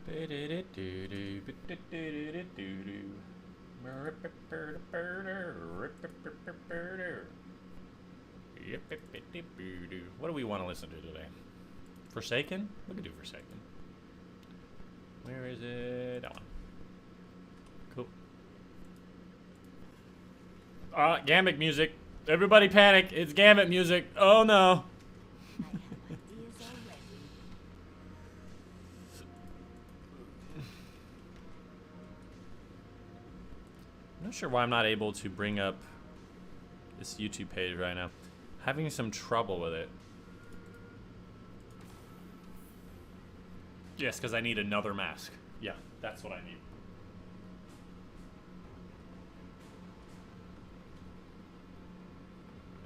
What do we want to listen to today? Forsaken? We could do Forsaken. Where is it? That one. Cool. Gambit music. Everybody panic. It's Gambit music. Oh no. I'm not sure why I'm not able to bring up this YouTube page right now. Having some trouble with it. Yes, because I need another mask. Yeah, that's what I need.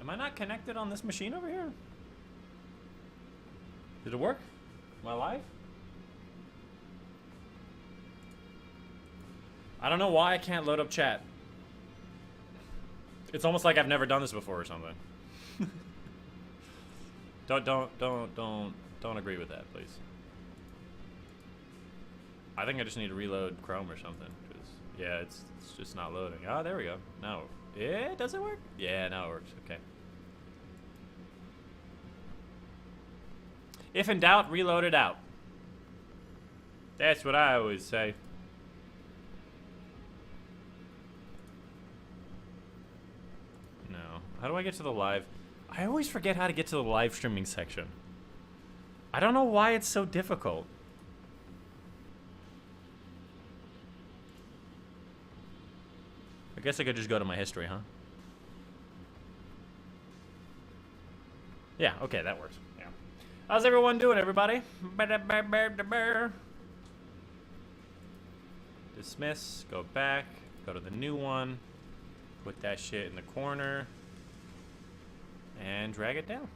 Am I not connected on this machine over here? Did it work? Am I live? I don't know why I can't load up chat. It's almost like I've never done this before or something. Don't agree with that, please. I think I just need to reload Chrome or something. Cause yeah, it's just not loading. Oh, there we go. Now, yeah, does it work? Yeah, now it works. Okay. If in doubt, reload it out. That's what I always say. No. How do I get to the live? I always forget how to get to the live streaming section. I don't know why it's so difficult. I guess I could just go to my history, huh? Yeah, okay, that works. Yeah. How's everyone doing, everybody? Dismiss, go back, go to the new one, put that shit in the corner, and drag it down.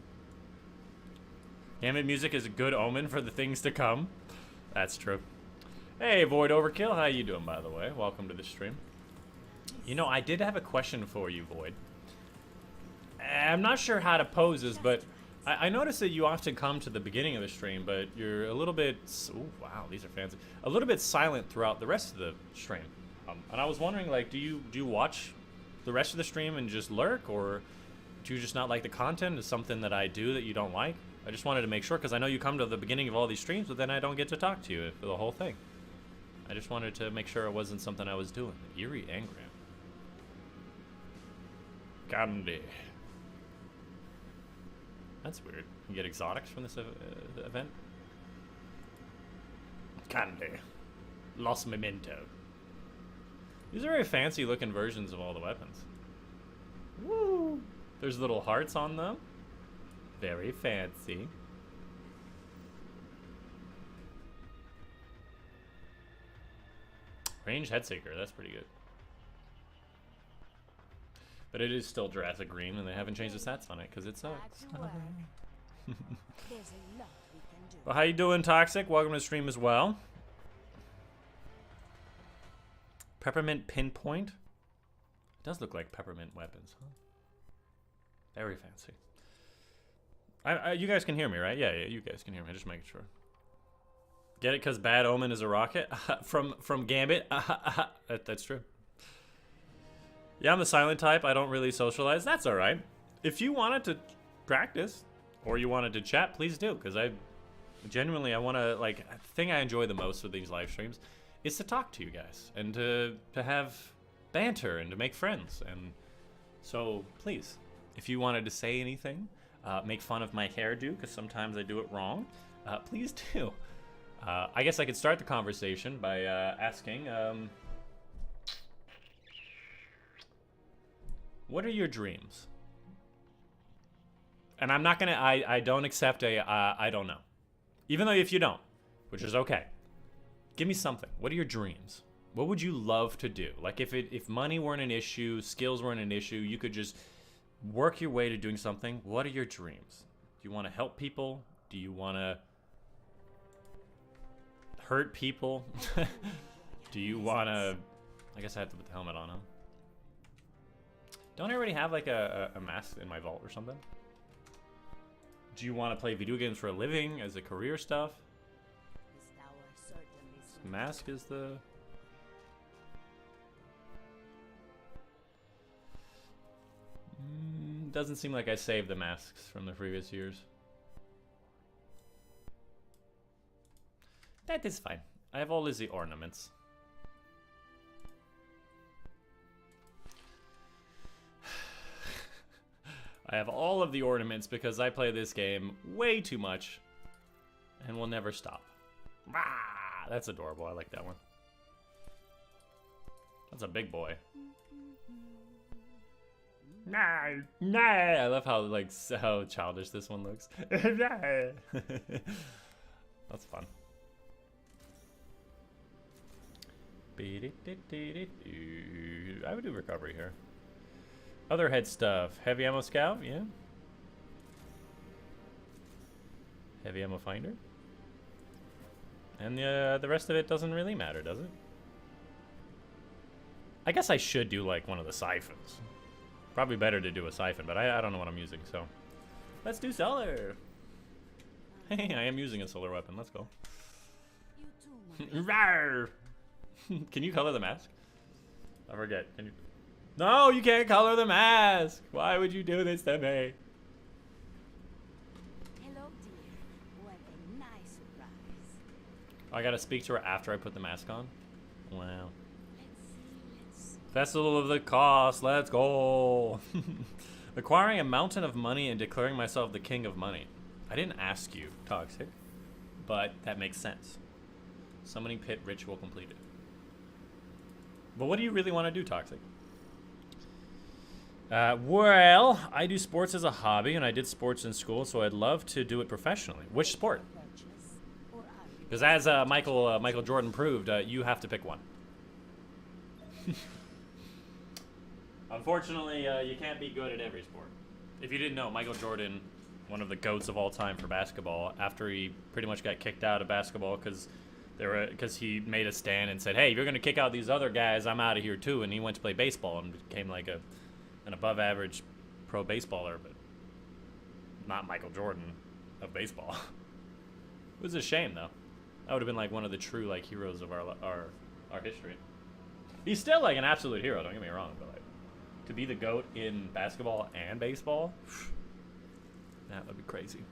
Gambit music is a good omen for the things to come. That's true. Hey, Void Overkill, how you doing, by the way? Welcome to the stream. You know, I did have a question for you, Void. I'm not sure how to pose this, but I noticed that you often come to the beginning of the stream, but you're a little bit... Ooh, wow, these are fancy. A little bit silent throughout the rest of the stream. And I was wondering, like, do you watch the rest of the stream and just lurk, or do you just not like the content? Is something that I do that you don't like? I just wanted to make sure, because I know you come to the beginning of all these streams, but then I don't get to talk to you for the whole thing. I just wanted to make sure it wasn't something I was doing. Eerie Engram. Candy. That's weird. You get exotics from this event? Candy. Los Memento. These are very fancy looking versions of all the weapons. Woo! There's little hearts on them. Very fancy. Ranged Headseeker, that's pretty good. But it is still Jurassic Green, and they haven't changed the stats on it because it sucks. Well, how you doing, Toxic? Welcome to the stream as well. Peppermint Pinpoint. It does look like peppermint weapons, huh? Very fancy. You guys can hear me, right? Yeah, you guys can hear me. Just making sure. Get it? Because Bad Omen is a rocket from Gambit. That's true. Yeah, I'm the silent type. I don't really socialize. That's all right. If you wanted to practice or you wanted to chat, please do. Because I want to, like, the thing I enjoy the most with these live streams is to talk to you guys and to have banter and to make friends. And so, please, if you wanted to say anything, make fun of my hairdo, because sometimes I do it wrong, please do. I guess I could start the conversation by asking... what are your dreams? And I'm not gonna, I don't accept I don't know. Even though if you don't, which is okay. Give me something. What are your dreams? What would you love to do? Like if money weren't an issue, skills weren't an issue, you could just work your way to doing something. What are your dreams? Do you want to help people? Do you want to hurt people? Do you want to, I guess I have to put the helmet on, huh? Don't I already have like a mask in my vault or something? Do you want to play video games for a living as a career stuff? mask is the... Doesn't seem like I saved the masks from the previous years. That is fine. I have all the ornaments. I have all of the ornaments because I play this game way too much and will never stop. Ah, that's adorable. I like that one. That's a big boy. Nah, nah. I love how like how childish this one looks. That's fun. I would do recovery here. Other head stuff. Heavy ammo scout, yeah. Heavy ammo finder. And the rest of it doesn't really matter, does it? I guess I should do like one of the siphons. Probably better to do a siphon, but I don't know what I'm using, so. Let's do solar. Hey, I am using a solar weapon. Let's go. Rawr! Can you color the mask? I forget. Can you? No, you can't color the mask. Why would you do this to me? Hello, dear. What a nice surprise. I gotta speak to her after I put the mask on. Wow. Let's see. Festival of the Cost. Let's go. Acquiring a mountain of money and declaring myself the king of money. I didn't ask you, Toxic, but that makes sense. Summoning pit ritual completed. But what do you really want to do, Toxic? Well, I do sports as a hobby, and I did sports in school, so I'd love to do it professionally. Which sport? Because as Michael Jordan proved, you have to pick one. Unfortunately, you can't be good at every sport. If you didn't know, Michael Jordan, one of the GOATs of all time for basketball, after he pretty much got kicked out of basketball because he made a stand and said, hey, if you're going to kick out these other guys, I'm out of here too, and he went to play baseball and became like an above average pro baseballer, but not Michael Jordan of baseball. It was a shame though. That would have been like one of the true like heroes of our history. He's still like an absolute hero, don't get me wrong, but like to be the GOAT in basketball and baseball, that would be crazy.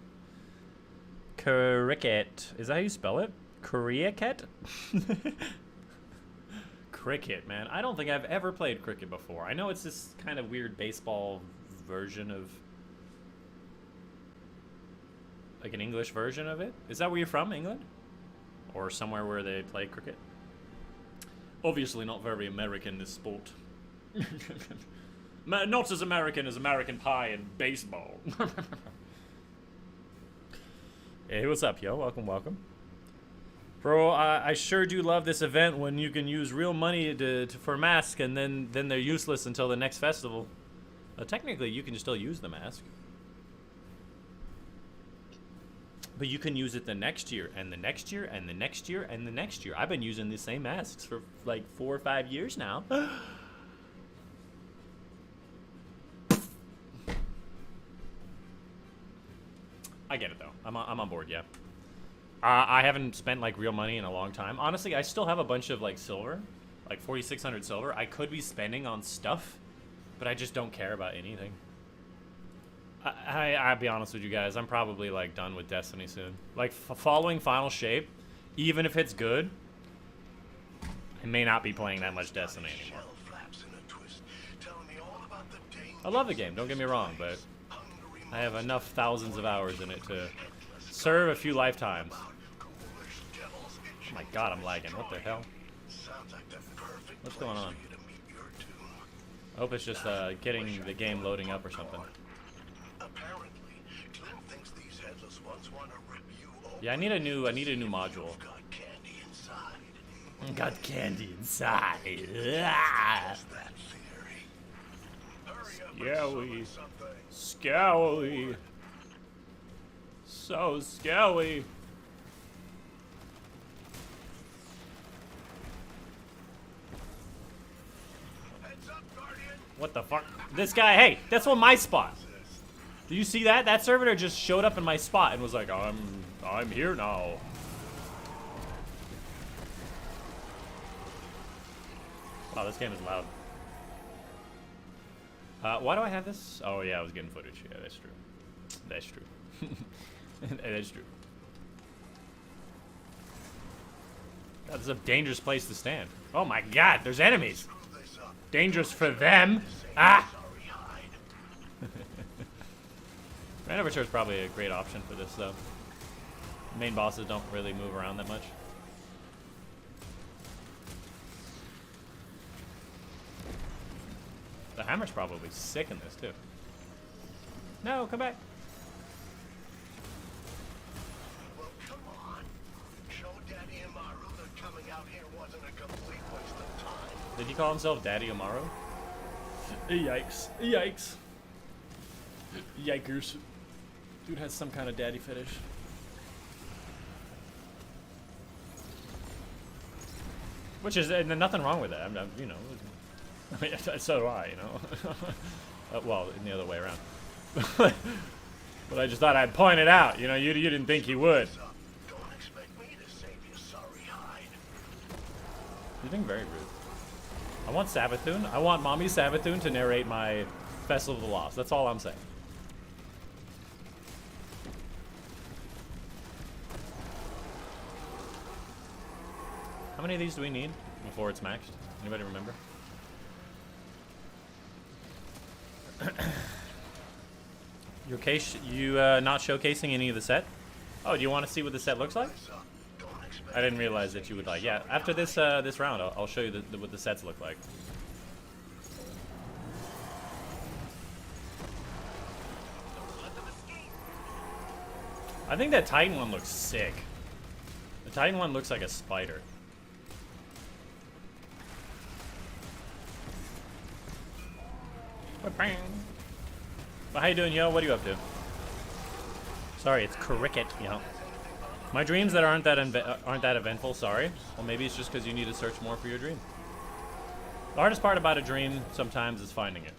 Cricket. Is that how you spell it? Cricket? Cricket, man. I don't think I've ever played cricket before. I know it's this kind of weird baseball version of... like an English version of it. Is that where you're from, England? Or somewhere where they play cricket? Obviously not very American, this sport. Not as American as American Pie and baseball. Hey, what's up, yo? Welcome, welcome. Bro, I sure do love this event when you can use real money for masks and then they're useless until the next festival. Technically, you can still use the mask. But you can use it the next year, and the next year, and the next year, and the next year. I've been using the same masks for like 4 or 5 years now. I get it though. I'm on board, yeah. I haven't spent like real money in a long time. Honestly, I still have a bunch of like silver, like 4,600 silver. I could be spending on stuff, but I just don't care about anything. I'll be honest with you guys. I'm probably like done with Destiny soon. Like following Final Shape, even if it's good, I may not be playing that much Destiny anymore. I love the game, don't get me wrong, but I have enough thousands of hours in it to serve a few lifetimes. Oh my god, I'm lagging. What the hell? What's going on? I hope it's just getting the game loading up or something. Yeah, I need a new module. Got candy inside. Scowy. Scowy. So scowy. What the fuck? This guy, hey, that's on my spot. Do you see that? That servitor just showed up in my spot and was like, I'm here now. Oh, this game is loud. Why do I have this? Oh yeah, I was getting footage. Yeah, that's true. That's true. That's true. God, this is a dangerous place to stand. Oh my god, there's enemies. Dangerous for them. Ah! Grand Overture is probably a great option for this, though. Main bosses don't really move around that much. The hammer's probably sick in this, too. No, come back. Well, come on. Show Daddy Amaru that coming out here wasn't a complete waste of time. Did he call himself Daddy Amaru? Yikes. Yikes. Yikers. Dude has some kind of daddy fetish. Which is nothing wrong with that. I'm, you know, I mean, so do I, you know. Well, in the other way around. But I just thought I'd point it out. You know, you didn't think you would. Don't expect me to save your sorry hide. You're being very rude. I want Savathun. I want Mommy Savathun to narrate my Festival of the Lost. That's all I'm saying. How many of these do we need before it's maxed? Anybody remember? You not showcasing any of the set? Oh, do you want to see what the set looks like? I didn't realize that you would like. Yeah, after this this round, I'll show you what the sets look like. I think that Titan one looks sick. The Titan one looks like a spider. Well, how you doing, yo? What are you up to? Sorry, it's cricket, yo. My dreams that aren't that eventful. Sorry. Well, maybe it's just because you need to search more for your dream. The hardest part about a dream sometimes is finding it.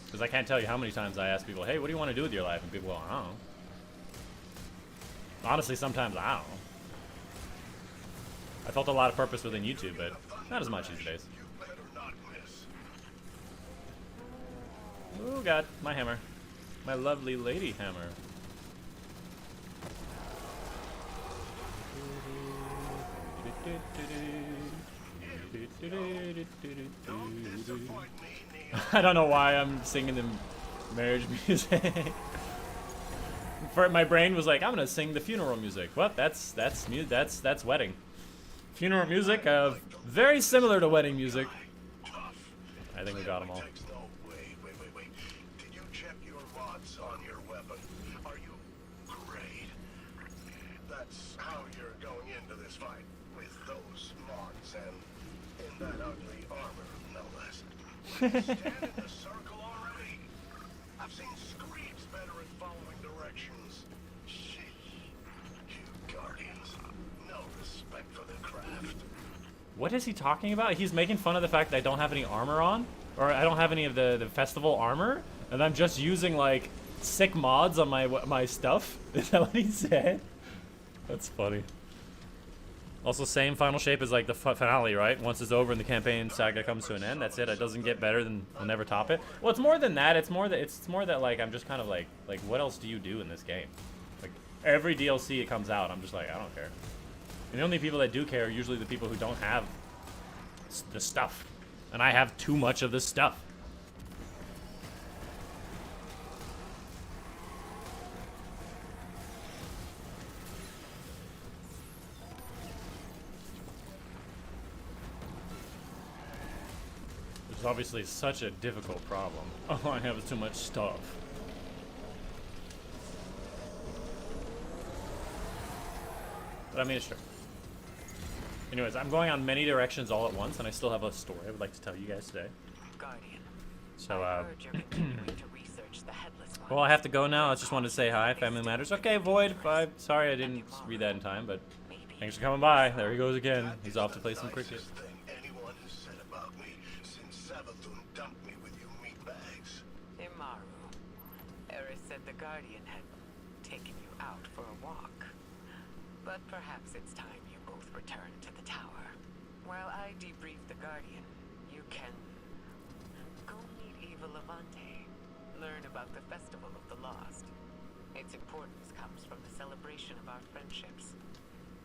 Because I can't tell you how many times I ask people, "Hey, what do you want to do with your life?" And people go, "I don't know." Honestly, sometimes I don't know. I felt a lot of purpose within YouTube, but not as much these days. Oh god, my hammer. My lovely lady hammer. I don't know why I'm singing the marriage music. My brain was like, I'm gonna sing the funeral music. What? That's wedding. Funeral music, very similar to wedding music. I think we got them all. That ugly armor, no less. Stand in the circle already. I've seen screeds better at following directions. Sheesh. You guardians. No respect for the craft. What is he talking about? He's making fun of the fact that I don't have any armor on? Or I don't have any of the festival armor? And I'm just using, like, sick mods on my stuff? Is that what he said? That's funny. Also, same final shape as like the finale, right? Once it's over and the campaign saga comes to an end, that's it. It doesn't get better than I'll never top it. Well, it's more than that. It's more that like I'm just kind of like what else do you do in this game? Like every DLC it comes out, I'm just like I don't care. And the only people that do care are usually the people who don't have the stuff, and I have too much of this stuff. It's obviously such a difficult problem. All I have is too much stuff. But I mean, it's true. Anyways, I'm going on many directions all at once, and I still have a story I would like to tell you guys today. Guardian. So, I heard you're continuing to research the headless one. well, I have to go now. I just wanted to say hi. Family matters. Okay, Void. Bye. Sorry I didn't read that in time, but thanks for coming by. There he goes again. He's off to play some cricket. Anyone has said about me since Savathun dumped me with you meatbags. Imaru. Eris said the Guardian had taken you out for a walk. But perhaps it's time you both return to the tower. While I debrief the Guardian, you can go meet Eva Levante. Learn about the Festival of the Lost. Its importance comes from the celebration of our friendships.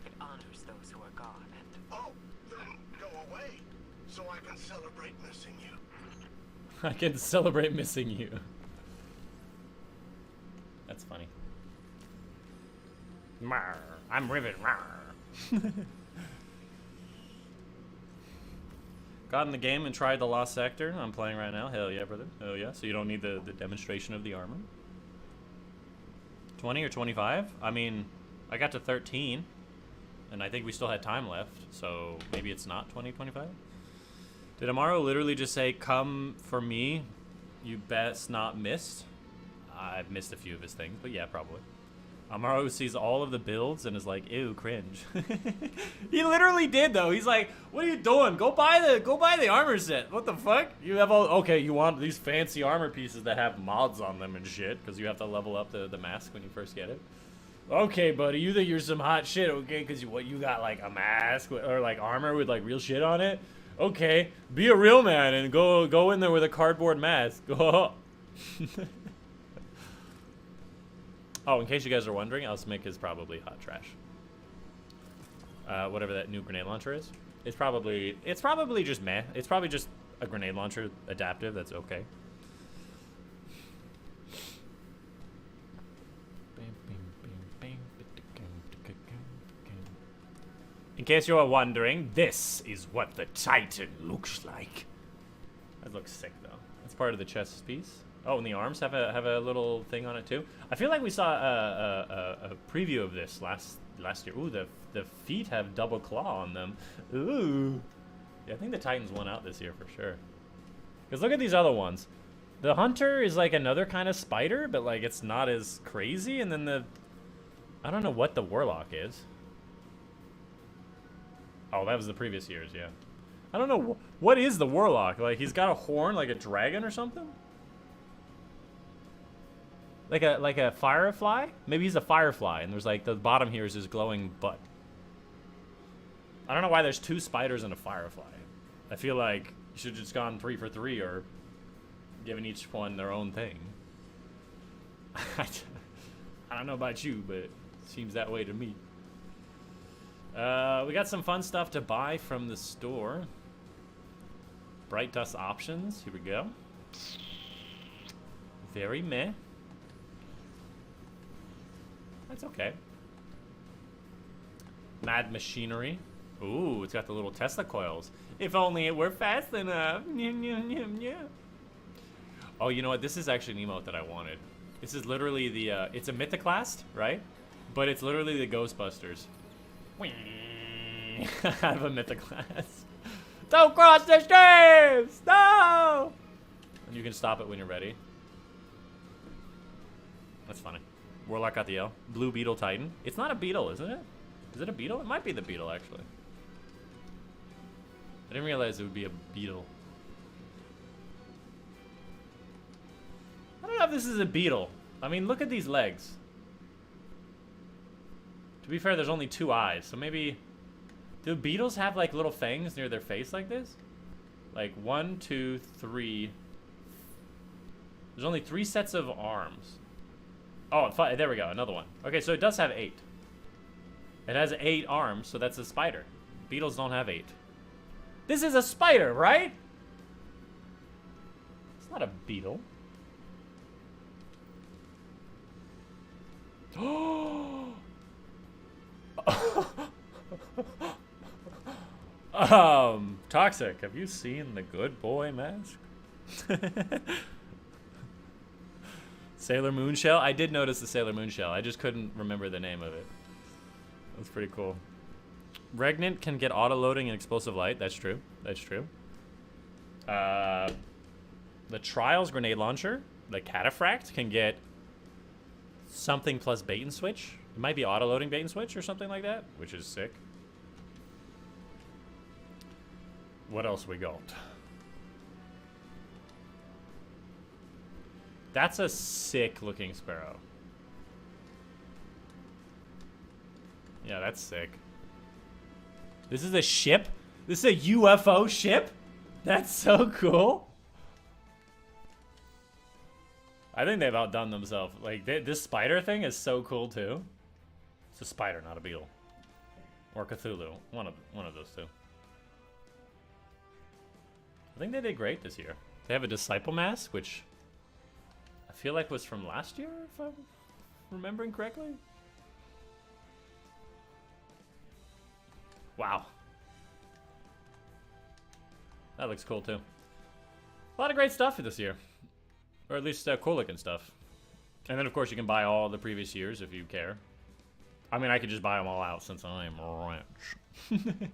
It honors those who are gone and... Oh, then go away, so I can celebrate missing you. I can celebrate missing you. That's funny. Marr, I'm Rivet. Marr. Got in the game and tried the Lost Sector. I'm playing right now. Hell yeah, brother. Hell yeah. So you don't need the demonstration of the armor. 20 or 25? I mean, I got to 13. And I think we still had time left. So maybe it's not 20, 25? Did Amaro literally just say, come for me? You best not miss? I've missed a few of his things, but yeah, probably. Amaro sees all of the builds and is like, ew, cringe. He literally did though. He's like, what are you doing? Go buy the armor set. What the fuck? You have all, okay, you want these fancy armor pieces that have mods on them and shit, because you have to level up the mask when you first get it. Okay, buddy, you think you're some hot shit, okay? Because you got like a mask or like armor with like real shit on it. Okay, be a real man and go in there with a cardboard mask. Oh, in case you guys are wondering, Elsmic is probably hot trash. Whatever that new grenade launcher is. It's probably just meh. It's probably just a grenade launcher adaptive that's okay. In case you are wondering, this is what the Titan looks like. That looks sick though. That's part of the chest piece. Oh, and the arms have a little thing on it too. I feel like we saw a preview of this last year. Ooh, the feet have double claw on them. Ooh, yeah, I think the Titans won out this year for sure. Cause look at these other ones. The Hunter is like another kind of spider, but like it's not as crazy. And then I don't know what the Warlock is. Oh, that was the previous years, yeah. I don't know what is the Warlock. Like he's got a horn, like a dragon or something. Like a firefly? Maybe he's a firefly, and there's like the bottom here is his glowing butt. I don't know why there's two spiders and a firefly. I feel like you should have just gone 3 for 3 or given each one their own thing. I don't know about you, but it seems that way to me. We got some fun stuff to buy from the store. Bright dust options. Here we go. Very meh. That's okay. Mad machinery. Ooh, it's got the little Tesla coils. If only it were fast enough. Oh, you know what? This is actually an emote that I wanted. This is literally the, it's a Mythoclast, right? But it's literally the Ghostbusters. I have a Mythoclast. Don't cross the streams! No! And you can stop it when you're ready. That's funny. Warlock got the L. Blue Beetle Titan. It's not a beetle, isn't it? Is it a beetle? It might be the beetle, actually. I didn't realize it would be a beetle. I don't know if this is a beetle. I mean, look at these legs. To be fair, there's only 2 eyes, so maybe... Do beetles have, like, little fangs near their face like this? Like, 1, 2, 3... There's only 3 sets of arms. Oh, there we go, another one. Okay, so it does have 8. It has 8 arms, so that's a spider. Beetles don't have 8. This is a spider, right? It's not a beetle. Toxic, have you seen the Good Boy mask? Sailor Moon Shell? I did notice the Sailor Moon Shell. I just couldn't remember the name of it. That's pretty cool. Regnant can get auto-loading and explosive light. That's true. That's true. The Trials grenade launcher, the Cataphract, can get something plus bait and switch. It might be auto-loading bait and switch or something like that, which is sick. What else we got? That's a sick-looking sparrow. Yeah, that's sick. This is a ship? This is a UFO ship? That's so cool. I think they've outdone themselves. Like, this spider thing is so cool, too. It's a spider, not a beetle. Or Cthulhu. One of those two. I think they did great this year. They have a disciple mask, which I feel like was from last year, if I'm remembering correctly. Wow. That looks cool, too. A lot of great stuff this year. Or at least cool looking stuff. And then, of course, you can buy all the previous years if you care. I mean, I could just buy them all out since I'm rich.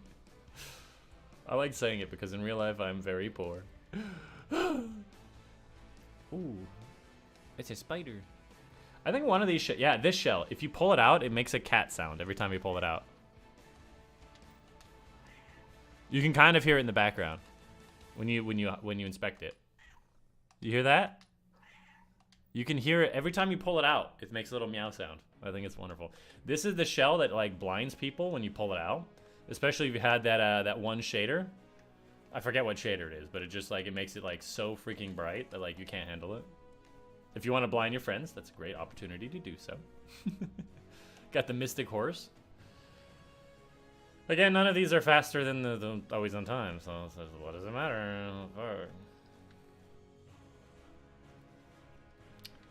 I like saying it because in real life I'm very poor. Ooh. It's a spider. I think one of these yeah, this shell. If you pull it out, it makes a cat sound every time you pull it out. You can kind of hear it in the background when you inspect it. You hear that? You can hear it every time you pull it out. It makes a little meow sound. I think it's wonderful. This is the shell that like blinds people when you pull it out, especially if you had that one shader. I forget what shader it is, but it just like it makes it like so freaking bright that like you can't handle it. If you want to blind your friends, that's a great opportunity to do so. Got the Mystic Horse. Again, none of these are faster than the Always on Time, so what does it matter?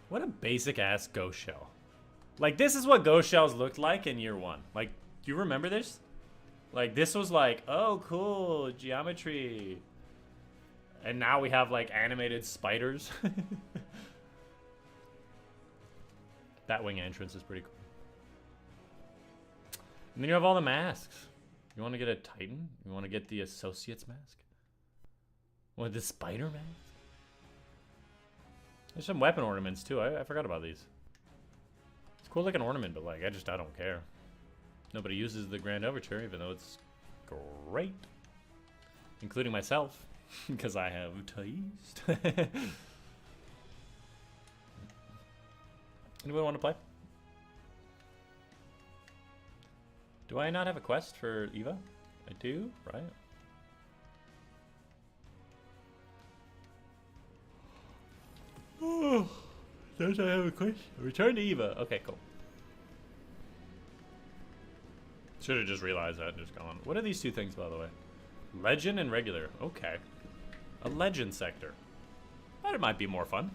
What a basic ass ghost shell. Like, this is what ghost shells looked like in year one. Like, do you remember this? Like, this was like, oh, cool, geometry. And now we have, like, animated spiders. That wing entrance is pretty cool. And then you have all the masks. You want to get a Titan? You want to get the Associates mask? What, the spider mask? There's some weapon ornaments, too. I forgot about these. It's cool looking ornament, but, like, I don't care. Nobody uses the Grand Overture, even though it's great. Including myself, because I have taste. Anyone want to play? Do I not have a quest for Eva? I do, right? Oh, don't I have a quest? Return to Eva. Okay, cool. Should have just realized that and just gone. What are these two things, by the way? Legend and regular. Okay. A legend sector. That might be more fun.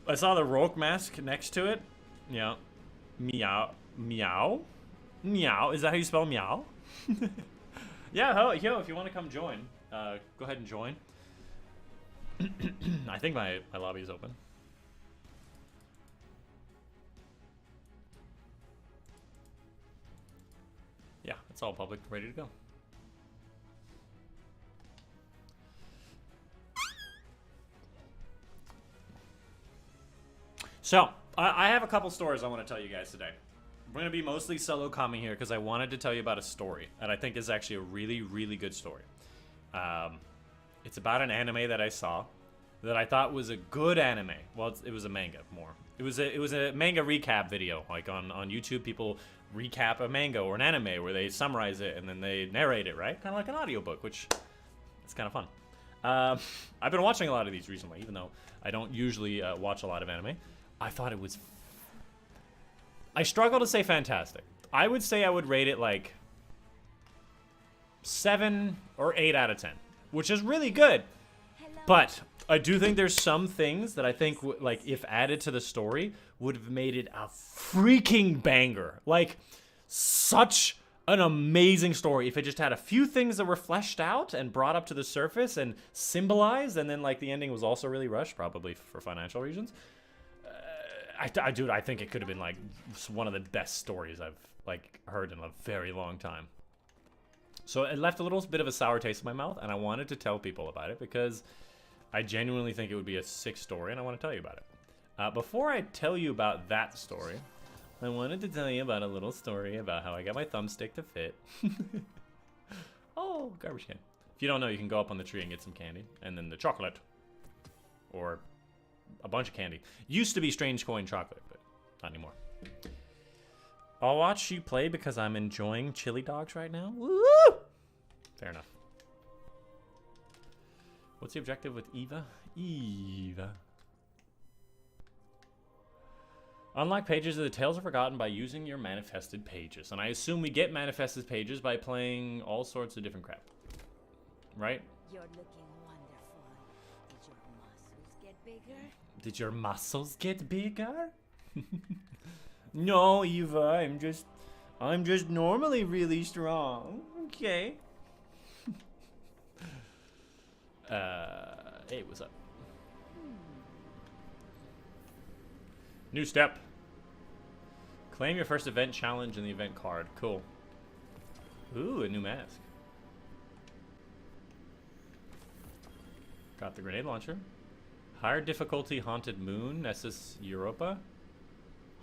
I saw the Rogue mask next to it. Yeah. Meow. Meow? Meow. Is that how you spell meow? Yeah, yo, if you want to come join, go ahead and join. I think my lobby is open. Yeah, it's all public, ready to go. So, I have a couple stories I want to tell you guys today. We're going to be mostly solo coming here because I wanted to tell you about a story that I think is actually a really, really good story. It's about an anime that I saw that I thought was a good anime. Well, it was a manga more. It was a manga recap video. Like on YouTube, people recap a manga or an anime where they summarize it and then they narrate it, right? Kind of like an audiobook, which is kind of fun. I've been watching a lot of these recently, even though I don't usually watch a lot of anime. I thought it was... I struggle to say fantastic. I would say I would rate it like 7 or 8 out of 10, which is really good. But I do think there's some things that I think, like, if added to the story, would have made it a freaking banger. Like, such an amazing story. If it just had a few things that were fleshed out and brought up to the surface and symbolized, and then, like, the ending was also really rushed, probably for financial reasons. Dude, I think it could have been, like, one of the best stories I've, like, heard in a very long time. So it left a little bit of a sour taste in my mouth, and I wanted to tell people about it because I genuinely think it would be a sick story, and I want to tell you about it. Before I tell you about that story, I wanted to tell you about a little story about how I got my thumbstick to fit. Oh, garbage can. If you don't know, you can go up on the tree and get some candy, and then the chocolate, or a bunch of candy. Used to be Strange Coin chocolate, but not anymore. I'll watch you play because I'm enjoying chili dogs right now. Woo! Fair enough. What's the objective with Eva? Eva. Unlock pages of the Tales of Forgotten by using your manifested pages. And I assume we get manifested pages by playing all sorts of different crap. Right? You're looking wonderful. Did your muscles get bigger? Did your muscles get bigger? No, Eva, I'm just normally really strong. Okay. Hey, what's up? New step. Claim your first event challenge in the event card. Cool. Ooh, a new mask. Got the grenade launcher. Higher difficulty Haunted Moon, Nessus Europa.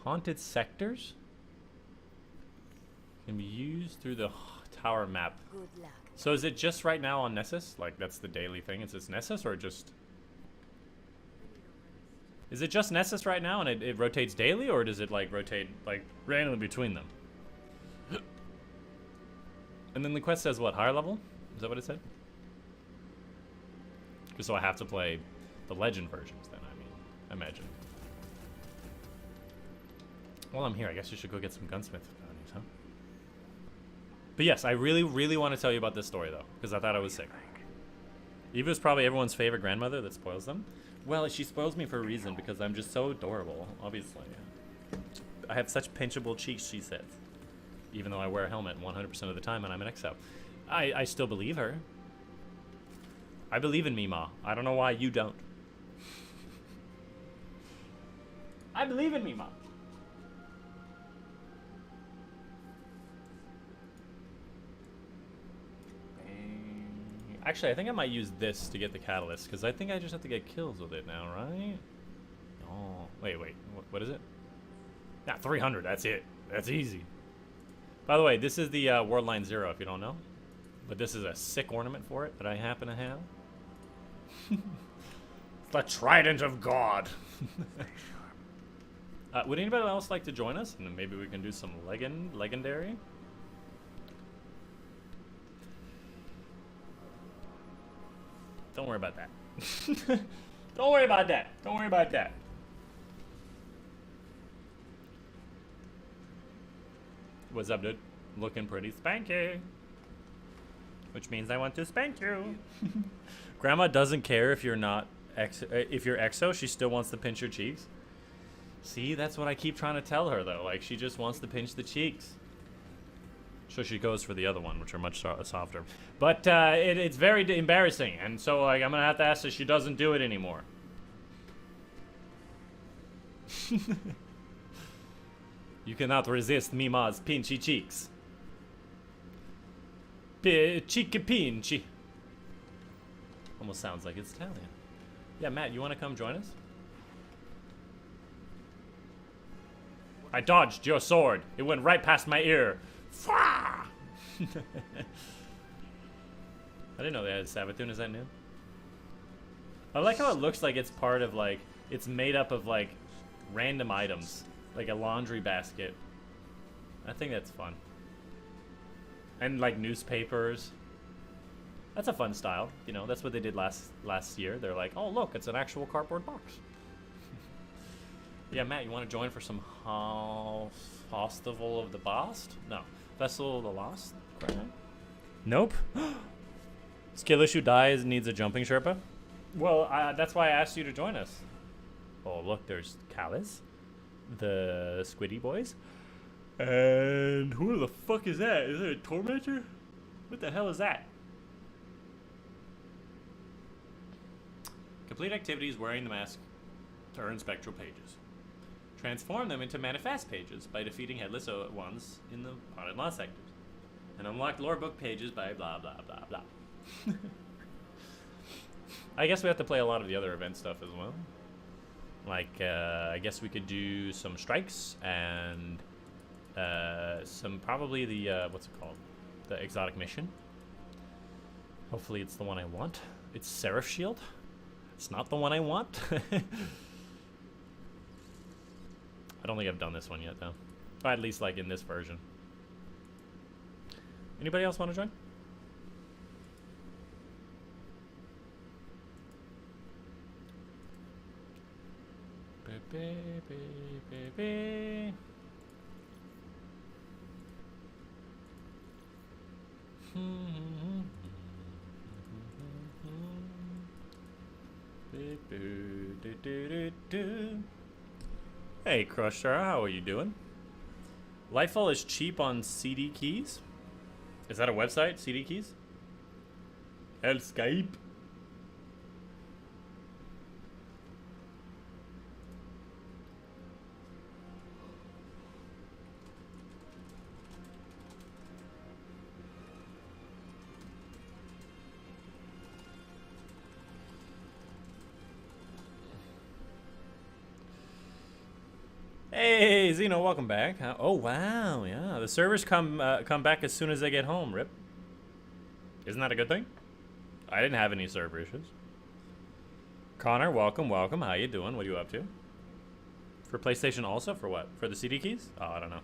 Haunted Sectors. Can be used through the tower map. Good luck. So is it just right now on Nessus? Like, that's the daily thing? Is this Nessus or just... Is it just Nessus right now and it rotates daily, or does it, like, rotate, like, randomly between them? And then the quest says what, higher level? Is that what it said? So I have to play the legend versions then, I mean, imagine. While I'm here, I guess you should go get some gunsmith bounties, huh? But yes, I really, really want to tell you about this story, though, because I thought it was sick. Eva's probably everyone's favorite grandmother that spoils them. Well, she spoils me for a reason, because I'm just so adorable, obviously. I have such pinchable cheeks, she says. Even though I wear a helmet 100% of the time and I'm an exo. I still believe her. I believe in me, Ma. I don't know why you don't. I believe in me, Ma. Actually, I think I might use this to get the catalyst, because I think I just have to get kills with it now, right? Oh, wait. What is it? Yeah, 300. That's it. That's easy. By the way, this is the World Line 0, if you don't know. But this is a sick ornament for it that I happen to have. The Trident of God. Would anybody else like to join us? And then maybe we can do some legendary. Don't worry about that. Don't worry about that. Don't worry about that. What's up, dude? Looking pretty spanky. Which means I want to spank you. Grandma doesn't care if you're not if you're exo, she still wants to pinch your cheeks. See, that's what I keep trying to tell her, though. Like, she just wants to pinch the cheeks. So she goes for the other one, which are much softer. But it's very embarrassing, and so like I'm gonna have to ask her she doesn't do it anymore. You cannot resist Mima's pinchy cheeks. Cheeky pinchy. Almost sounds like it's Italian. Yeah, Matt, you want to come join us? I dodged your sword. It went right past my ear. I didn't know they had Savathun. Is that new? I like how it looks like it's part of, like, it's made up of, like, random items. Like a laundry basket. I think that's fun. And, like, newspapers. That's a fun style. You know, that's what they did last year. They're like, oh, look, it's an actual cardboard box. Yeah, Matt, you want to join for some Festival of the Lost? No. Festival of the Lost? Nope. Skill issue dies, needs a jumping Sherpa? Well, that's why I asked you to join us. Oh, look, there's Callus. The Squiddy Boys. And who the fuck is that? Is it a Tormentor? What the hell is that? Complete activities wearing the mask to earn spectral pages. Transform them into manifest pages by defeating headless ones in the haunted lost sectors. And unlock lore book pages by blah blah blah blah. I guess we have to play a lot of the other event stuff as well. Like, I guess we could do some strikes and some probably the, what's it called? The exotic mission. Hopefully it's the one I want. It's Seraph Shield. It's not the one I want. I don't think I've done this one yet, though. Or at least, like, in this version. Anybody else want to join? Baby. Hey, Crusher, how are you doing? Lightfall is cheap on CD keys. Is that a website? CD keys? El Skype. Hey, Zeno, welcome back. Oh, wow, yeah. The servers come back as soon as they get home, Rip. Isn't that a good thing? I didn't have any server issues. Connor, welcome, welcome. How you doing? What are you up to? For PlayStation also? For what? For the CD keys? Oh, I don't know.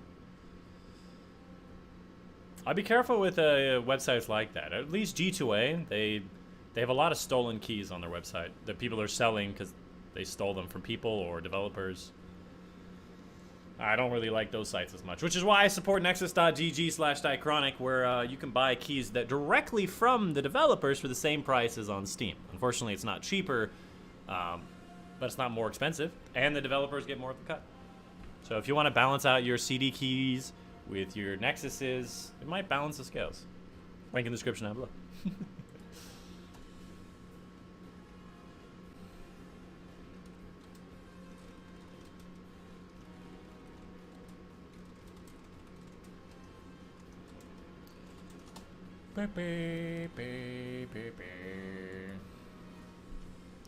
I'd be careful with websites like that. At least G2A, they have a lot of stolen keys on their website that people are selling because they stole them from people or developers. I don't really like those sites as much, which is why I support nexus.gg/Dychronic, where you can buy keys that directly from the developers for the same price as on Steam. Unfortunately, it's not cheaper, but it's not more expensive, and the developers get more of the cut. So if you want to balance out your CD keys with your Nexuses, it might balance the scales. Link in the description down below.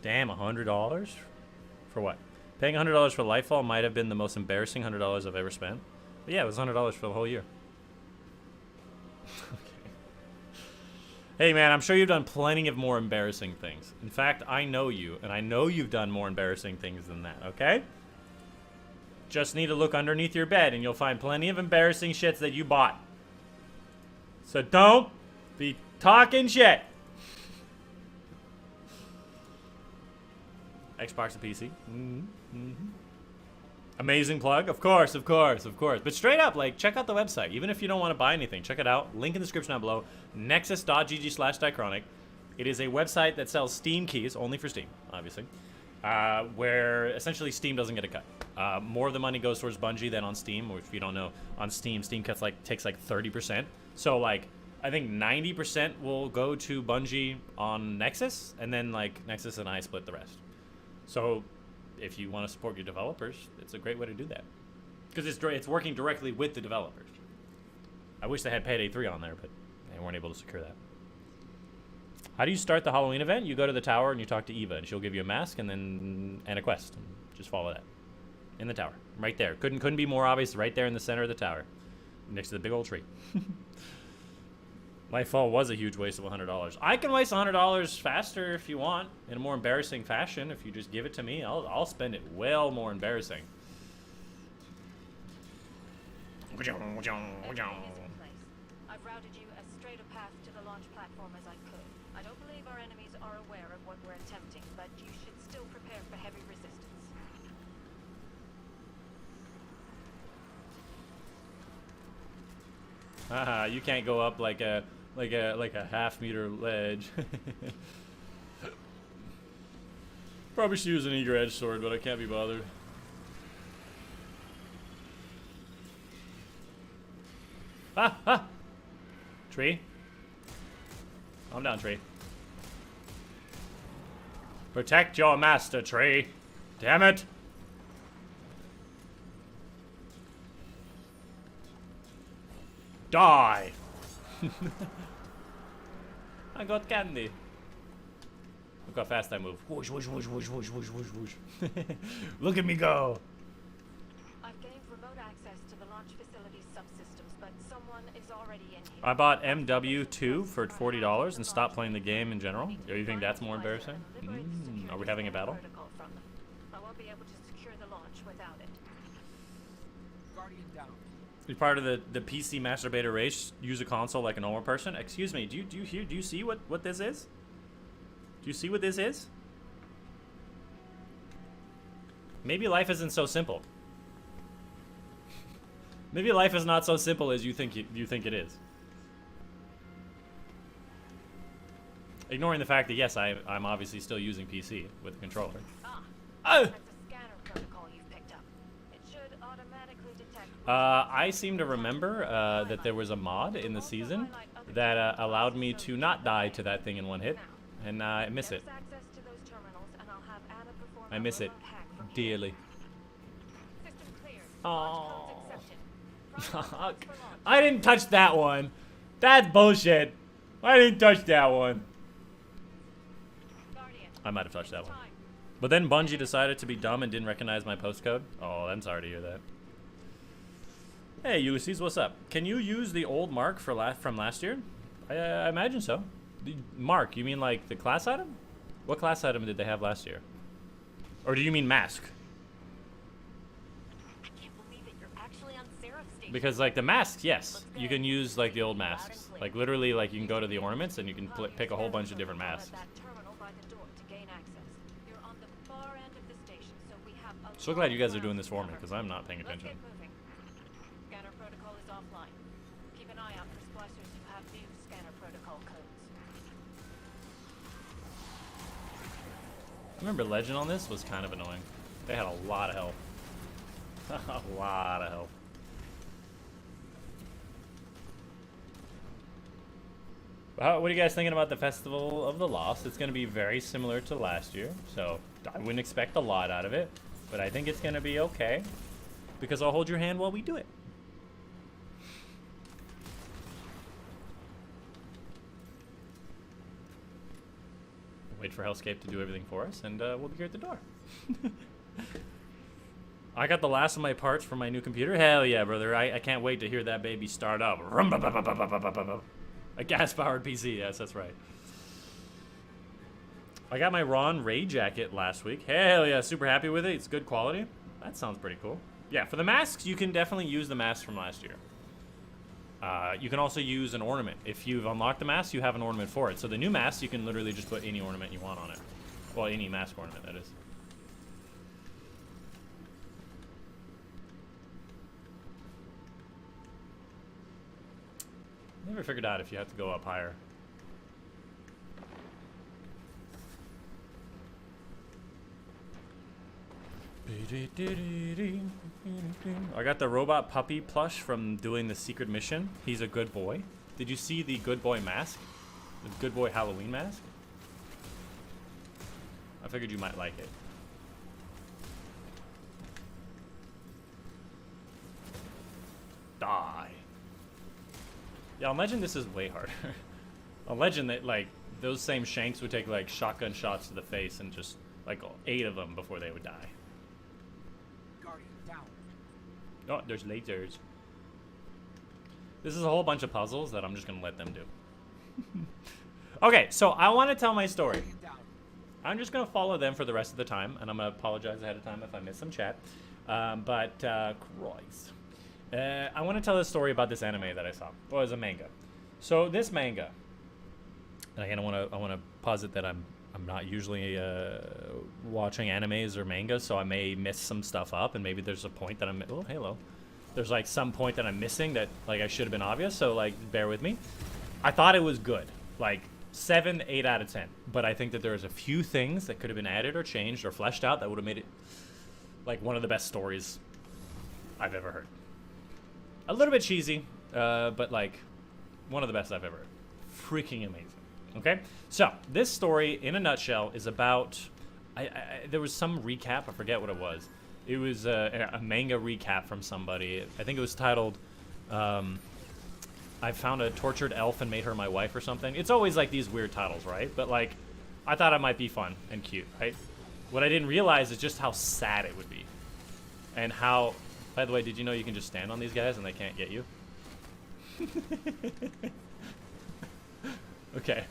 Damn, $100? For what? Paying $100 for Lightfall might have been the most embarrassing $100 I've ever spent. But yeah, it was $100 for the whole year. Okay. Hey man, I'm sure you've done plenty of more embarrassing things. In fact, I know you, and I know you've done more embarrassing things than that, okay? Just need to look underneath your bed and you'll find plenty of embarrassing shits that you bought. So don't be talking shit. Xbox and PC. Amazing plug. Of course, of course, of course. But straight up, like, check out the website. Even if you don't want to buy anything, check it out. Link in the description down below. Nexus.gg/Dychronic. It is a website that sells Steam keys, only for Steam, obviously. Where essentially Steam doesn't get a cut. More of the money goes towards Bungie than on Steam, which if you don't know, on Steam cuts takes 30%. So like, I think 90% will go to Bungie on Nexus, and then like Nexus and I split the rest. So if you want to support your developers, it's a great way to do that. Because it's working directly with the developers. I wish they had Payday 3 on there, but they weren't able to secure that. How do you start the Halloween event? You go to the tower and you talk to Eva, and she'll give you a mask and a quest. And just follow that. In the tower. Right there. Couldn't be more obvious. Right there in the center of the tower. Next to the big old tree. Lightfall was a huge waste of $100. I can waste $100 faster if you want, in a more embarrassing fashion. If you just give it to me, I'll spend it well more embarrassing. I've routed you as straight a path to the launch platform as I could. I don't believe our enemies are aware of what we're attempting, but you should still prepare for heavy resistance. Haha, you can't go up like a half-meter ledge. Probably should use an eager edge sword, but I can't be bothered. Ah, ah! Tree. Calm down, tree. Protect your master, tree. Damn it! Die! I got candy. Look how fast I move. Whoosh, whoosh, whoosh, whoosh, whoosh, whoosh, whoosh, whoosh. Look at me go. I've gained remote access to the launch facility's subsystems, but someone is already in here. I bought MW2 for $40 and stopped playing the game in general. Do you think that's more embarrassing? Are we having a battle? I won't be able to secure the launch without it. Guardian down. You're part of the PC masturbator race. Use a console like a normal person. Excuse me. Do you see what this is? Do you see what this is? Maybe life isn't so simple. Maybe life is not so simple as you think it is. Ignoring the fact that yes, I'm obviously still using PC with a controller. That's a scanner protocol you've picked up. It should automatically detect. I seem to remember that there was a mod in the season that allowed me to not die to that thing in one hit, and I miss it. There's access to those terminals, and I'll have Anna perform I miss a it remote hack from here. dearly. System cleared. Oh. Launch codes accepted. Prime codes for launch. I didn't touch that one. That's bullshit. I didn't touch that one. Guardian, I might have touched that one. time. But then Bungie decided to be dumb and didn't recognize my postcode. Oh, I'm sorry to hear that. Hey, Ulysses, what's up? Can you use the old mark for from last year? I imagine so. The mark, you mean like the class item? What class item did they have last year? Or do you mean mask? I can't believe it. You're actually on Seraph's station. Because like the masks, yes, you can use like the old masks. Like literally, like you can go to the ornaments and you can pick a whole bunch of different masks. That terminal by the door to gain access. You're on the far end of the station, so we have a So glad you guys are long doing this for route me to because cover. I'm not paying Let's attention. get moving. Scanner protocol is offline. Keep an eye out for splicers who have new scanner protocol codes. I remember Legend on this was kind of annoying. They had a lot of health. A lot of health. What are you guys thinking about the Festival of the Lost? It's going to be very similar to last year, so I wouldn't expect a lot out of it, but I think it's going to be okay because I'll hold your hand while we do it. Wait for Hellscape to do everything for us, and we'll be here at the door. I got the last of my parts for my new computer. Hell yeah, brother. I can't wait to hear that baby start up. A gas-powered PC. Yes, that's right. I got my Ron Ray jacket last week. Hell yeah, super happy with it. It's good quality. That sounds pretty cool. Yeah, for the masks, you can definitely use the masks from last year. You can also use an ornament. If you've unlocked the mask, you have an ornament for it. So the new mask, you can literally just put any ornament you want on it. Well, any mask ornament, that is. Never figured out if you have to go up higher. I got the robot puppy plush from doing the secret mission. He's a good boy. Did you see the good boy mask? The good boy Halloween mask? I figured you might like it. Die. Yeah, imagine this is way harder. Imagine that, like, those same shanks would take, like, shotgun shots to the face and just, like, 8 of them before they would die. Guardian down. Oh, there's lasers. This is a whole bunch of puzzles that I'm just going to let them do. Okay, so I want to tell my story. Guardian down. I'm just going to follow them for the rest of the time, and I'm going to apologize ahead of time if I miss some chat. Christ. I want to tell a story about this anime that I saw. Well, it was a manga. So this manga, and again, I want to posit that I'm not usually watching animes or mangas, so I may miss some stuff up, and maybe there's a point that I'm. Oh, hello. There's like some point that I'm missing that like I should have been obvious. So like, bear with me. I thought it was good, like 7, 8 out of 10. But I think that there's a few things that could have been added or changed or fleshed out that would have made it like one of the best stories I've ever heard. A little bit cheesy, but like one of the best I've ever heard. Freaking amazing. Okay, so this story in a nutshell is about there was some recap. I forget what it was. It was a manga recap from somebody. I think it was titled I found a tortured elf and made her my wife or something. It's always like these weird titles, right? But like I thought it might be fun and cute, right? What I didn't realize is just how sad it would be. And how, by the way, did you know you can just stand on these guys and they can't get you? Okay.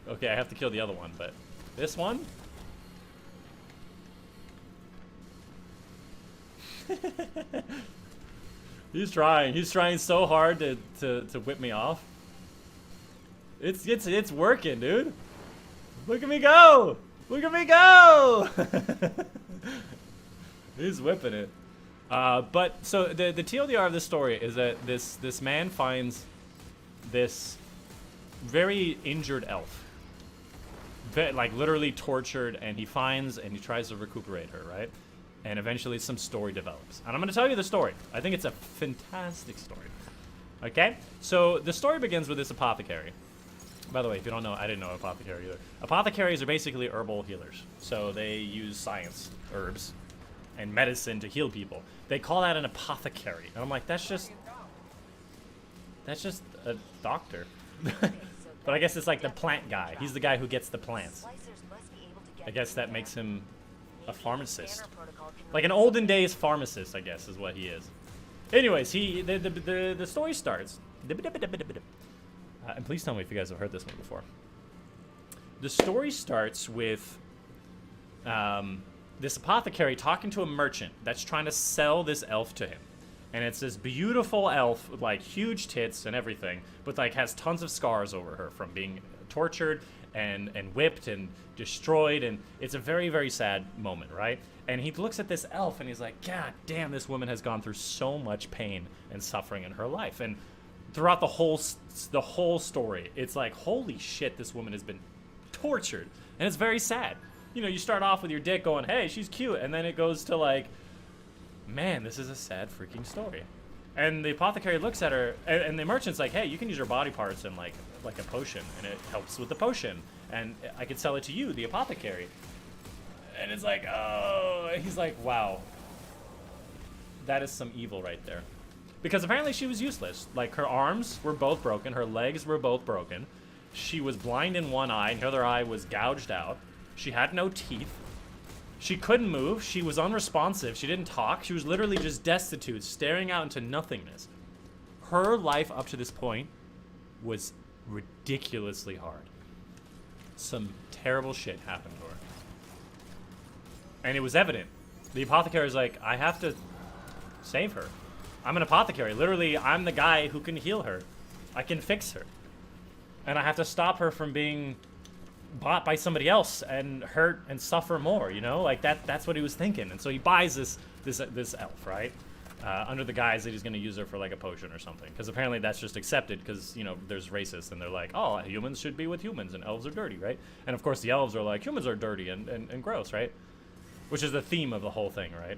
Okay, I have to kill the other one, but this one? He's trying so hard to whip me off. It's working, dude. Look at me go! Look at me go! He's whipping it. But so the TLDR of this story is that this man finds this very injured elf, like literally tortured, and he finds and he tries to recuperate her, right? And eventually some story develops. And I'm going to tell you the story. I think it's a fantastic story. Okay? So the story begins with this apothecary. By the way, if you don't know, I didn't know apothecary either. Apothecaries are basically herbal healers. So they use science, herbs, and medicine to heal people. They call that an apothecary. And I'm like, that's just a doctor. But I guess it's like the plant guy. He's the guy who gets the plants. I guess that makes him a pharmacist. Like an olden days pharmacist, I guess, is what he is. Anyways, the story starts. And please tell me if you guys have heard this one before. The story starts with this apothecary talking to a merchant that's trying to sell this elf to him. And it's this beautiful elf with like huge tits and everything, but like has tons of scars over her from being tortured and whipped and destroyed, and it's a very, very sad moment, right? And he looks at this elf and he's like, God damn, this woman has gone through so much pain and suffering in her life. And throughout the whole story, it's like, holy shit, this woman has been tortured. And it's very sad. You know, you start off with your dick going, hey, she's cute, and then it goes to like, man, this is a sad freaking story. And the apothecary looks at her, and the merchant's like, hey, you can use your body parts in like a potion, and it helps with the potion, and I could sell it to you, the apothecary. And it's like, oh, and he's like, wow, that is some evil right there. Because apparently she was useless. Like, her arms were both broken, her legs were both broken, she was blind in one eye, and her other eye was gouged out, she had no teeth, she couldn't move, she was unresponsive, she didn't talk, she was literally just destitute, staring out into nothingness. Her life up to this point was ridiculously hard. Some terrible shit happened to her. And it was evident. The apothecary's like, I have to save her. I'm an apothecary. Literally, I'm the guy who can heal her. I can fix her. And I have to stop her from being bought by somebody else and hurt and suffer more, you know? Like, that's what he was thinking. And so he buys this elf, right? Under the guise that he's going to use her for, like, a potion or something. Because apparently that's just accepted because, you know, there's racists and they're like, oh, humans should be with humans and elves are dirty, right? And, of course, the elves are like, humans are dirty and gross, right? Which is the theme of the whole thing, right?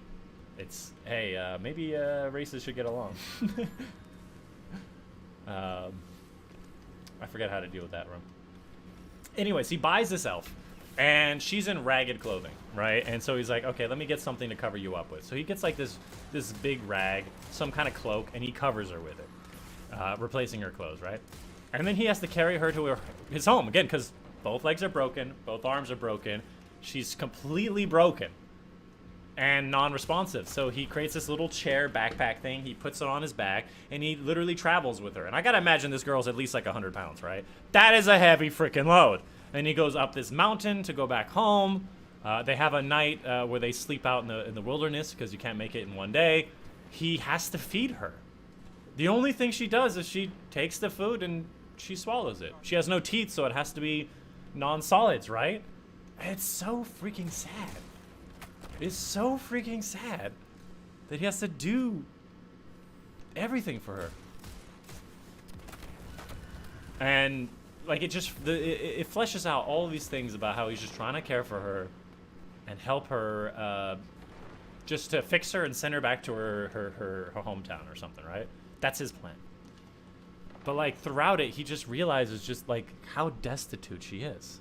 It's, hey, maybe races should get along. I forget how to deal with that room. Anyways, he buys this elf, and she's in ragged clothing, right? And so he's like, okay, let me get something to cover you up with. So he gets like this big rag, some kind of cloak, and he covers her with it, replacing her clothes, right? And then he has to carry her to his home, again, because both legs are broken, both arms are broken. She's completely broken and non-responsive. So he creates this little chair backpack thing. He puts it on his back, and he literally travels with her. And I gotta imagine this girl's at least like 100 pounds, right? That is a heavy freaking load. And he goes up this mountain to go back home. They have a night where they sleep out in the wilderness because you can't make it in one day. He has to feed her. The only thing she does is she takes the food and she swallows it. She has no teeth, so it has to be non-solids, right? It's so freaking sad. It's so freaking sad that he has to do everything for her. And like it fleshes out all of these things about how he's just trying to care for her and help her, just to fix her and send her back to her hometown or something, right? That's his plan. But like throughout it, he just realizes just like how destitute she is.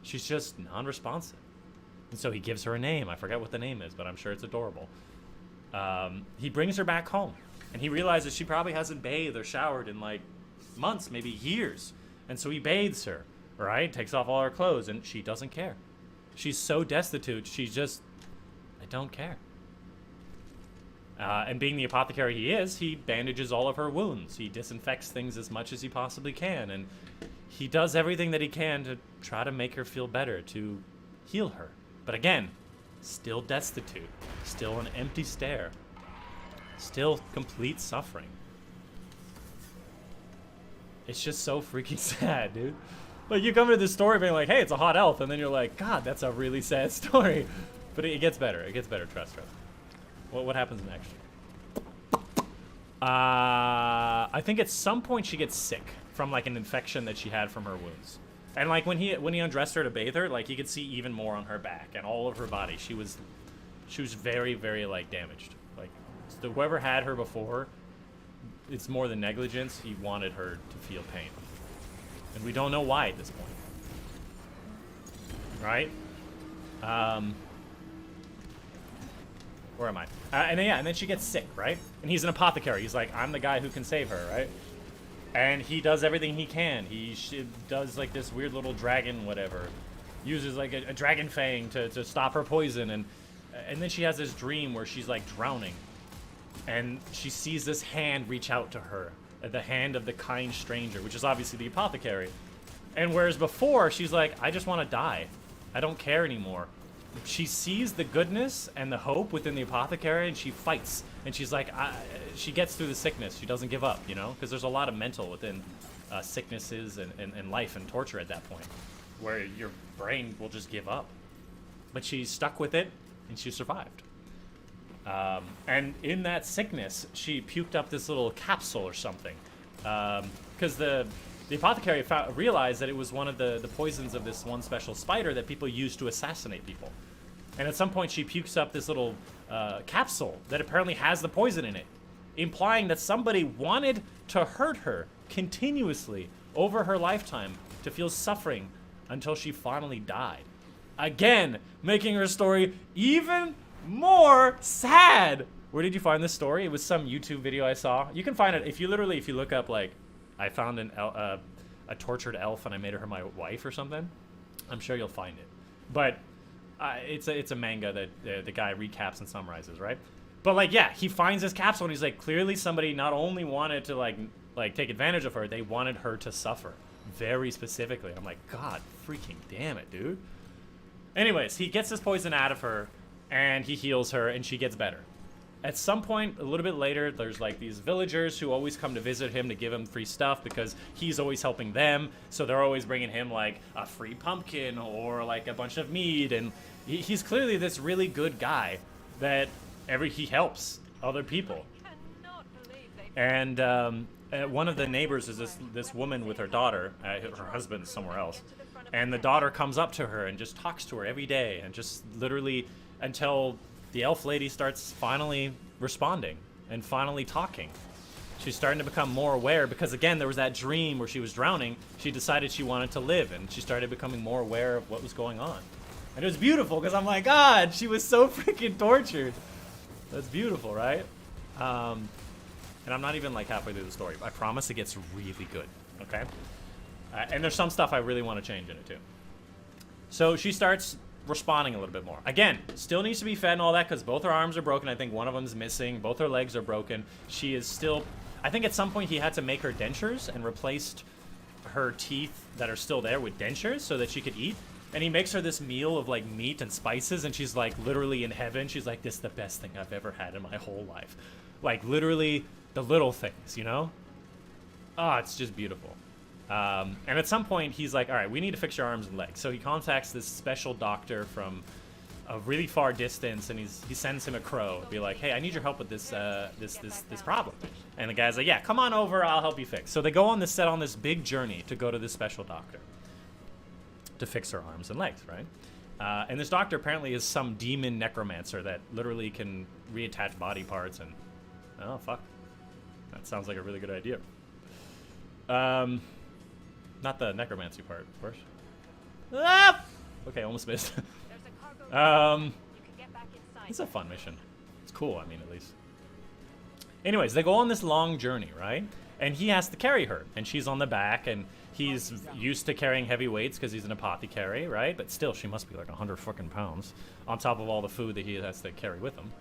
She's just non-responsive. And so he gives her a name. I forget what the name is, but I'm sure it's adorable. He brings her back home, and he realizes she probably hasn't bathed or showered in like months, maybe years. And so he bathes her, right? Takes off all her clothes, and she doesn't care. She's so destitute, she's just, I don't care. And being the apothecary he is, he bandages all of her wounds. He disinfects things as much as he possibly can, and he does everything that he can to try to make her feel better, to heal her. But again, still destitute, still an empty stare, still complete suffering. It's just so freaking sad, dude. Like, you come to this story being like, hey, it's a hot elf, and then you're like, God, that's a really sad story. But it gets better. It gets better. Trust. What happens next? I think at some point she gets sick from like an infection that she had from her wounds. And like when he undressed her to bathe her, like you could see even more on her back and all of her body. She was very, very like damaged. Like whoever had her before, it's more than negligence. He wanted her to feel pain, and we don't know why at this point. Right? Where am I? And then she gets sick, right? And he's an apothecary. He's like, I'm the guy who can save her, right? And he does everything he can. He does like this weird little dragon, whatever. Uses like a dragon fang to stop her poison. And then she has this dream where she's like drowning. And she sees this hand reach out to her. The hand of the kind stranger, which is obviously the apothecary. And whereas before, she's like, I just want to die. I don't care anymore. She sees the goodness and the hope within the apothecary, and she fights. And she's like, she gets through the sickness. She doesn't give up, you know? Because there's a lot of mental within sicknesses and life and torture at that point, where your brain will just give up. But she stuck with it, and she survived. And in that sickness, she puked up this little capsule or something. Because the apothecary realized that it was one of the poisons of this one special spider that people use to assassinate people. And at some point, she pukes up this little capsule that apparently has the poison in it, implying that somebody wanted to hurt her continuously over her lifetime to feel suffering until she finally died. Again, making her story even more sad. Where did you find this story? It was some YouTube video I saw. You can find it if you look up like, I found a tortured elf and I made her my wife or something. I'm sure you'll find it. But it's a manga that the guy recaps and summarizes, right? But like, yeah, he finds this capsule and he's like, clearly somebody not only wanted to like take advantage of her, they wanted her to suffer very specifically. I'm like, God freaking damn it, dude. Anyways, he gets this poison out of her and he heals her and she gets better. At some point, a little bit later, there's like these villagers who always come to visit him to give him free stuff because he's always helping them. So they're always bringing him like a free pumpkin or like a bunch of meat. And he's clearly this really good guy that he helps other people. And one of the neighbors is this woman with her daughter. Her husband's somewhere else. And the daughter comes up to her and just talks to her every day and just literally until the elf lady starts finally responding and finally talking. She's starting to become more aware because, again, there was that dream where she was drowning. She decided she wanted to live, and she started becoming more aware of what was going on. And it was beautiful because I'm like, God, she was so freaking tortured. That's beautiful, right? And I'm not even like halfway through the story. I promise it gets really good, okay? And there's some stuff I really want to change in it, too. So she starts responding a little bit more. Again, still needs to be fed and all that because both her arms are broken. I think one of them is missing. Both her legs are broken. She is still... I think at some point he had to make her dentures and replaced her teeth that are still there with dentures so that she could eat. And he makes her this meal of like meat and spices and she's like literally in heaven. She's like, this is the best thing I've ever had in my whole life. Like literally the little things, you know? Oh, it's just beautiful. And at some point, he's like, all right, we need to fix your arms and legs. So he contacts this special doctor from a really far distance, and he sends him a crow. Be like, hey, I need your help with this problem. And the guy's like, yeah, come on over, I'll help you fix. So they go on this big journey to go to this special doctor to fix her arms and legs, right? And this doctor apparently is some demon necromancer that literally can reattach body parts and... Oh, fuck. That sounds like a really good idea. Not the necromancy part, of course. Ah! Okay, almost missed. It's a fun mission. It's cool, I mean, at least. Anyways, they go on this long journey, right? And he has to carry her, and she's on the back, and he's used to carrying heavy weights because he's an apothecary, right? But still, she must be like 100 fucking pounds on top of all the food that he has to carry with him.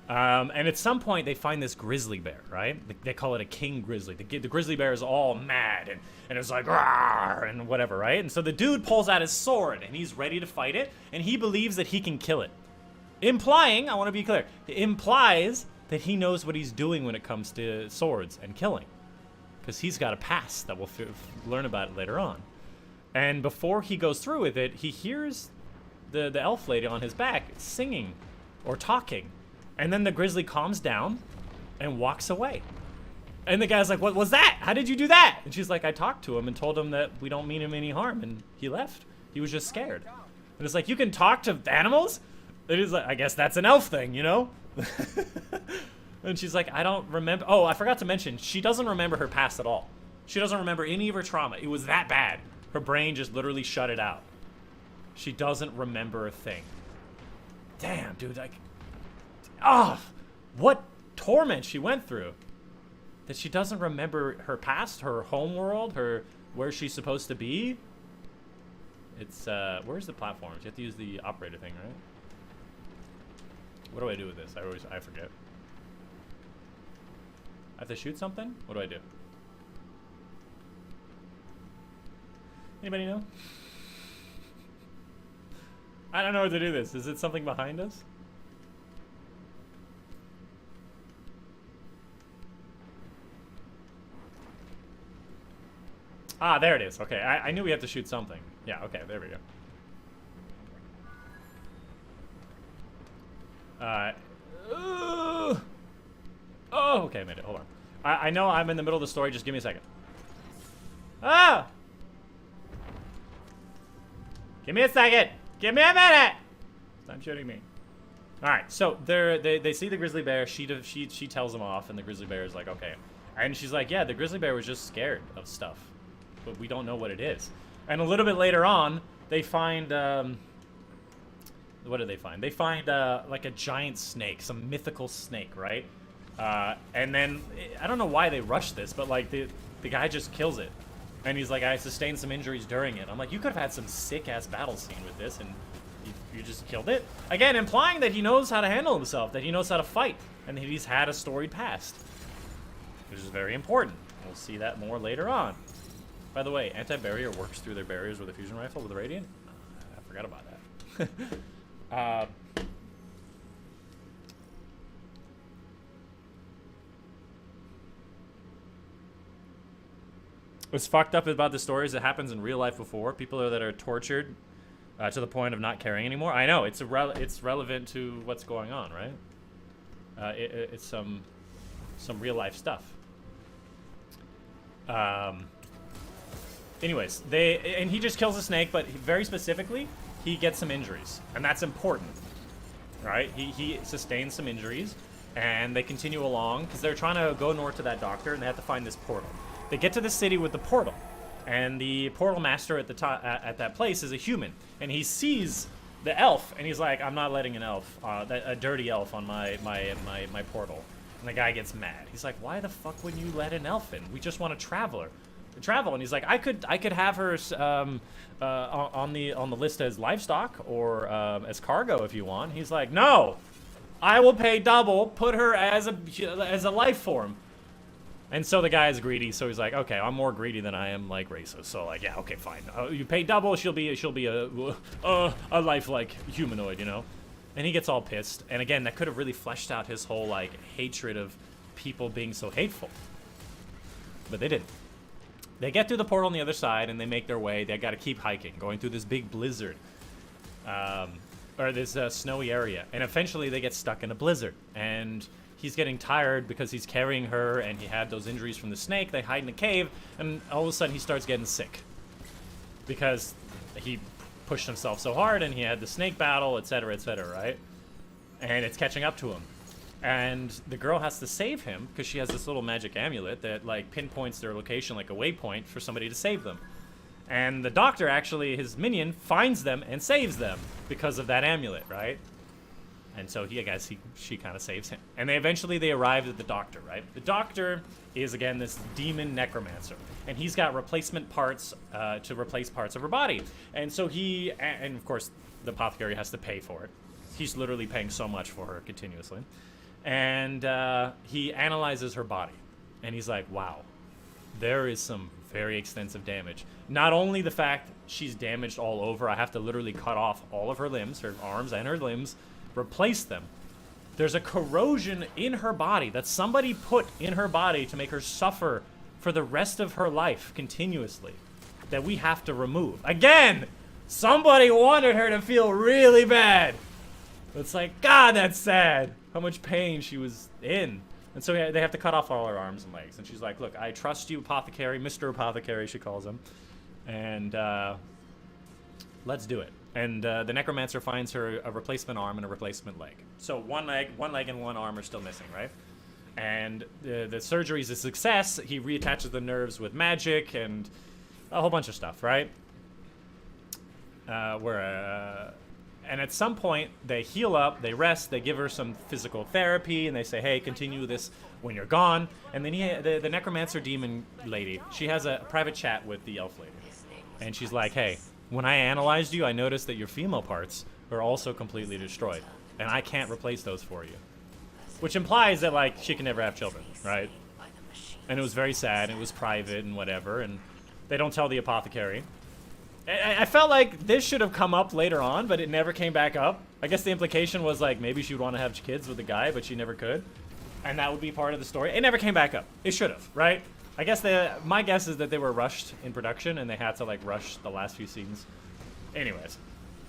And at some point, they find this grizzly bear, right? They call it a king grizzly. The grizzly bear is all mad, and it's like, rawr, and whatever, right? And so the dude pulls out his sword, and he's ready to fight it, and he believes that he can kill it. Implying, I want to be clear, implies that he knows what he's doing when it comes to swords and killing. Because he's got a past that we'll learn about it later on. And before he goes through with it, he hears the elf lady on his back singing or talking. And then the grizzly calms down and walks away. And the guy's like, what was that? How did you do that? And she's like, I talked to him and told him that we don't mean him any harm. And he left. He was just scared. And it's like, you can talk to animals? It is like, I guess that's an elf thing, you know? And she's like, I don't remember. Oh, I forgot to mention, she doesn't remember her past at all. She doesn't remember any of her trauma. It was that bad. Her brain just literally shut it out. She doesn't remember a thing. Damn, dude, like, what torment she went through. That she doesn't remember her past, her home world, where she's supposed to be. It's, where's the platforms? You have to use the operator thing, right? What do I do with this? I forget. I have to shoot something? What do I do? Anybody know? I don't know what to do this. Is it something behind us? Ah, there it is. Okay, I knew we have to shoot something. Yeah, okay, there we go. Oh, okay, I made it. Hold on. I know I'm in the middle of the story. Just give me a second. Ah! Give me a second. Give me a minute. Stop shooting me. All right, so they see the grizzly bear. She tells them off, and the grizzly bear is like, okay. And she's like, yeah, the grizzly bear was just scared of stuff, but we don't know what it is. And a little bit later on, they find what do they find? They find like a giant snake, some mythical snake, right? And then I don't know why they rushed this, but like the guy just kills it, and he's like, I sustained some injuries during it. I'm like, you could have had some sick ass battle scene with this, and you just killed it. Again, implying that he knows how to handle himself, that he knows how to fight, and that he's had a storied past, which is very important. We'll see that more later on. By the way, anti-barrier works through their barriers with a fusion rifle with a radiant. I forgot about that. What's fucked up about the stories that happens in real life before, people that are tortured to the point of not caring anymore. I know, it's relevant to what's going on, right? It's some real life stuff. Anyways, and he just kills a snake, but very specifically, he gets some injuries, and that's important, right? He sustains some injuries, and they continue along because they're trying to go north to that doctor, and they have to find this portal. They get to the city with the portal, and the portal master at the at that place is a human, and he sees the elf, and he's like, I'm not letting an elf, a dirty elf, on my portal. And the guy gets mad. He's like, why the fuck wouldn't you let an elf in? We just want a traveler. Travel. And he's like, I could have her on the list as livestock or as cargo if you want. He's like, no, I will pay double. Put her as a life form. And so the guy is greedy. So he's like, okay, I'm more greedy than I am like racist. So like, yeah, okay, fine. You pay double. She'll be a lifelike humanoid, you know. And he gets all pissed. And again, that could have really fleshed out his whole like hatred of people being so hateful. But they didn't. They get through the portal on the other side, and they make their way. They got to keep hiking, going through this big blizzard, or this snowy area. And eventually, they get stuck in a blizzard. And he's getting tired because he's carrying her, and he had those injuries from the snake. They hide in a cave, and all of a sudden, he starts getting sick because he pushed himself so hard, and he had the snake battle, etc., right? And it's catching up to him. And the girl has to save him because she has this little magic amulet that like pinpoints their location like a waypoint for somebody to save them. And the doctor, actually, his minion, finds them and saves them because of that amulet, right? And so she kind of saves him. And they arrived at the doctor, right? The doctor is, again, this demon necromancer. And he's got replacement parts to replace parts of her body. And so and of course, the apothecary has to pay for it. He's literally paying so much for her continuously. And he analyzes her body, and he's like, wow, there is some very extensive damage. Not only the fact she's damaged all over, I have to literally cut off all of her limbs, her arms and her limbs, replace them. There's a corrosion in her body that somebody put in her body to make her suffer for the rest of her life continuously that we have to remove. Again, Somebody wanted her to feel really bad. It's like, God, that's sad. How much pain she was in. And so they have to cut off all her arms and legs. And she's like, look, I trust you, Apothecary. Mr. Apothecary, she calls him. And let's do it. And the Necromancer finds her a replacement arm and a replacement leg. So one leg and one arm are still missing, right? And the surgery's a success. He reattaches the nerves with magic and a whole bunch of stuff, right? And at some point, they heal up, they rest, they give her some physical therapy, and they say, hey, continue this when you're gone. And then the Necromancer demon lady, she has a private chat with the elf lady. And she's like, hey, when I analyzed you, I noticed that your female parts are also completely destroyed. And I can't replace those for you. Which implies that, like, she can never have children, right? And it was very sad, it was private and whatever, and they don't tell the apothecary. I felt like this should have come up later on, but it never came back up. I guess the implication was, like, maybe she would want to have kids with the guy, but she never could. And that would be part of the story. It never came back up. It should have, right? I guess my guess is that they were rushed in production, and they had to, like, rush the last few scenes. Anyways,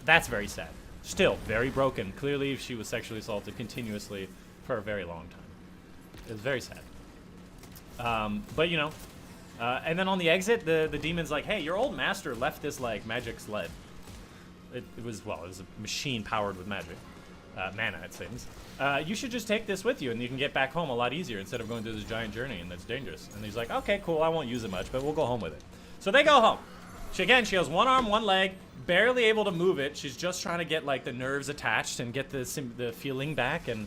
that's very sad. Still, very broken. Clearly, she was sexually assaulted continuously for a very long time. It was very sad. But, you know, and then on the exit, the demon's like, hey, your old master left this, like, magic sled. It was a machine powered with magic. Mana, it seems. You should just take this with you, and you can get back home a lot easier instead of going through this giant journey, and that's dangerous. And he's like, okay, cool, I won't use it much, but we'll go home with it. So they go home. She has one arm, one leg, barely able to move it. She's just trying to get, like, the nerves attached and get the feeling back, and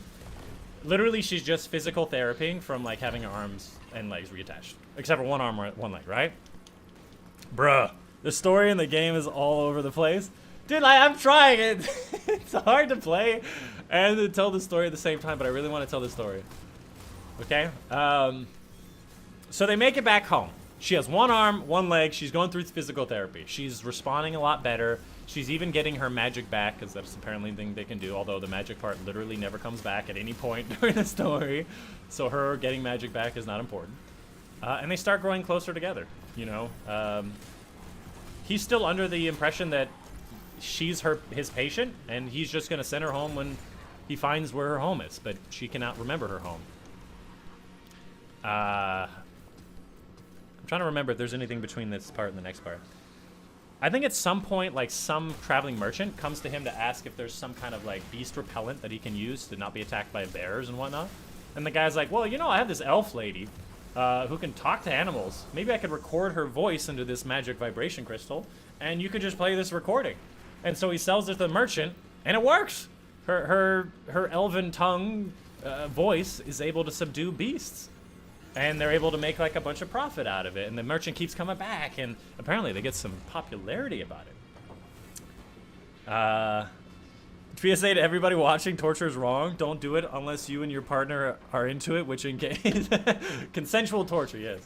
literally she's just physical therapying from, like, having her arms and legs reattached. Except for one arm or one leg, right? Bruh. The story in the game is all over the place. Dude, I'm trying it. It's hard to play and to tell the story at the same time, but I really want to tell the story. Okay? So they make it back home. She has one arm, one leg. She's going through physical therapy. She's responding a lot better. She's even getting her magic back, because that's apparently the thing they can do, although the magic part literally never comes back at any point during the story. So her getting magic back is not important. And they start growing closer together, you know. He's still under the impression that she's his patient, and he's just going to send her home when he finds where her home is, but she cannot remember her home. I'm trying to remember if there's anything between this part and the next part. I think at some point, like, some traveling merchant comes to him to ask if there's some kind of, like, beast repellent that he can use to not be attacked by bears and whatnot. And the guy's like, well, you know, I have this elf lady who can talk to animals. Maybe I could record her voice into this magic vibration crystal, and you could just play this recording. And so he sells it to the merchant, and it works. Her elven tongue voice is able to subdue beasts. And they're able to make, like, a bunch of profit out of it. And the merchant keeps coming back, and apparently they get some popularity about it. PSA to everybody watching, torture is wrong. Don't do it unless you and your partner are into it, which in case... Consensual torture, yes.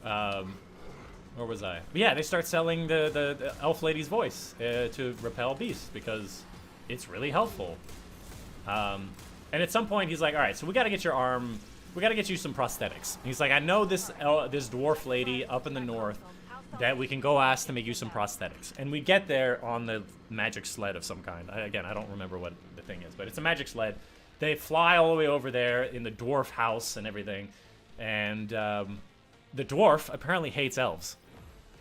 Where was I? But yeah, they start selling the elf lady's voice to repel beasts, because it's really helpful. And at some point, he's like, all right, so we got to get your arm... We gotta get you some prosthetics. And he's like, I know this dwarf lady up in the north that we can go ask to make you some prosthetics. And we get there on the magic sled of some kind. Again, I don't remember what the thing is, but it's a magic sled. They fly all the way over there in the dwarf house and everything. And the dwarf apparently hates elves.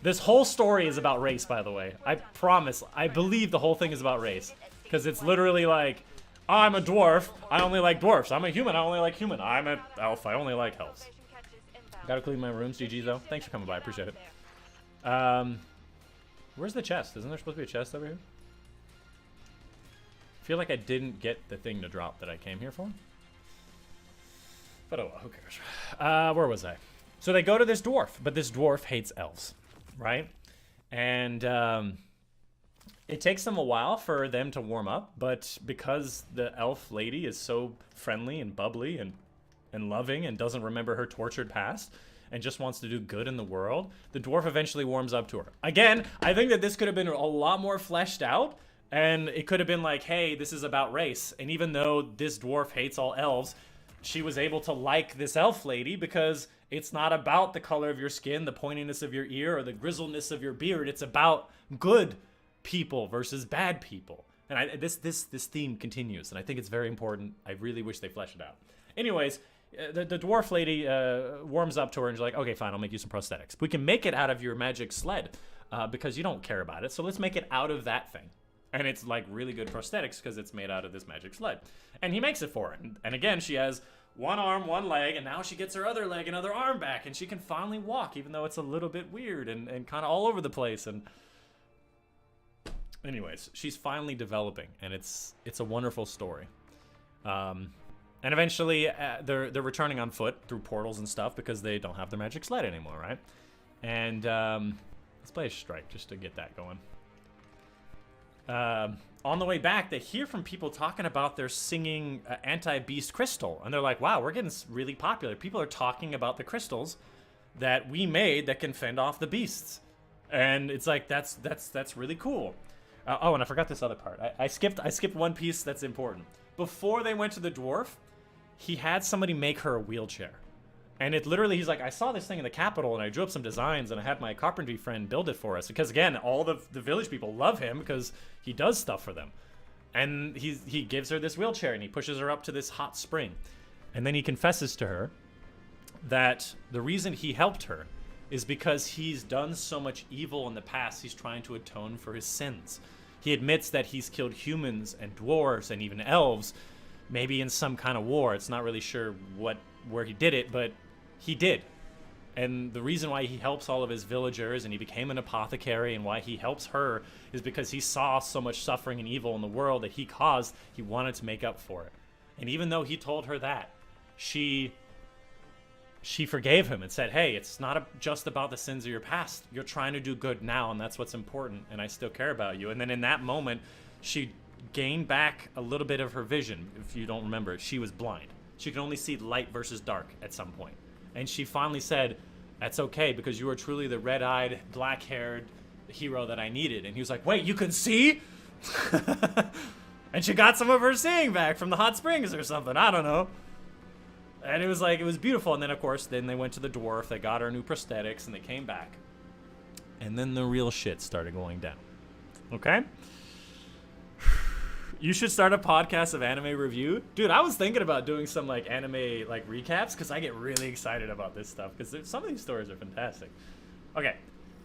This whole story is about race, by the way. I promise. I believe the whole thing is about race. Because it's literally like... I'm a dwarf, I only like dwarfs. I'm a human, I only like human. I'm an elf, I only like elves. Gotta clean my rooms, GG though. Thanks for coming by, appreciate it. Where's the chest? Isn't there supposed to be a chest over here? I feel like I didn't get the thing to drop that I came here for. But oh well, who cares? Where was I? So they go to this dwarf, but this dwarf hates elves, right? And it takes them a while for them to warm up, but because the elf lady is so friendly and bubbly and loving and doesn't remember her tortured past and just wants to do good in the world, the dwarf eventually warms up to her. Again, I think that this could have been a lot more fleshed out, and it could have been like, hey, this is about race. And even though this dwarf hates all elves, she was able to like this elf lady because it's not about the color of your skin, the pointiness of your ear, or the grizzleness of your beard. It's about good. people versus bad people. And this theme continues, and I think it's very important. I really wish they flesh it out. Anyways, the dwarf lady warms up to her and she's like, okay, fine, I'll make you some prosthetics. We can make it out of your magic sled because you don't care about it, so let's make it out of that thing. And it's like really good prosthetics because it's made out of this magic sled. And he makes it for her. And again, she has one arm, one leg, and now she gets her other leg and other arm back, and she can finally walk, even though it's a little bit weird and kind of all over the place. And anyways, she's finally developing, and it's a wonderful story. And eventually, they're returning on foot through portals and stuff because they don't have their magic sled anymore, right? And let's play a strike just to get that going. On the way back, they hear from people talking about their singing anti-beast crystal, and they're like, "Wow, we're getting really popular. People are talking about the crystals that we made that can fend off the beasts." And it's like that's really cool. Oh, and I forgot this other part. I skipped one piece that's important. Before they went to the dwarf, he had somebody make her a wheelchair. And it literally, he's like, I saw this thing in the capital and I drew up some designs and I had my carpentry friend build it for us. Because again, all the village people love him because he does stuff for them. And he gives her this wheelchair and he pushes her up to this hot spring. And then he confesses to her that the reason he helped her is because he's done so much evil in the past, he's trying to atone for his sins. He admits that he's killed humans and dwarves and even elves, maybe in some kind of war. It's not really sure where he did it, but he did. And the reason why he helps all of his villagers and he became an apothecary and why he helps her is because he saw so much suffering and evil in the world that he caused. He wanted to make up for it. And even though he told her that, she forgave him and said, hey, it's not just about the sins of your past. You're trying to do good now, and that's what's important, and I still care about you. And then in that moment, she gained back a little bit of her vision. If you don't remember, she was blind. She could only see light versus dark at some point. And she finally said, that's okay, because you are truly the red-eyed, black-haired hero that I needed. And he was like, wait, you can see? And she got some of her seeing back from the hot springs or something. I don't know. And it was like, it was beautiful. And then, of course, then they went to the dwarf. They got her new prosthetics, and they came back. And then the real shit started going down. Okay? You should start a podcast of anime review. Dude, I was thinking about doing some, like, anime, like, recaps, because I get really excited about this stuff, because some of these stories are fantastic. Okay.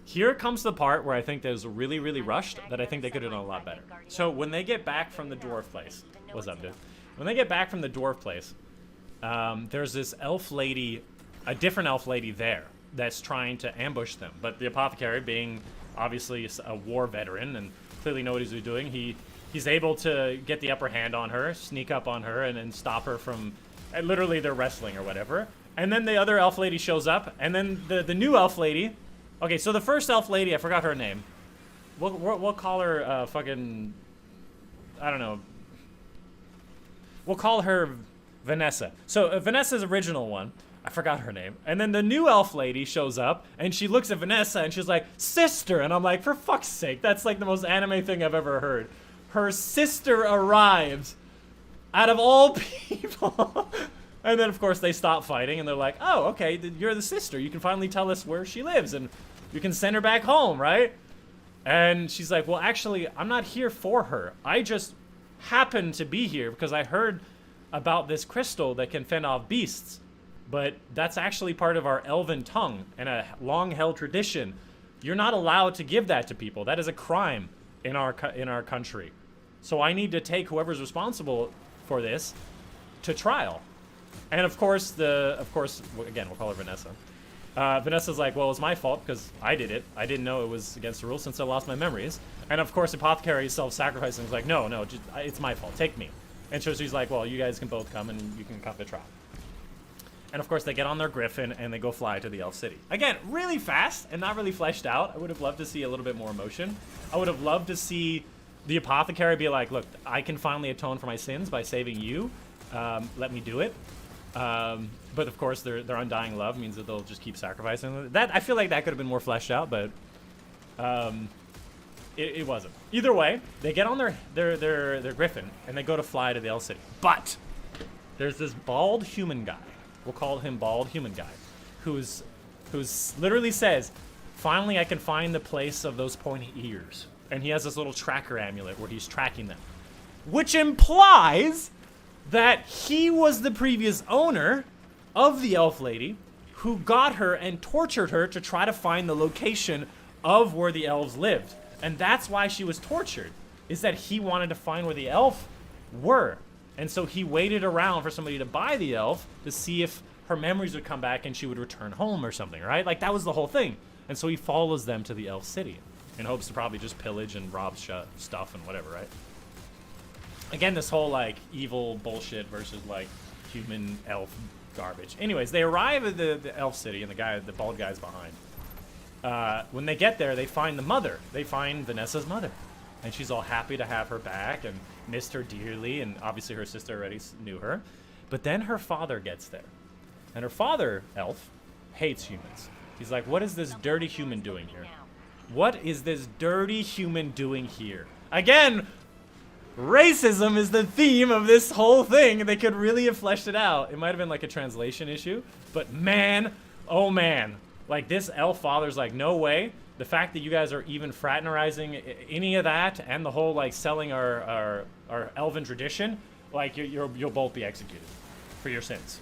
Here comes the part where I think there's really, really rushed, that I think they could have done a lot better. So, when they get back from the dwarf place... What's up, dude? When they get back from the dwarf place... there's this elf lady, a different elf lady there that's trying to ambush them. But the apothecary, being obviously a war veteran and clearly know what he's doing, he's able to get the upper hand on her, sneak up on her, and then stop her from, literally they're wrestling or whatever. And then the other elf lady shows up, and then the new elf lady, okay, so the first elf lady, I forgot her name. We'll call her fucking, I don't know. We'll call her Vanessa. So Vanessa's original one, I forgot her name. And then the new elf lady shows up and she looks at Vanessa and she's like, sister. And I'm like, for fuck's sake, that's like the most anime thing I've ever heard. Her sister arrives out of all people. And then of course they stop fighting and they're like, oh, okay, you're the sister. You can finally tell us where she lives and you can send her back home, right? And she's like, well, actually, I'm not here for her. I just happen to be here because I heard about this crystal that can fend off beasts, but that's actually part of our elven tongue and a long-held tradition. You're not allowed to give that to people. That is a crime in our country. So I need to take whoever's responsible for this to trial. And of course, again, we'll call her Vanessa. Vanessa's like, well, it's my fault because I did it. I didn't know it was against the rules since I lost my memories. And of course, Apothecary is self-sacrificing. He's like, no, it's my fault. Take me. And so she's like, well, you guys can both come and you can come to trial. And of course, they get on their griffin and they go fly to the Elf City. Again, really fast and not really fleshed out. I would have loved to see a little bit more emotion. I would have loved to see the Apothecary be like, look, I can finally atone for my sins by saving you. Let me do it. But of course, their undying love means that they'll just keep sacrificing. That I feel like that could have been more fleshed out, but it wasn't. Either way, they get on their griffin and they go to fly to the Elf City. But there's this bald human guy. We'll call him Bald Human Guy, who's literally says, finally I can find the place of those pointy ears. And he has this little tracker amulet where he's tracking them. Which implies that he was the previous owner of the elf lady who got her and tortured her to try to find the location of where the elves lived. And that's why she was tortured, is that he wanted to find where the elf were. And so he waited around for somebody to buy the elf to see if her memories would come back and she would return home or something, right? Like, that was the whole thing. And so he follows them to the elf city in hopes to probably just pillage and rob stuff and whatever, right? Again, this whole, like, evil bullshit versus, like, human elf garbage. Anyways, they arrive at the elf city, and the bald guy's behind. When they get there, they find the mother. They find Vanessa's mother. And she's all happy to have her back and missed her dearly, and obviously her sister already knew her. But then her father gets there. And her father, elf, hates humans. He's like, what is this dirty human doing here? What is this dirty human doing here? Again, racism is the theme of this whole thing. They could really have fleshed it out. It might have been like a translation issue, but man, oh man. Like, this elf father's like, no way. The fact that you guys are even fraternizing any of that and the whole, like, selling our elven tradition, like, you'll both be executed for your sins.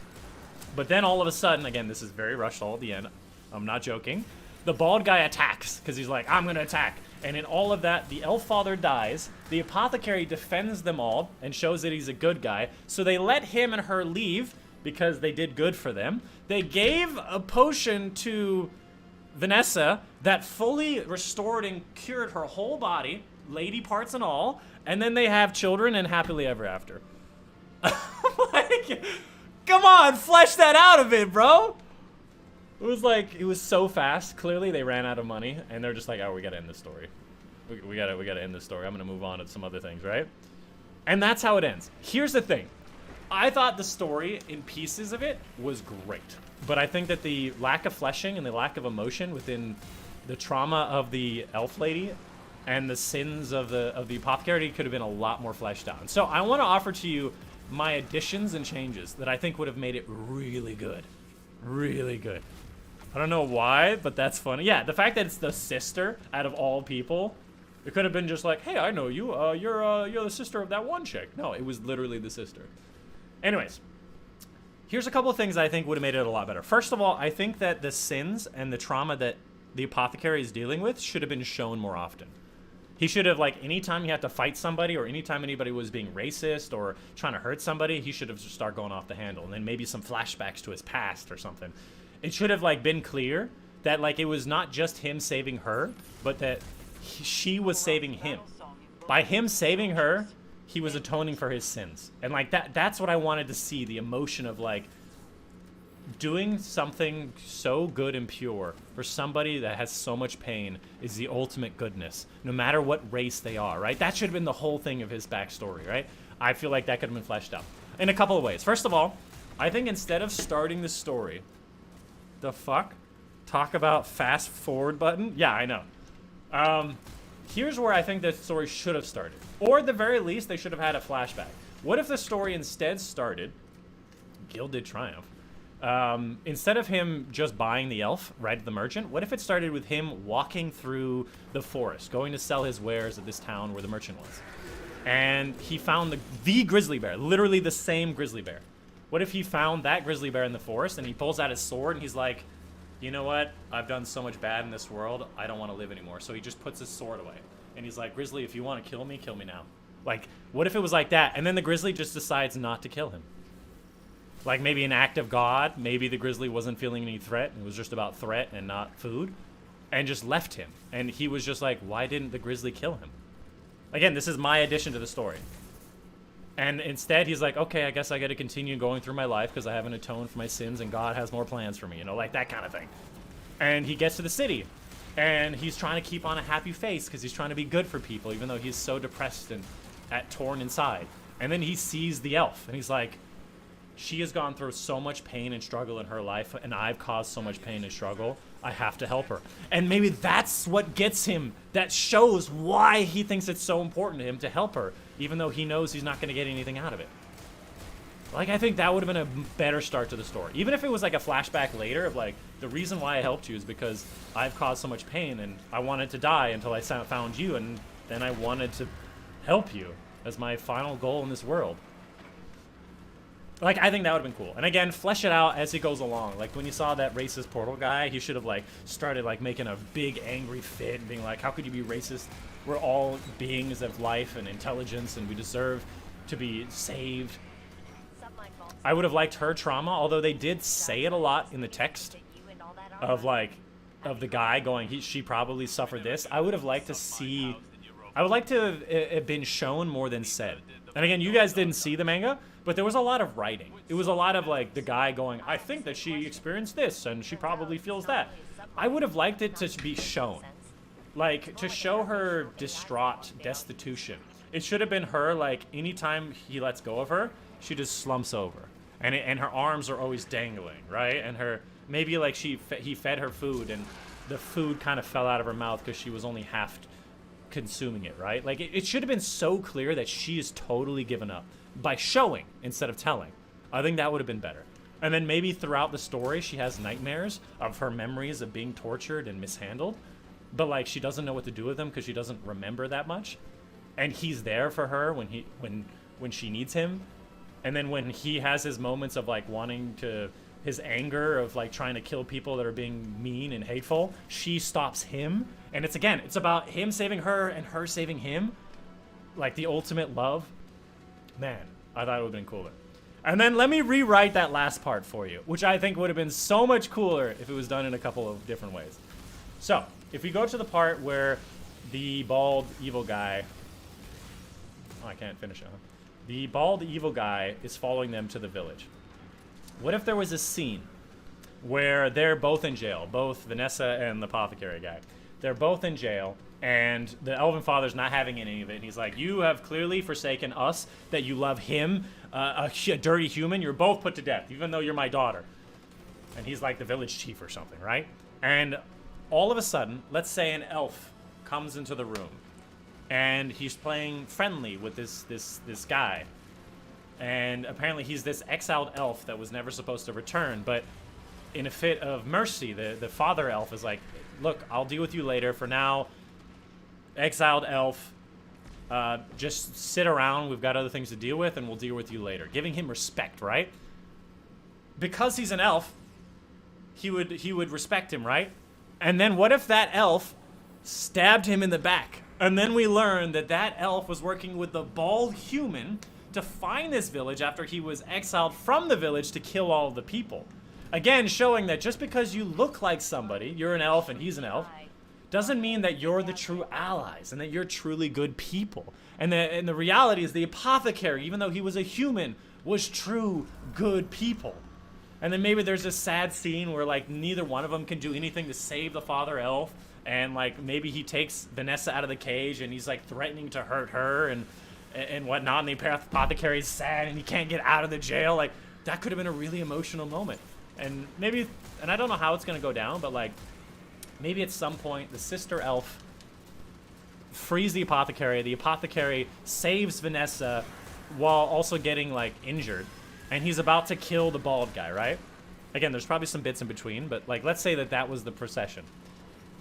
But then all of a sudden, again, this is very rushed all at the end. I'm not joking. The bald guy attacks because he's like, I'm going to attack. And in all of that, the elf father dies. The apothecary defends them all and shows that he's a good guy. So they let him and her leave because they did good for them. They gave a potion to Vanessa that fully restored and cured her whole body, lady parts and all. And then they have children and happily ever after. Like, come on, flesh that out a bit, bro. It was like, it was so fast. Clearly they ran out of money and they're just like, oh, we gotta end this story. We gotta end this story. I'm gonna move on to some other things, right? And that's how it ends. Here's the thing. I thought the story in pieces of it was great. But I think that the lack of fleshing and the lack of emotion within the trauma of the elf lady and the sins of the apothecary could have been a lot more fleshed out. So I want to offer to you my additions and changes that I think would have made it really good. Really good. I don't know why, but that's funny. Yeah, the fact that it's the sister out of all people, it could have been just like, hey, I know you. You're the sister of that one chick. No, it was literally the sister. Anyways, here's a couple of things I think would have made it a lot better. First of all, I think that the sins and the trauma that the apothecary is dealing with should have been shown more often. He should have, like, anytime he had to fight somebody or anytime anybody was being racist or trying to hurt somebody, he should have just started going off the handle. And then maybe some flashbacks to his past or something. It should have, like, been clear that, like, it was not just him saving her, but that she was saving him. By him saving her, he was atoning for his sins. And, like, that's what I wanted to see, the emotion of, like, doing something so good and pure for somebody that has so much pain is the ultimate goodness, no matter what race they are, right? That should have been the whole thing of his backstory, right? I feel like that could have been fleshed out in a couple of ways. First of all, I think instead of starting the story, the fuck? Talk about fast forward button? Yeah, I know. Here's where I think the story should have started. Or at the very least, they should have had a flashback. What if the story instead started, Gilded Triumph, instead of him just buying the elf right at the merchant, what if it started with him walking through the forest, going to sell his wares at this town where the merchant was? And he found the grizzly bear, literally the same grizzly bear. What if he found that grizzly bear in the forest and he pulls out his sword and he's like, you know what? I've done so much bad in this world. I don't want to live anymore. So he just puts his sword away. And he's like, Grizzly, if you want to kill me now. Like, what if it was like that? And then the grizzly just decides not to kill him. Like, maybe an act of God. Maybe the grizzly wasn't feeling any threat. It was just about threat and not food. And just left him. And he was just like, why didn't the grizzly kill him? Again, this is my addition to the story. And instead, he's like, okay, I guess I got to continue going through my life because I haven't atoned for my sins and God has more plans for me, you know, like that kind of thing. And he gets to the city and he's trying to keep on a happy face because he's trying to be good for people, even though he's so depressed and torn inside. And then he sees the elf and he's like, she has gone through so much pain and struggle in her life and I've caused so much pain and struggle. I have to help her. And maybe that's what gets him, that shows why he thinks it's so important to him to help her, even though he knows he's not going to get anything out of it. Like, I think that would have been a better start to the story. Even if it was like a flashback later of like, the reason why I helped you is because I've caused so much pain and I wanted to die until I found you and then I wanted to help you as my final goal in this world. Like, I think that would have been cool. And again, flesh it out as it goes along. Like, when you saw that racist portal guy, he should have, like, started, like, making a big angry fit and being like, how could you be racist? We're all beings of life and intelligence, and we deserve to be saved. I would have liked her trauma, although they did say it a lot in the text of, like, of the guy going, she probably suffered this. I would have liked to see, I would like to have it been shown more than said. And again, you guys didn't see the manga, but there was a lot of writing. It was a lot of, like, the guy going, I think that she experienced this, and she probably feels that. I would have liked it to be shown. Like, to show her distraught destitution. It should have been her, like, anytime he lets go of her, she just slumps over. And her arms are always dangling, right? And her, maybe, like, he fed her food, and the food kind of fell out of her mouth because she was only half consuming it, right? Like, it should have been so clear that she is totally given up by showing instead of telling. I think that would have been better. And then maybe throughout the story, she has nightmares of her memories of being tortured and mishandled. But, like, she doesn't know what to do with them because she doesn't remember that much. And he's there for her when she needs him. And then when he has his moments of, like, wanting to, his anger of, like, trying to kill people that are being mean and hateful, she stops him. And it's, again, it's about him saving her and her saving him. Like, the ultimate love. Man, I thought it would have been cooler. And then let me rewrite that last part for you, which I think would have been so much cooler if it was done in a couple of different ways. So, if we go to the part where the bald evil guy... Oh, I can't finish it, huh? The bald evil guy is following them to the village. What if there was a scene where they're both in jail, both Vanessa and the apothecary guy. They're both in jail, and the Elven Father's not having any of it. And he's like, you have clearly forsaken us, that you love him, a dirty human. You're both put to death, even though you're my daughter. And he's like the village chief or something, right? And all of a sudden, let's say an elf comes into the room, and he's playing friendly with this guy. And apparently he's this exiled elf that was never supposed to return, but in a fit of mercy, the father elf is like, look, I'll deal with you later. For now, exiled elf, just sit around. We've got other things to deal with, and we'll deal with you later. Giving him respect, right? Because he's an elf, he would respect him, right? And then what if that elf stabbed him in the back? And then we learn that that elf was working with the bald human to find this village after he was exiled from the village to kill all of the people. Again, showing that just because you look like somebody, you're an elf and he's an elf, doesn't mean that you're the true allies and that you're truly good people. And the reality is the apothecary, even though he was a human, was true good people. And then maybe there's this sad scene where, like, neither one of them can do anything to save the father elf. And, like, maybe he takes Vanessa out of the cage and he's, like, threatening to hurt her and whatnot. And the apothecary's sad and he can't get out of the jail. Like, that could have been a really emotional moment. And maybe, and I don't know how it's going to go down, but, like, maybe at some point the sister elf frees the apothecary saves Vanessa while also getting, like, injured, and he's about to kill the bald guy, right? Again, there's probably some bits in between, but, like, let's say that that was the procession.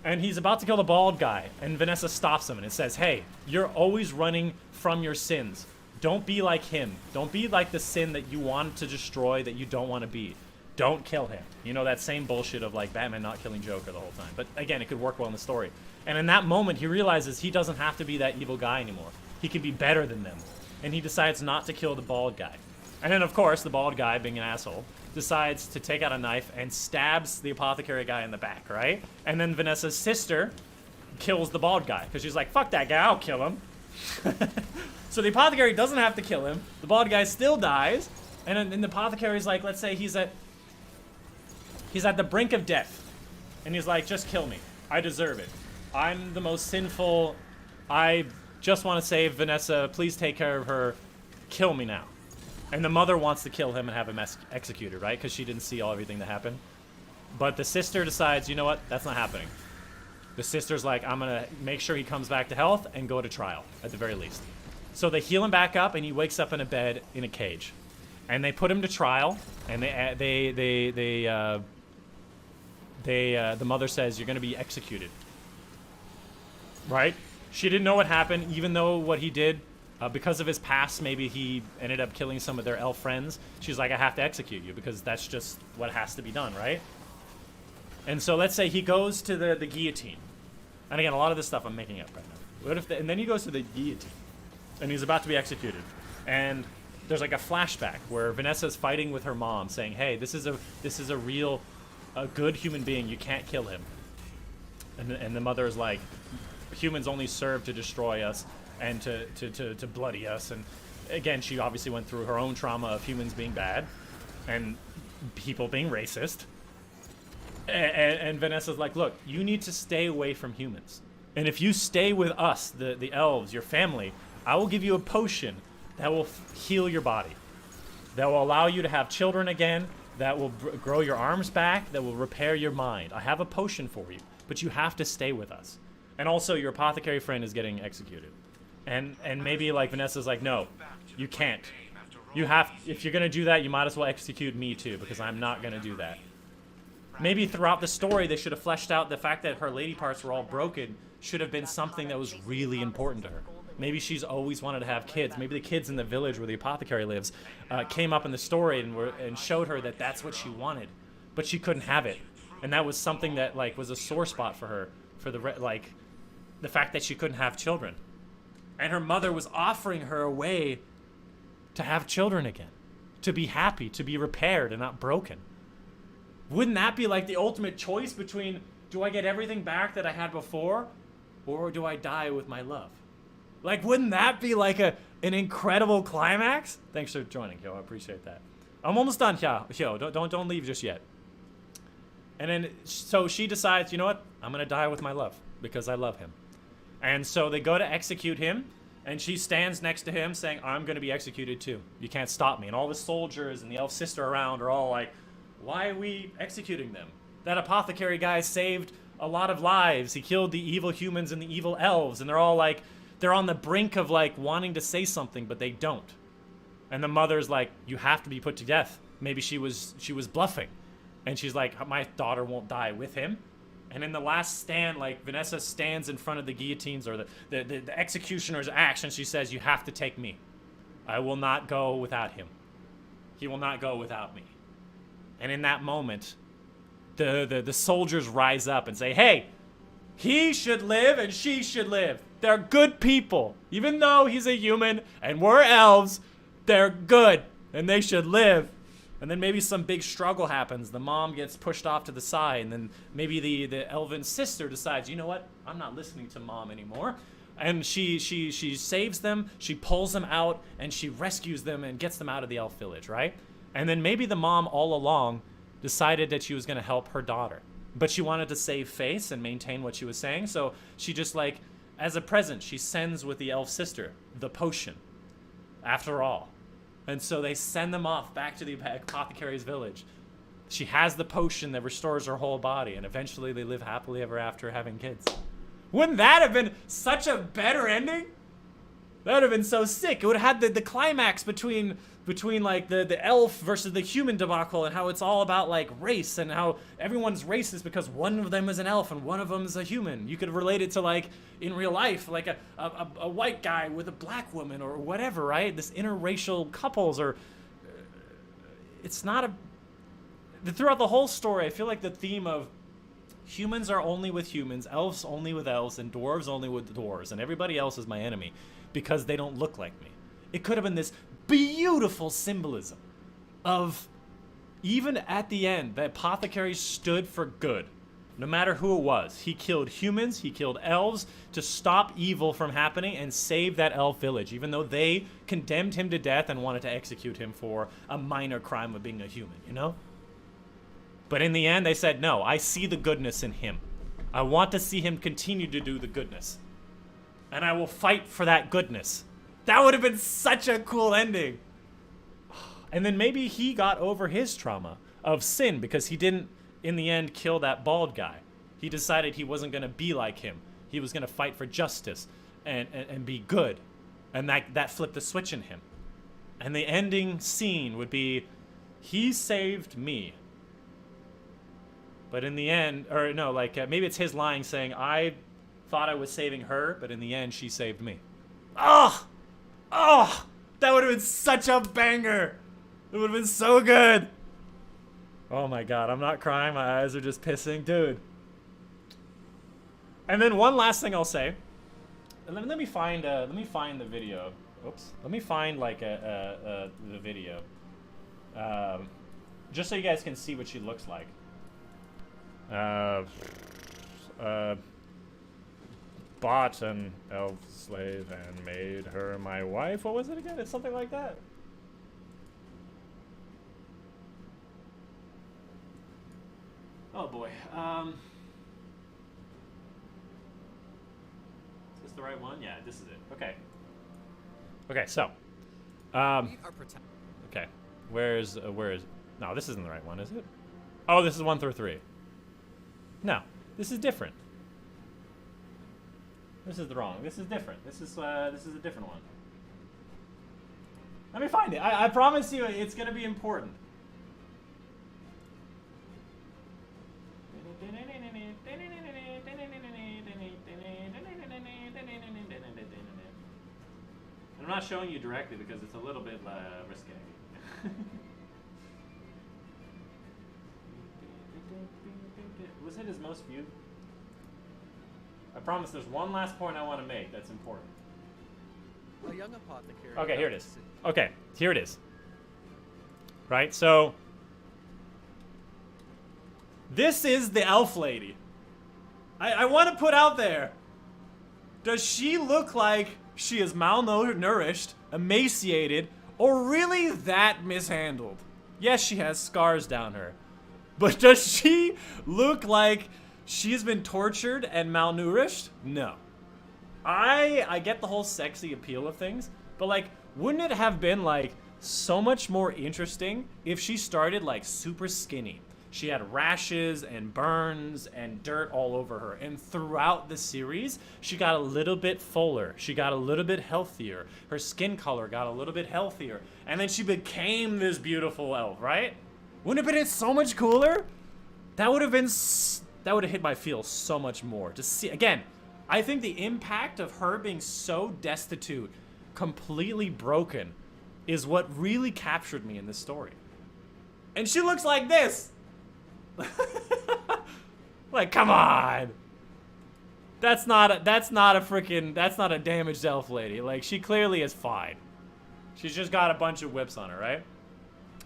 And he's about to kill the bald guy, and Vanessa stops him, and it says, hey, you're always running from your sins. Don't be like him. Don't be like the sin that you want to destroy that you don't want to be. Don't kill him. You know, that same bullshit of, like, Batman not killing Joker the whole time. But again, it could work well in the story. And in that moment, he realizes he doesn't have to be that evil guy anymore. He can be better than them. And he decides not to kill the bald guy. And then, of course, the bald guy, being an asshole, decides to take out a knife and stabs the apothecary guy in the back, right? And then Vanessa's sister kills the bald guy, because she's like, fuck that guy, I'll kill him. So the apothecary doesn't have to kill him. The bald guy still dies. And then the apothecary's like, let's say he's at the brink of death. And he's like, just kill me. I deserve it. I'm the most sinful. I just want to save Vanessa. Please take care of her. Kill me now. And the mother wants to kill him and have him executed, right? Because she didn't see everything that happened. But the sister decides, you know what? That's not happening. The sister's like, I'm going to make sure he comes back to health and go to trial, at the very least. So they heal him back up, and he wakes up in a bed in a cage. And they put him to trial, and the mother says, you're going to be executed. Right? She didn't know what happened, even though what he did, because of his past, maybe he ended up killing some of their elf friends. She's like, I have to execute you because that's just what has to be done, right? And so let's say he goes to the guillotine. And again, a lot of this stuff I'm making up right now. What if and then he goes to the guillotine, and he's about to be executed. And there's like a flashback where Vanessa's fighting with her mom, saying, hey, this is a real, a good human being. You can't kill him. And the mother is like, humans only serve to destroy us and to bloody us. And again, she obviously went through her own trauma of humans being bad and people being racist. And Vanessa's like, look, you need to stay away from humans. And if you stay with us, the elves, your family, I will give you a potion that will heal your body, that will allow you to have children again, that will grow your arms back, that will repair your mind. I have a potion for you, but you have to stay with us. And also, your apothecary friend is getting executed. And maybe, like, Vanessa's like, no, you can't. You have, if you're going to do that, you might as well execute me too, because I'm not going to do that. Maybe throughout the story, they should have fleshed out the fact that her lady parts were all broken should have been something that was really important to her. Maybe she's always wanted to have kids. Maybe the kids in the village where the apothecary lives came up in the story and showed her that that's what she wanted, but she couldn't have it. And that was something that, like, was a sore spot for her, for the fact that she couldn't have children. And her mother was offering her a way to have children again, to be happy, to be repaired and not broken. Wouldn't that be like the ultimate choice between, do I get everything back that I had before, or do I die with my love? Like, wouldn't that be like an incredible climax? Thanks for joining, Hyo. I appreciate that. I'm almost done, Hyo. Don't leave just yet. And then, so she decides, you know what? I'm gonna die with my love because I love him. And so they go to execute him, and she stands next to him saying, I'm gonna be executed too. You can't stop me. And all the soldiers and the elf sister around are all like, why are we executing them? That apothecary guy saved a lot of lives. He killed the evil humans and the evil elves, and they're all like, they're on the brink of like wanting to say something, but they don't. And the mother's like, you have to be put to death. Maybe she was bluffing. And she's like, my daughter won't die with him. And in the last stand, like, Vanessa stands in front of the guillotines or the executioner's axe, and she says, you have to take me. I will not go without him. He will not go without me. And in that moment, the soldiers rise up and say, hey, he should live and she should live. They're good people. Even though he's a human and we're elves, they're good and they should live. And then maybe some big struggle happens. The mom gets pushed off to the side, and then maybe the elven sister decides, you know what? I'm not listening to mom anymore. And she saves them, she pulls them out, and she rescues them and gets them out of the elf village, right? And then maybe the mom all along decided that she was going to help her daughter. But she wanted to save face and maintain what she was saying, so she just, like, as a present, she sends with the elf sister the potion, after all. And so they send them off back to the apothecary's village. She has the potion that restores her whole body, and eventually they live happily ever after having kids. Wouldn't that have been such a better ending? That would have been so sick. It would have had the climax between like the elf versus the human debacle, and how it's all about like race, and how everyone's racist because one of them is an elf and one of them is a human. You could relate it to, like, in real life, like a white guy with a black woman or whatever, right? This interracial couples, or it's not throughout the whole story, I feel like the theme of humans are only with humans, elves only with elves, and dwarves only with dwarves, and everybody else is my enemy because they don't look like me. It could have been this beautiful symbolism of, even at the end, the apothecary stood for good. No matter who it was. He killed humans, he killed elves to stop evil from happening and save that elf village, even though they condemned him to death and wanted to execute him for a minor crime of being a human, you know? But in the end, they said, no, I see the goodness in him. I want to see him continue to do the goodness. And I will fight for that goodness. That would have been such a cool ending. And then maybe he got over his trauma of sin because he didn't, in the end, kill that bald guy. He decided he wasn't going to be like him. He was going to fight for justice and be good. And that flipped the switch in him. And the ending scene would be, he saved me. But in the end, or no, like maybe it's his lying saying, I thought I was saving her, but in the end, she saved me. Oh! Oh! That would have been such a banger! It would have been so good! Oh my god, I'm not crying, my eyes are just pissing. Dude. And then one last thing I'll say. Let me find the video. Oops. Let me find like the video. Just so you guys can see what she looks like. Bought an elf slave and made her my wife. What was it again? It's something like that. Oh boy. Is this the right one? Yeah, this is it. Okay. Okay, so. Okay. Where is? No, this isn't the right one, is it? Oh, this is 1 through 3. No, this is different. This is the wrong. This is different. This is a different one. Let me find it. I promise you, it's gonna be important. I'm not showing you directly because it's a little bit risque. Was it his most viewed? I promise there's one last point I want to make that's important. A young apothecary. Okay, here it is. Okay, here it is. Right, so this is the elf lady. I want to put out there. Does she look like she is malnourished, emaciated, or really that mishandled? Yes, she has scars down her. But does she look like she's been tortured and malnourished? No. I get the whole sexy appeal of things, but like, wouldn't it have been like so much more interesting if she started like super skinny? She had rashes and burns and dirt all over her. And throughout the series, she got a little bit fuller. She got a little bit healthier. Her skin color got a little bit healthier. And then she became this beautiful elf, right? Wouldn't it have been so much cooler? That would have hit my feels so much more. To see, again, I think the impact of her being so destitute, completely broken, is what really captured me in this story. And she looks like this. Like, come on. That's not a damaged elf lady. Like, she clearly is fine. She's just got a bunch of whips on her, right?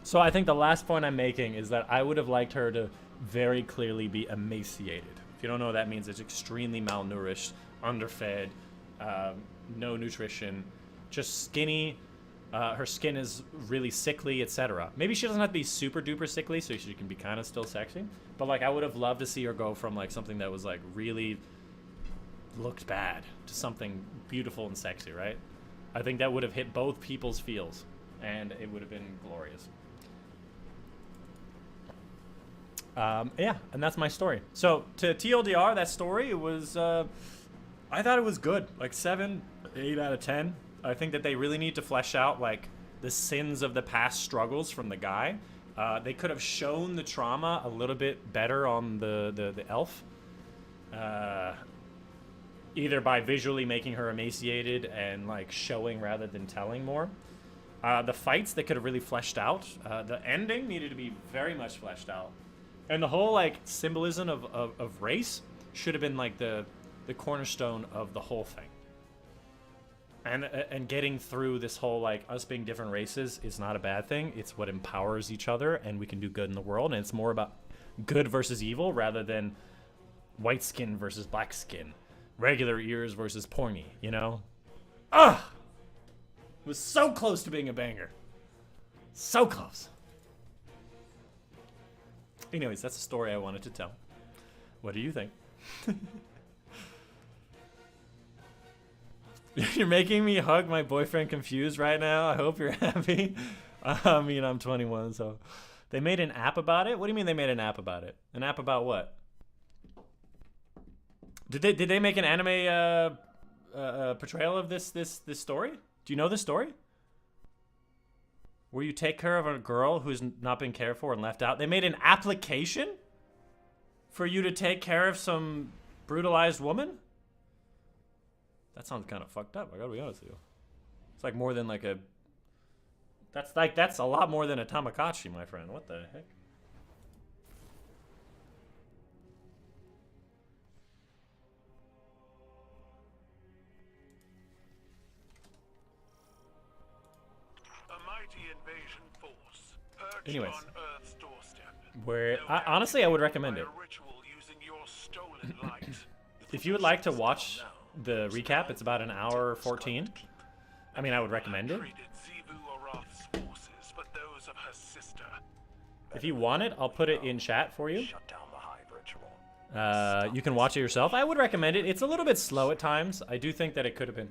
So I think the last point I'm making is that I would have liked her to very clearly be emaciated. If you don't know what that means, it's extremely malnourished, underfed, no nutrition, just skinny. Her skin is really sickly, etc. Maybe she doesn't have to be super duper sickly, so she can be kind of still sexy. But like, I would have loved to see her go from like something that was like really looked bad to something beautiful and sexy, right? I think that would have hit both people's feels, and it would have been glorious. Yeah, and that's my story. So to TLDR, that story, it was, I thought it was good. Like 7, 8 out of 10. I think that they really need to flesh out like the sins of the past struggles from the guy. They could have shown the trauma a little bit better on the elf. Either by visually making her emaciated and like showing rather than telling more. The fights, they could have really fleshed out. The ending needed to be very much fleshed out. And the whole like symbolism of race should have been like the cornerstone of the whole thing. And getting through this whole like us being different races is not a bad thing. It's what empowers each other, and we can do good in the world. And it's more about good versus evil rather than white skin versus black skin, regular ears versus porny. You know? Ugh! It was so close to being a banger. So close. Anyways, that's the story I wanted to tell. What do you think? You're making me hug my boyfriend confused right now. I hope you're happy. I mean, I'm 21, so. They made an app about it? What do you mean they made an app about it? An app about what? Did they make an anime portrayal of this story? Do you know this story? Where you take care of a girl who's not been cared for and left out. They made an application for you to take care of some brutalized woman? That sounds kind of fucked up. I gotta be honest with you. It's like more than like a. That's a lot more than a Tamagotchi, my friend. What the heck? A mighty invasion force perched Anyways. on Earth's doorstep. Where They'll honestly, I would capture recommend by it. a ritual using your stolen light. If you would like to watch the recap, it's about an hour 14. I mean, I would recommend it. Traded Zivu Arath's forces, but those of her sister. If you want it, I'll put it in chat for you. Shut down the hive ritual. You can watch it yourself. I would recommend it. It's a little bit slow at times. I do think that it could have been.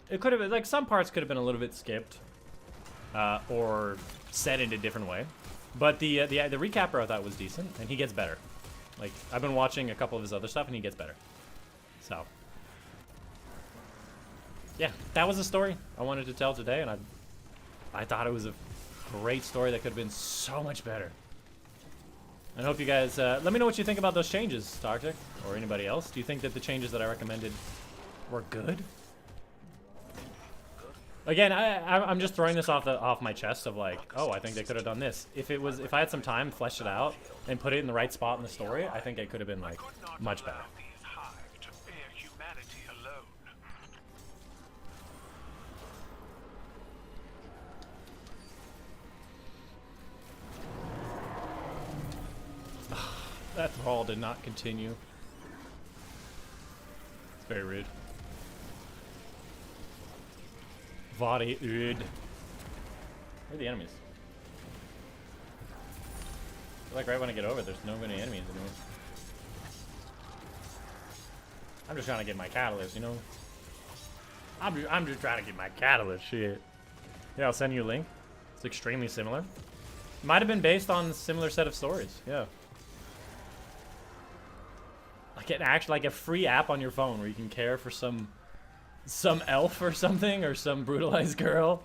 It could have been, like, some parts could have been a little bit skipped, or said in a different way. But the recapper I thought was decent, and he gets better. Like, I've been watching a couple of his other stuff, and he gets better. So, yeah, that was the story I wanted to tell today, and I thought it was a great story that could have been so much better. I hope you guys, let me know what you think about those changes, Startic, or anybody else. Do you think that the changes that I recommended were good? Again, I'm just throwing this off my chest of like, oh, I think they could have done this. If I had some time, fleshed it out, and put it in the right spot in the story, I think it could have been like much better. These hive to fear humanity alone. That thrall did not continue. It's very rude. Body, dude. Where are the enemies? I feel like right when I get over, there's no many enemies anymore. I'm just trying to get my catalyst, you know? I'm just trying to get my catalyst, shit. Yeah, I'll send you a link. It's extremely similar. Might have been based on a similar set of stories, yeah. Like a free app on your phone where you can care for some elf or something, or some brutalized girl.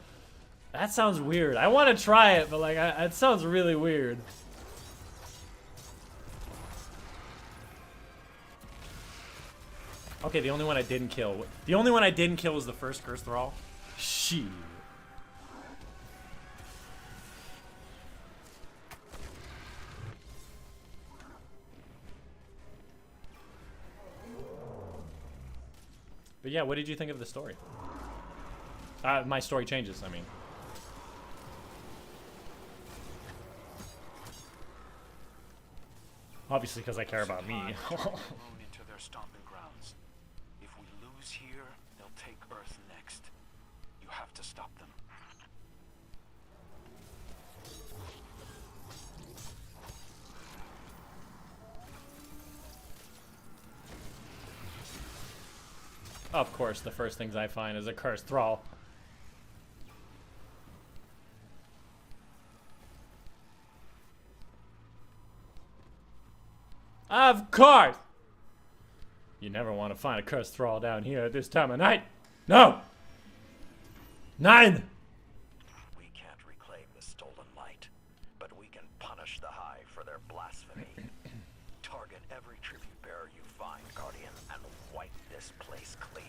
That sounds weird. I want to try it, but like, it sounds really weird. Okay, the only one I didn't kill was the first curse thrall. Shit. But yeah, what did you think of the story? My story changes, I mean. Obviously, because I care about me. Into their stomping grounds. If we lose here, they'll take Earth next. You have to stop them. Of course, the first things I find is a cursed thrall. Of course! You never want to find a cursed thrall down here at this time of night. No! 9! We can't reclaim the stolen light, but we can punish the Hive for their blasphemy. Target every tribute bearer you find, Guardian, and wipe this place clean.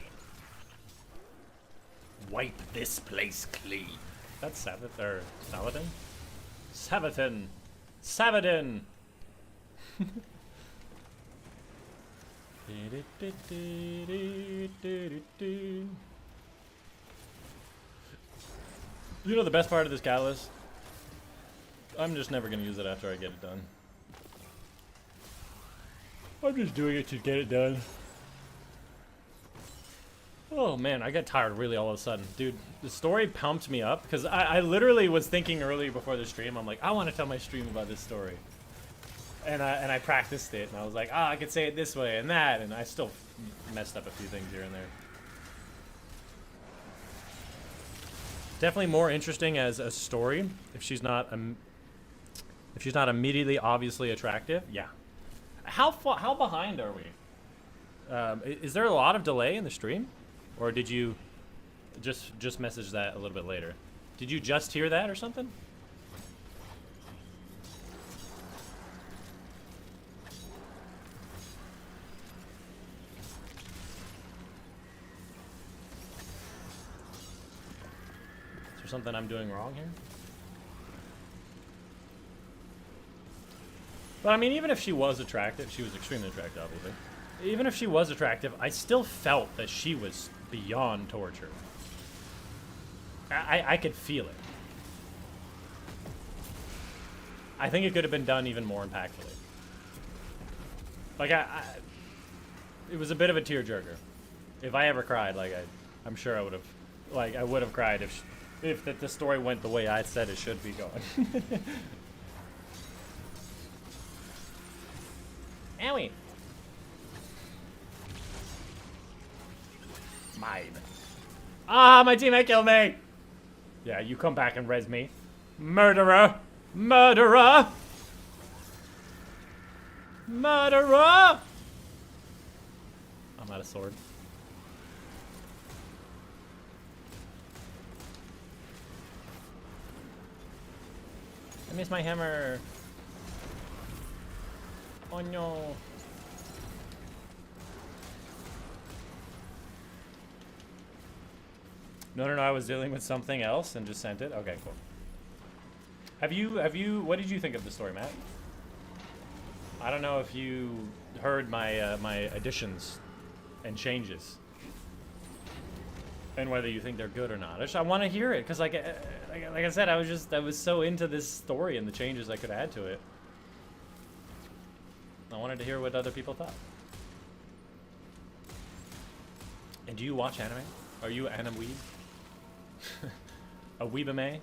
Wipe this place clean. That's Savath, or Saladin? Savathun! Savadin! You know the best part of this catalyst? I'm just never gonna use it after I get it done. I'm just doing it to get it done. Oh man, I got tired really all of a sudden. Dude, the story pumped me up because I literally was thinking earlier before the stream, I'm like, I want to tell my stream about this story. And I practiced it, and I was like, I could say it this way and that, and I still messed up a few things here and there. Definitely more interesting as a story if she's not immediately obviously attractive. Yeah. How behind are we? Is there a lot of delay in the stream, or did you just message that a little bit later? Did you just hear that or something? there something I'm doing wrong here? But I mean, even if she was attractive, she was extremely attractive, obviously. Even if she was attractive, I still felt that she was beyond torture. I could feel it. I think it could have been done even more impactfully. Like, it was a bit of a tearjerker. If I ever cried, like, I'm sure I would have, like, I would have cried if the story went the way I said it should be going. Owie. Mine. Ah, my teammate killed me! Yeah, you come back and res me. Murderer! Murderer! Murderer! I'm out of sword. I miss my hammer. Oh no. No, I was dealing with something else and just sent it. Okay, cool. Have you, what did you think of the story, Matt? I don't know if you heard my, my additions and changes. And whether you think they're good or not. I want to hear it, because like I said, I was so into this story and the changes I could add to it. I wanted to hear what other people thought. And do you watch anime? Are you an anime weeb? A weebame?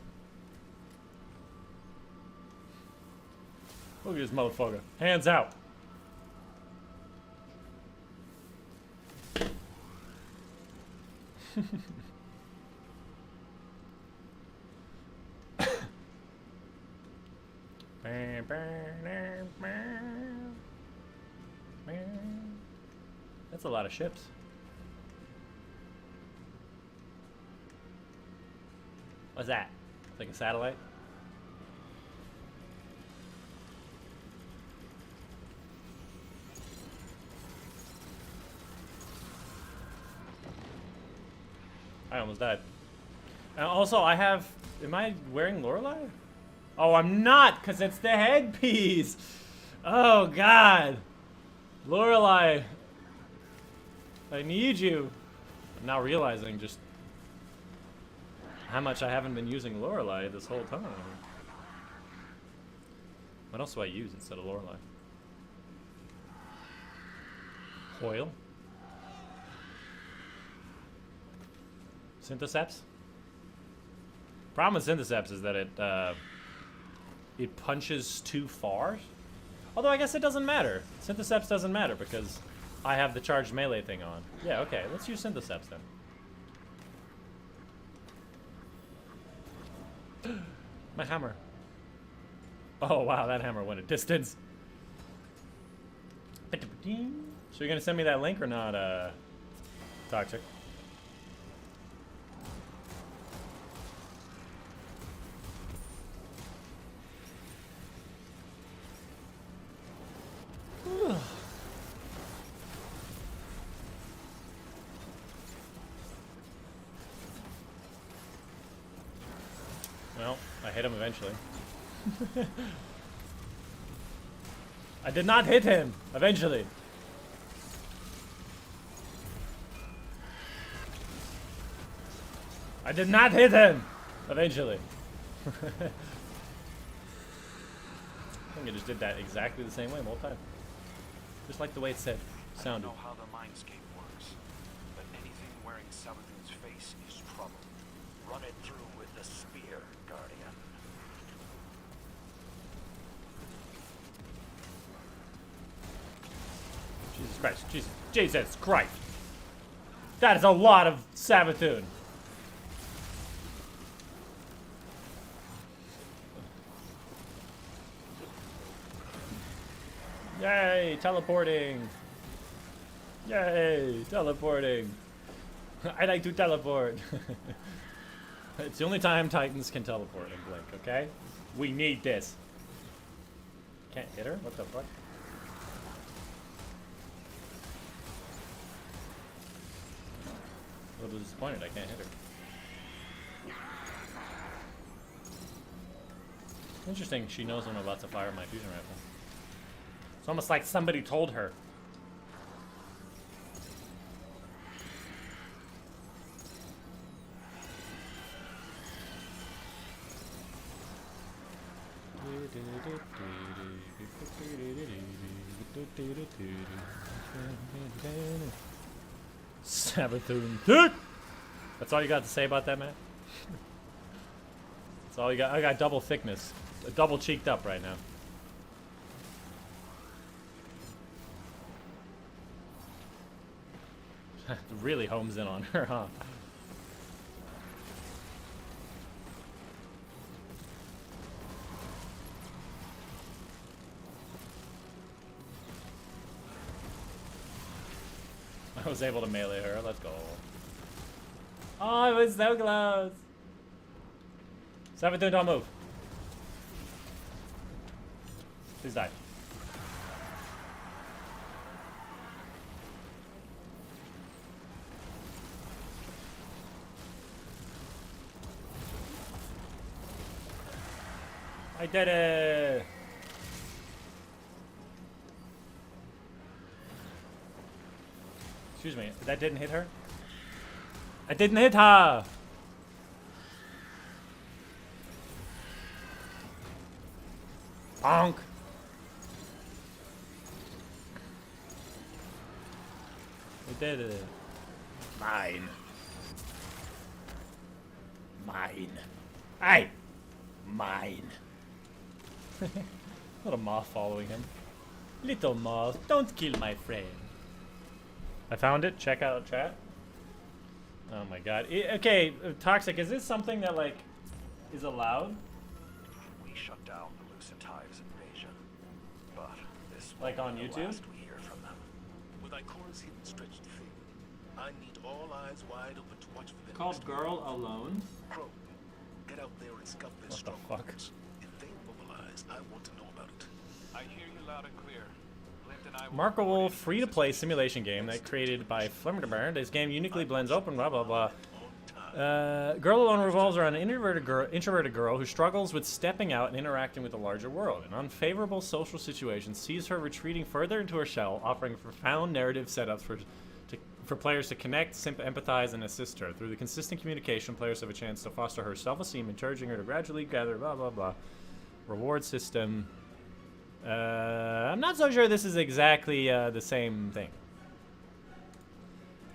Look at this motherfucker. Hands out. That's a lot of ships. What's that? Like a satellite? I almost died. And also, I have... Am I wearing Lorelei? Oh, I'm not, because it's the headpiece! Oh, God! Lorelei! I need you! I'm now realizing just how much I haven't been using Lorelei this whole time. What else do I use instead of Lorelei? Hoyle? Syntheseps? Problem with Syntheseps is that it punches too far. Although I guess it doesn't matter. Syntheseps doesn't matter because I have the charged melee thing on. Yeah, okay, let's use Syntheseps then. My hammer. Oh wow, that hammer went a distance. So you're gonna send me that link or not, Toxic? Well, I hit him eventually. I did not hit him eventually. I did not hit him eventually. I think I just did that exactly the same way multiple times. Just like the way it said, sounded. I don't know how the mindscape works, but anything wearing Sabathun's face is trouble. Run it through with the spear, Guardian. Jesus Christ, Jesus Christ. That is a lot of Sabathun. Yay, teleporting. Yay, teleporting. I like to teleport. It's the only time Titans can teleport in Blink, okay? We need this. Can't hit her? What the fuck? A little disappointed I can't hit her. Interesting, she knows I'm about to fire my fusion rifle. It's almost like somebody told her. Sabathun. That's all you got to say about that, man? That's all you got. I got double thickness. Double cheeked up right now. Really homes in on her, huh? I was able to melee her. Let's go. Oh, it was so close. Sabathun, don't move. Please die. I did it. Excuse me, that didn't hit her? I didn't hit her! Bonk! We did it. Mine. Mine. Hey! Mine. Little moth following him. Little moth, don't kill my friend. I found it. Check out chat. Oh my god. Okay, Toxic, is this something that, like, is allowed? We shut down the Lucent Hive's invasion, but this Like on won't be the YouTube? last we hear from them. With Ikora's hidden stretched thin, I need all eyes wide open to watch for them. Called Girl Alone? Crow, get out there and scout their What the strongholds. If they mobilize, I want to know about it. I hear you loud and clear. Clint and I will Markable free-to-play simulation game that created by Flimmerdeburn. This game uniquely blends open blah blah blah. Girl Alone revolves around an introverted girl who struggles with stepping out and interacting with the larger world. An unfavorable social situation sees her retreating further into her shell, offering profound narrative setups for players to connect, empathize, and assist her. Through the consistent communication, players have a chance to foster her self-esteem, encouraging her to gradually gather blah blah blah. Reward system. I'm not so sure this is exactly the same thing.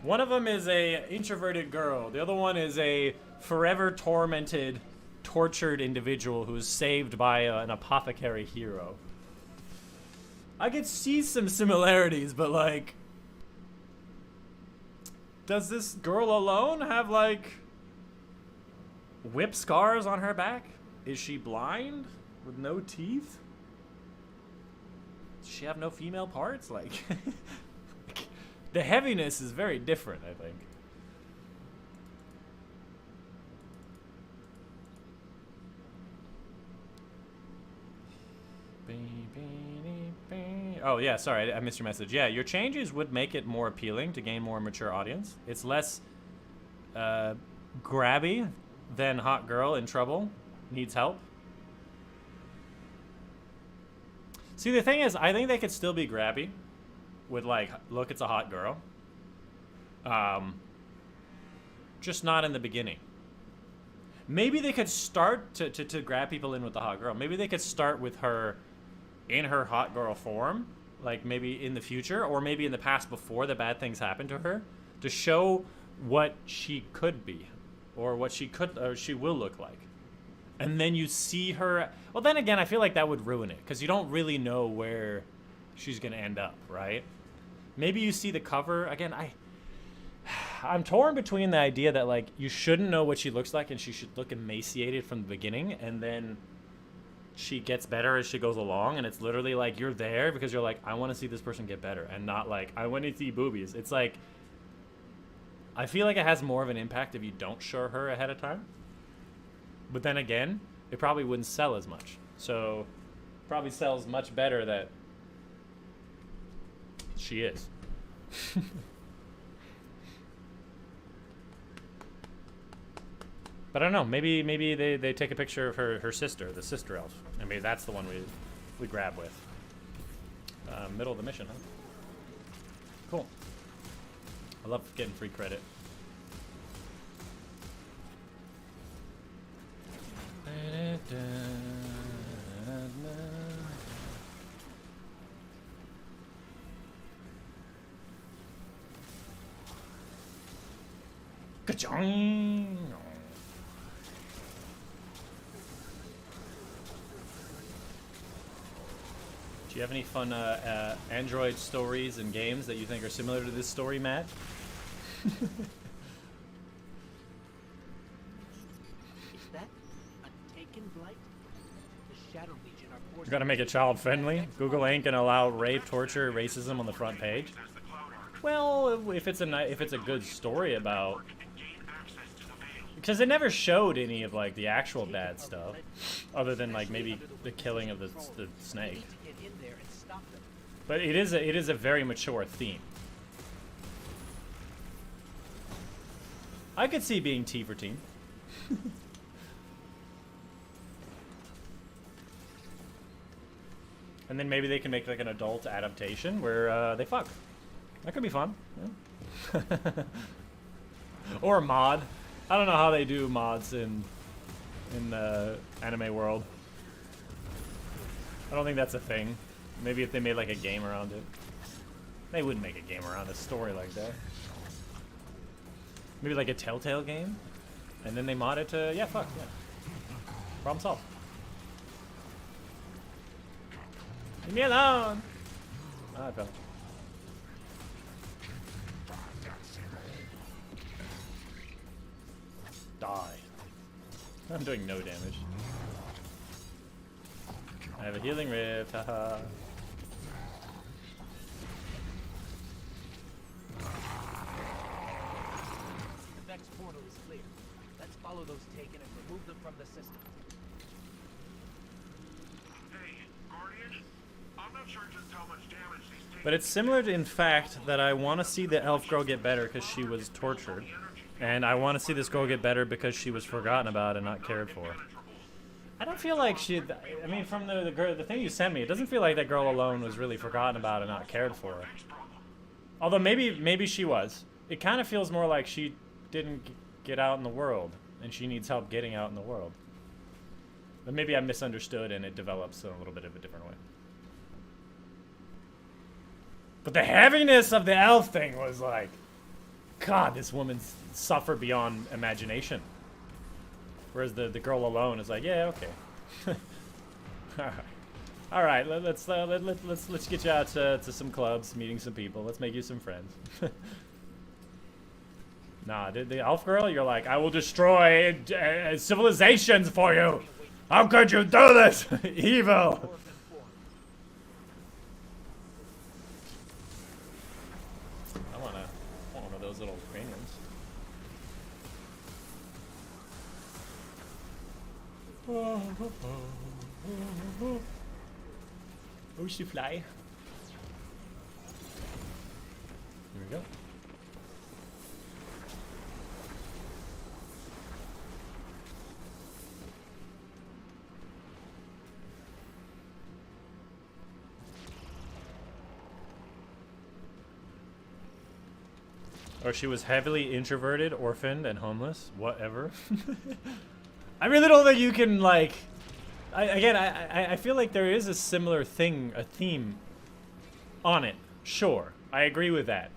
One of them is a introverted girl. The other one is a forever tormented, tortured individual who is saved by an apothecary hero. I could see some similarities, but like, does this girl alone have like whip scars on her back? Is she blind with no teeth? Does she have no female parts? Like, the heaviness is very different, I think. Oh, yeah, sorry, I missed your message. Yeah, your changes would make it more appealing to gain more mature audience. It's less grabby than Hot Girl in Trouble Needs Help. See, the thing is, I think they could still be grabby with, like, look, it's a hot girl. Just not in the beginning. Maybe they could start to grab people in with the hot girl. Maybe they could start with her in her hot girl form, like maybe in the future, or maybe in the past before the bad things happened to her, to show what she could be, or what she will look like. And then you see her. Well, then again, I feel like that would ruin it, because you don't really know where she's gonna end up, right? Maybe you see the cover again. I'm torn between the idea that, like, you shouldn't know what she looks like and she should look emaciated from the beginning, and then she gets better as she goes along, and it's literally like you're there because you're like, I want to see this person get better, and not like, I want to see boobies. It's like, I feel like it has more of an impact if you don't show her ahead of time. But then again, it probably wouldn't sell as much. So, probably sells much better that she is. Is But I don't know. Maybe they take a picture of her sister, the sister elf, and maybe that's the one we grab with. Middle of the mission, huh? Cool. I love getting free credit. Ka-chong! Do you have any fun Android stories and games that you think are similar to this story, Matt? Is that a taken blight? The Shadow Legion are forced. You gotta make it child friendly. Google ain't gonna allow rape, torture, racism on the front page. Well, if it's a good story about, because they never showed any of like the actual bad stuff, other than like maybe the killing of the snake. But it is a very mature theme. I could see being T for teen. And then maybe they can make like an adult adaptation where they fuck. That could be fun. Yeah. Or a mod. I don't know how they do mods in the anime world. I don't think that's a thing. Maybe if they made like a game around it. They wouldn't make a game around a story like that. Maybe like a Telltale game? And then they mod it to, yeah, fuck, yeah. Problem solved. Leave me alone! Ah, I fell. Die. I'm doing no damage. I have a healing rift, haha. The Vex portal is clear. Let's follow those taken and remove them from the system. Hey, Guardian, I'm not sure just how much damage these taken. But it's similar to, in fact, that I want to see the elf girl get better because she was tortured. And I want to see this girl get better because she was forgotten about and not cared for. I don't feel like she... I mean, from the thing you sent me, it doesn't feel like that girl alone was really forgotten about and not cared for. Although maybe she was. It kind of feels more like she didn't get out in the world, and she needs help getting out in the world. But maybe I misunderstood and it develops in a little bit of a different way. But the heaviness of the elf thing was like... God, this woman suffered beyond imagination. Whereas the girl alone is like, yeah, okay. All right, let's get you out to some clubs, meeting some people. Let's make you some friends. Nah, the elf girl, you're like, I will destroy civilizations for you. How could you do this? Evil. I want one of those little craniums. Oh, she fly. Here we go. Or she was heavily introverted, orphaned, and homeless. Whatever. I really don't think you can, like... I feel like there is a similar thing, a theme on it. Sure, I agree with that.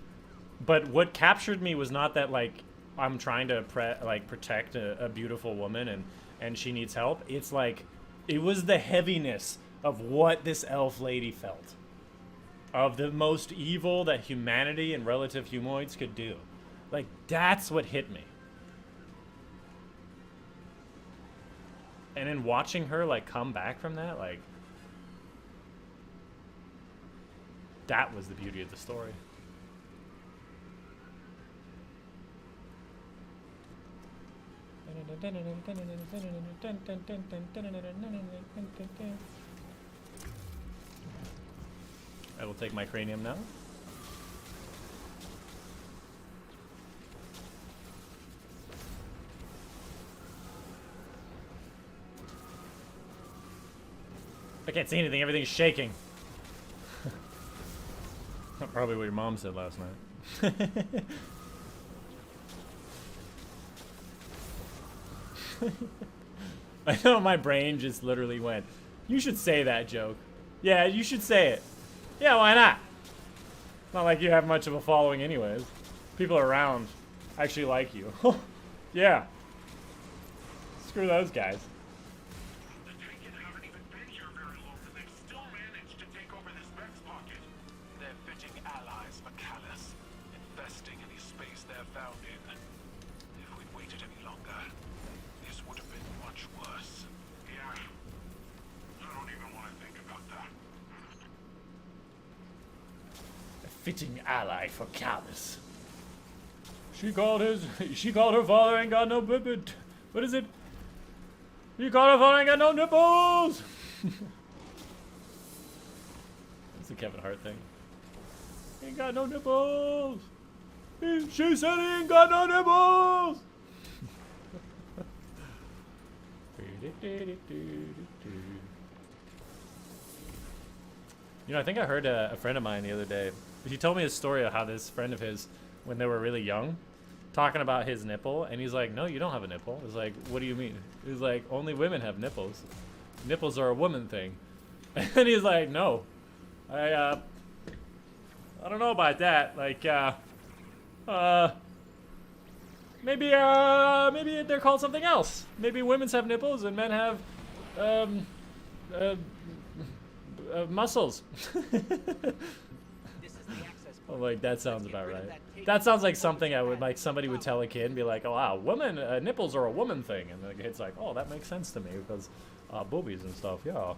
But what captured me was not that, like, I'm trying to protect a beautiful woman and she needs help. It's like, it was the heaviness of what this elf lady felt. Of the most evil that humanity and relative humanoids could do. Like, that's what hit me. And in watching her, like, come back from that, like... That was the beauty of the story. I will take my cranium now. I can't see anything. Everything's shaking. Probably what your mom said last night. I know my brain just literally went, you should say that joke. Yeah, you should say it. Yeah, why not? It's not like you have much of a following anyways. People around actually like you. Yeah. Screw those guys. The Taken haven't even been here very long, and they've still managed to take over this Vex pocket. They're fitting allies for Callus, infesting any space they're found in. If we'd waited any longer, this would have been much worse. Yeah. I don't even want to think about that. A fitting ally for Callus. She called her father and got no bibbit. What is it? She called her father and got no nipples. That's the Kevin Hart thing. He ain't got no nipples. She said he ain't got no nipples. You know, I think I heard a friend of mine the other day. He told me a story of how this friend of his, when they were really young, talking about his nipple, and he's like, no, you don't have a nipple. He's like, what do you mean? He's like, only women have nipples. Nipples are a woman thing. And he's like, no. I don't know about that. Like, maybe they're called something else. Maybe women's have nipples and men have, muscles. I'm like, that sounds about right. That sounds like something I would, like, somebody would tell a kid and be like, oh wow, women, nipples are a woman thing. And the kid's like, oh, that makes sense to me because, boobies and stuff, yeah.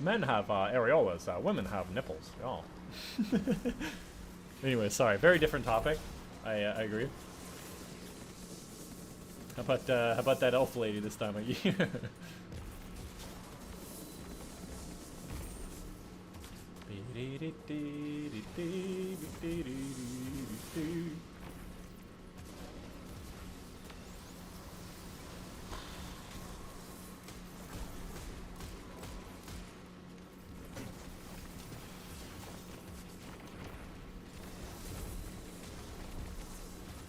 Men have, areolas, women have nipples, yeah. Anyway, sorry, very different topic. I agree. How about that elf lady this time of year?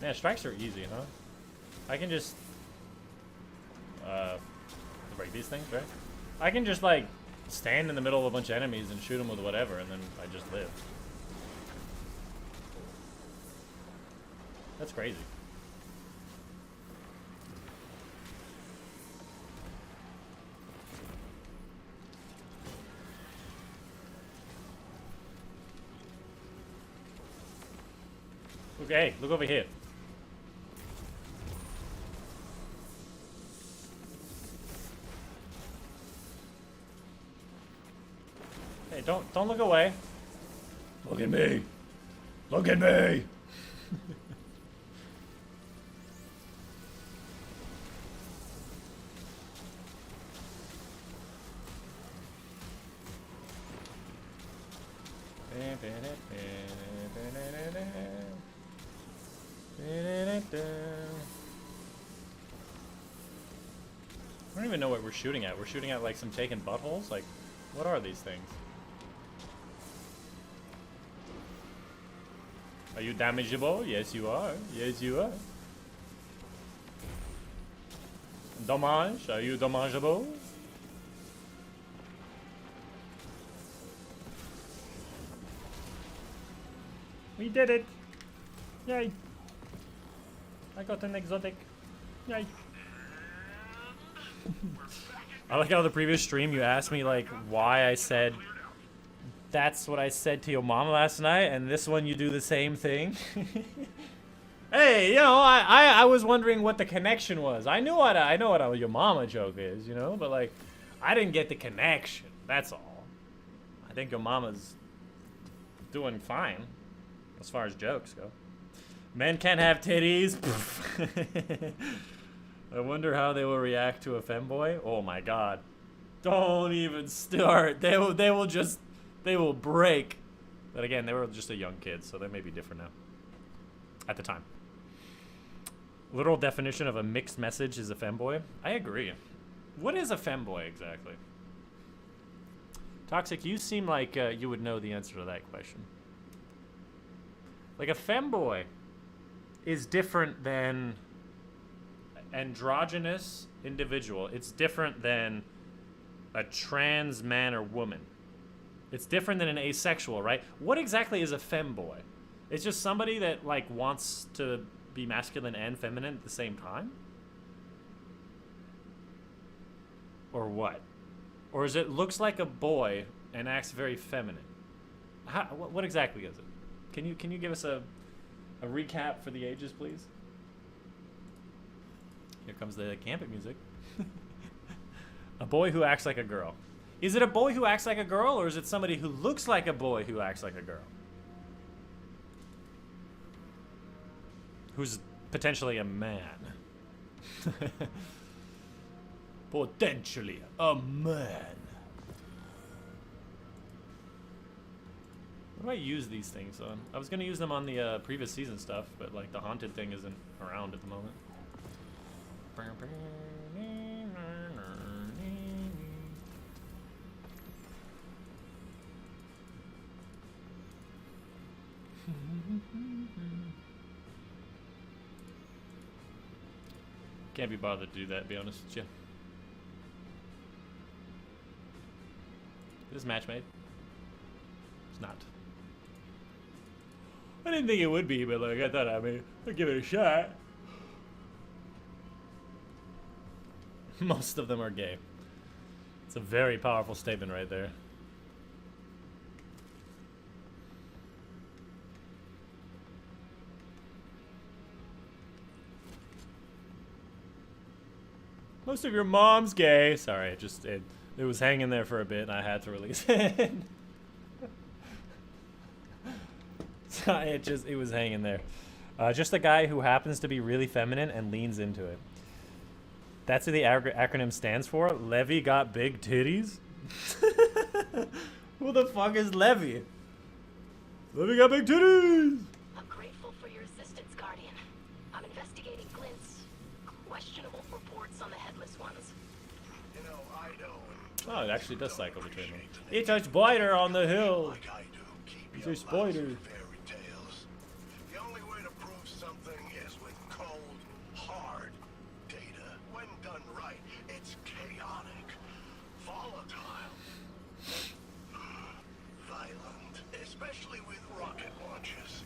Man, strikes are easy, huh? I can just break these things, right? I can just like stand in the middle of a bunch of enemies and shoot them with whatever, and then I just live. That's crazy. Okay, look over here. Hey, don't look away. Look at me. Look at me. I don't even know what we're shooting at. We're shooting at like some taken buttholes? Like, what are these things? Are you damageable? Yes, you are. Yes, you are. Dommage? Are you dommageable? We did it! Yay! I got an exotic. Yay! I like how the previous stream you asked me like why I said that's what I said to your mom last night, and this one you do the same thing. Hey, you know, I was wondering what the connection was. I know what your mama joke is, you know, but like I didn't get the connection. That's all. I think your mama's doing fine as far as jokes go. Men can't have titties. I wonder how they will react to a femboy. Oh my god. Don't even start. They will break. But again, they were just a young kid, so they may be different now. At the time. Literal definition of a mixed message is a femboy. I agree. What is a femboy exactly? Toxic, you seem like you would know the answer to that question. Like, a femboy is different than androgynous individual. It's different than a trans man or woman. It's different than an asexual, right? What exactly is a femboy? It's just somebody that, like, wants to be masculine and feminine at the same time? Or what? Or is it looks like a boy and acts very feminine? What exactly is it? Can you give us a recap for the ages, please? Here comes the camping music. A boy who acts like a girl. Is it a boy who acts like a girl, or is it somebody who looks like a boy who acts like a girl? Who's potentially a man. Potentially a man. What do I use these things on? I was going to use them on the previous season stuff, but like the haunted thing isn't around at the moment. Can't be bothered to do that, to be honest with you. Is this match made? It's not. I didn't think it would be, but like I thought I'd give it a shot. Most of them are gay. It's a very powerful statement right there. Most of your mom's gay. Sorry, it was hanging there for a bit and I had to release it. So it was hanging there. Just a guy who happens to be really feminine and leans into it. That's what the acronym stands for. Levy got big titties? Who the fuck is Levy? Levy got big titties! I'm grateful for your assistance, Guardian. I'm investigating Glint's questionable reports on the Headless Ones. You know, I know. Oh, it actually does cycle between them. It's a spider on the hill. Like I do, keep It's your a spider. mouths to fairy tales. The only way to prove something is with cold, hard data. When done right, it's chaotic, volatile, violent, especially with rocket launches.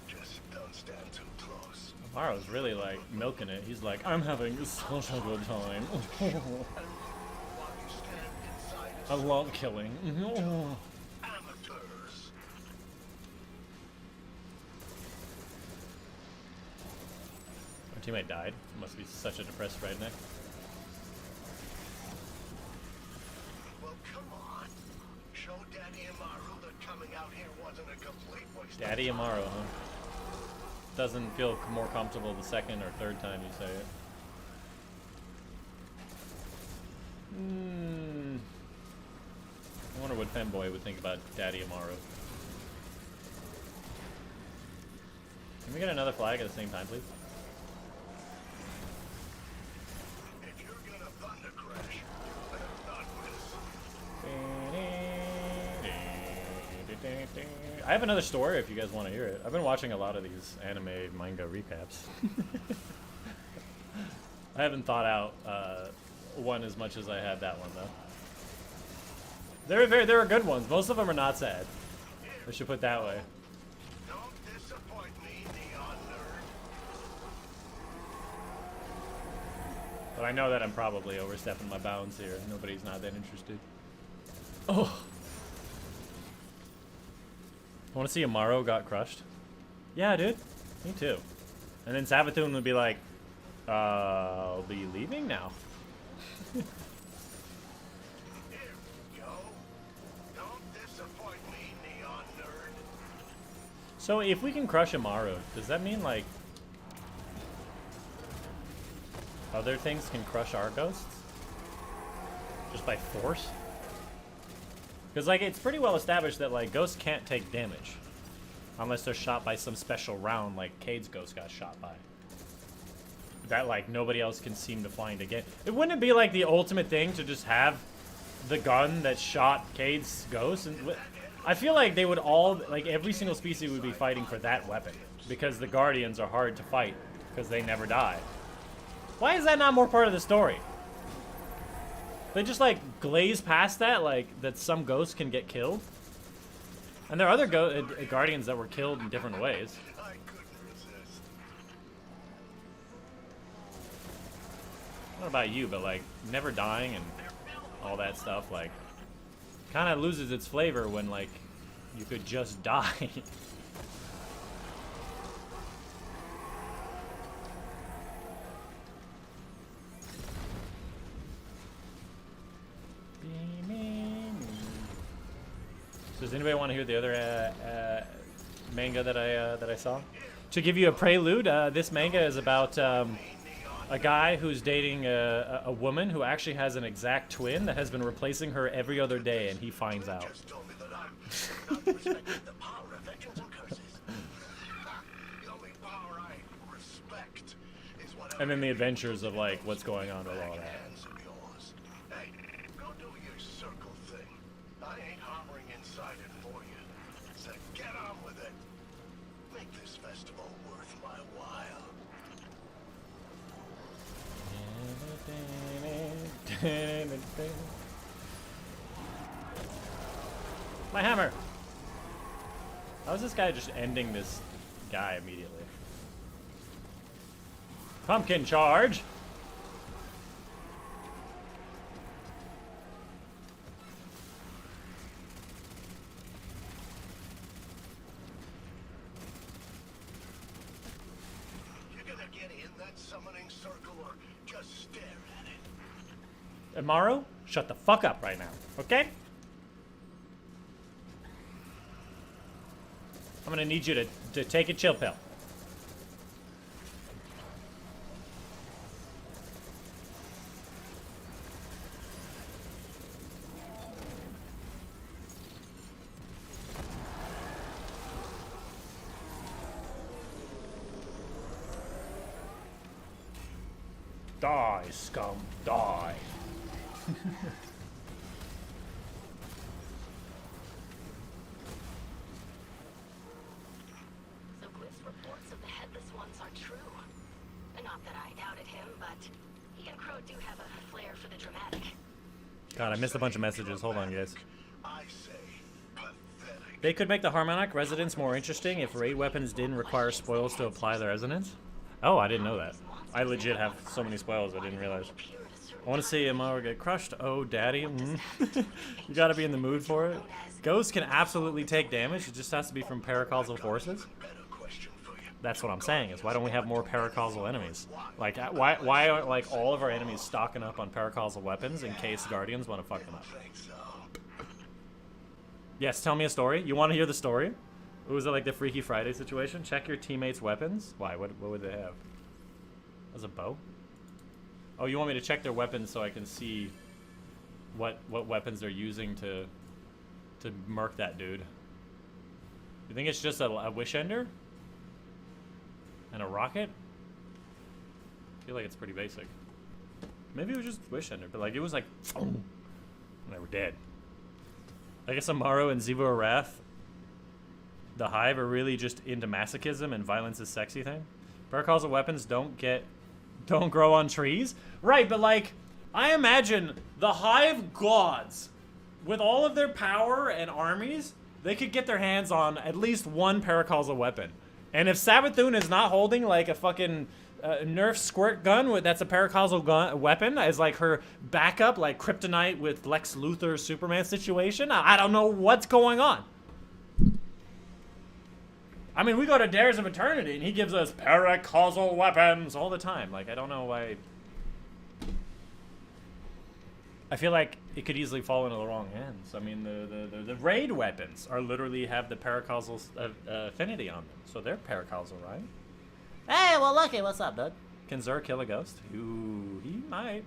Just don't stand too close. Amaro's really like milking it. He's like, I'm having such a good time. While you stand inside I love killing. amateurs. My teammate died. Must be such a depressed redneck. Well, come on. Show Daddy Amaru that coming out here wasn't a complete waste Daddy of time. Amaro, huh? Doesn't feel more comfortable the second or third time you say it. I wonder what femboy would think about Daddy Amaro. Can we get another flag at the same time, please? If you're gonna thunder crash, you better not miss. I have another story if you guys want to hear it. I've been watching a lot of these anime manga recaps. I haven't thought out one as much as I had that one though. There are good ones. Most of them are not sad. I should put it that way. Don't disappoint me, neon nerd. But I know that I'm probably overstepping my bounds here. Nobody's not that interested. Oh. I want to see Amaro got crushed. Yeah, dude. Me too. And then Savathun would be like, I'll be leaving now. Here we go. Don't disappoint me, neon nerd. So if we can crush Amaro, does that mean like other things can crush our ghosts? Just by force? Because like it's pretty well established that like ghosts can't take damage unless they're shot by some special round like Cade's ghost got shot by. that like nobody else can seem to find again. It wouldn't be like the ultimate thing to just have the gun that shot Cade's ghost? And I feel like they would all, like every single species would be fighting for that weapon because the Guardians are hard to fight because they never die. Why is that not more part of the story? They just like glaze past that, like that some ghosts can get killed. And there are other Guardians that were killed in different ways. I couldn't resist. I don't know about you, but like never dying and all that stuff, like kind of loses its flavor when like you could just die. So does anybody want to hear the other manga that I saw? To give you a prelude, this manga is about a guy who's dating a woman who actually has an exact twin that has been replacing her every other day, and he finds out. Just told me that I'm not respecting the power of vengeance and curses. The only power I respect is whatever. And then the adventures of like what's going on with all that. Hands of yours. Hey, go do your circle thing. I ain't harboring inside it for you. So get on with it. Make this festival worth my while. My hammer! How is this guy just ending this guy immediately? Pumpkin charge! You're gonna get in that summoning circle or just stare at it. Amaro, shut the fuck up right now, okay? I'm gonna need you to take a chill pill. Die, scum, die. So Cliff's reports of the Headless Ones are true. And not that I doubted him, but he and Crow do have a flair for the dramatic. God, I missed a bunch of messages. Hold on, guys. I say pathetic. They could make the Harmonic Resonance more interesting if raid weapons didn't require spoils to apply the resonance. Oh, I didn't know that. I legit have so many spoils I didn't realize. I want to see Amaro get crushed. Oh, daddy. You gotta be in the mood for it. Ghosts can absolutely take damage. It just has to be from paracausal forces. Better question for you. That's what I'm saying, is why don't we have more paracausal enemies? Like, why aren't like all of our enemies stocking up on paracausal weapons in case Guardians want to fuck them up? Think so. Yes, tell me a story. You want to hear the story? Was it like the Freaky Friday situation? Check your teammates' weapons. Why? What would they have? As a bow? Oh, you want me to check their weapons so I can see what weapons they're using to murk that dude? You think it's just a wish ender? And a rocket? I feel like it's pretty basic. Maybe it was just wish ender, but like it was like and they were dead. I guess Amaro and Zivo Wrath, the Hive, are really just into masochism and violence is sexy thing. Paracausal weapons don't grow on trees. Right, but like, I imagine the Hive gods, with all of their power and armies, they could get their hands on at least one paracausal weapon. And if Sabathun is not holding like a fucking Nerf squirt gun that's a paracausal weapon as like her backup, like Kryptonite with Lex Luthor Superman situation, I don't know what's going on. I mean, we go to Dares of Eternity, and he gives us paracausal weapons all the time. Like, I don't know why. I feel like it could easily fall into the wrong hands. I mean, the raid weapons are literally have the paracausal affinity on them, so they're paracausal, right? Hey, well, Lucky, what's up, dude? Can Zur kill a ghost? Ooh, he might.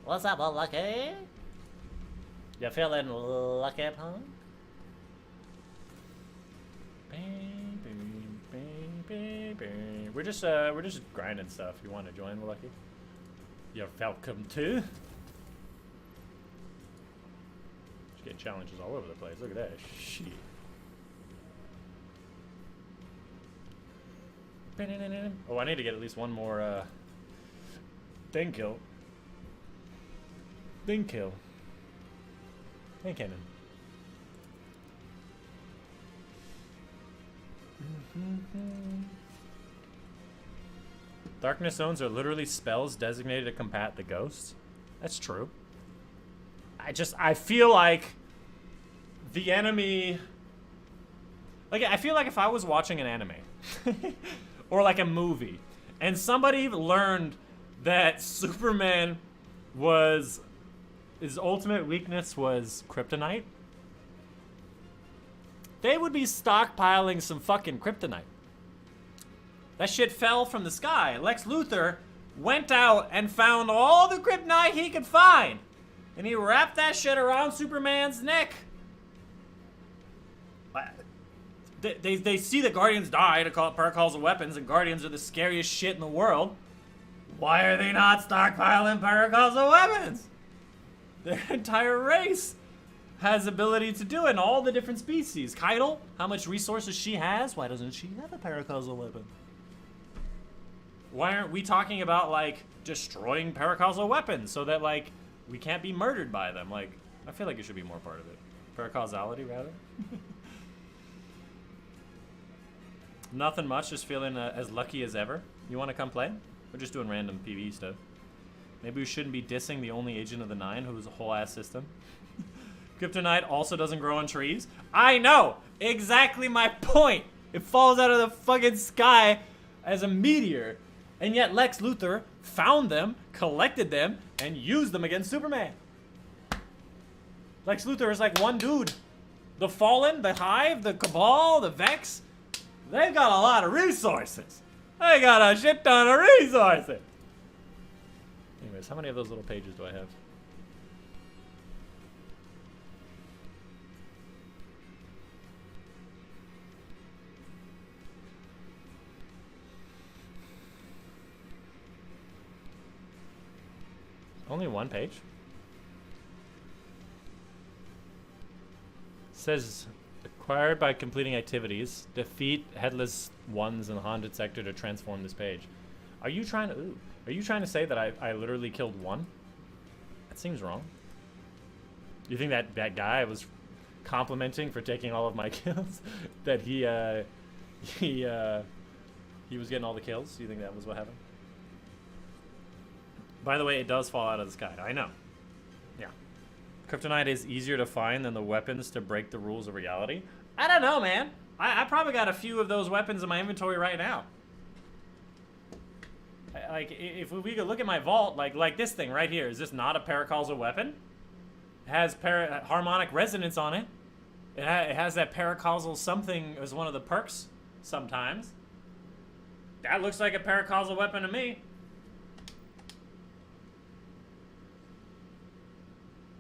What's up, well, Lucky? You feeling lucky, punk? We're just grinding stuff. You want to join, Lucky? You're welcome to. Just getting challenges all over the place. Look at that shit. Oh, I need to get at least one more thing kill. Thing kill. Thing cannon. Darkness zones are literally spells designated to combat the ghosts. That's true. I feel like the enemy, like, I feel like if I was watching an anime or like a movie and somebody learned that Superman was, his ultimate weakness was kryptonite, they would be stockpiling some fucking kryptonite. That shit fell from the sky. Lex Luthor went out and found all the kryptonite he could find. And he wrapped that shit around Superman's neck. They see the Guardians die to call it paracausal weapons, and Guardians are the scariest shit in the world. Why are they not stockpiling paracausal weapons? Their entire race has ability to do it in all the different species. Keitel, how much resources she has? Why doesn't she have a paracausal weapon? Why aren't we talking about, like, destroying paracausal weapons so that, like, we can't be murdered by them? Like, I feel like it should be more part of it. Paracausality, rather. Nothing much, just feeling as lucky as ever. You want to come play? We're just doing random PvE stuff. Maybe we shouldn't be dissing the only Agent of the Nine who's a whole ass system. Kryptonite also doesn't grow on trees. I know! Exactly my point! It falls out of the fucking sky as a meteor. And yet Lex Luthor found them, collected them, and used them against Superman. Lex Luthor is like one dude. The Fallen, the Hive, the Cabal, the Vex, they've got a lot of resources. They got a shit ton of resources. Anyways, how many of those little pages do I have? Only one page? Says acquired by completing activities. Defeat headless ones in the haunted sector to transform this page. Are you trying to? Ooh, are you trying to say that I literally killed one? That seems wrong. You think that guy I was complimenting for taking all of my kills? That he was getting all the kills? Do you think that was what happened? By the way, it does fall out of the sky. I know. Yeah. Kryptonite is easier to find than the weapons to break the rules of reality. I don't know, man. I probably got a few of those weapons in my inventory right now. Like, if we could look at my vault, like this thing right here. Is this not a paracausal weapon? It has harmonic resonance on it. It has that paracausal something as one of the perks sometimes. That looks like a paracausal weapon to me.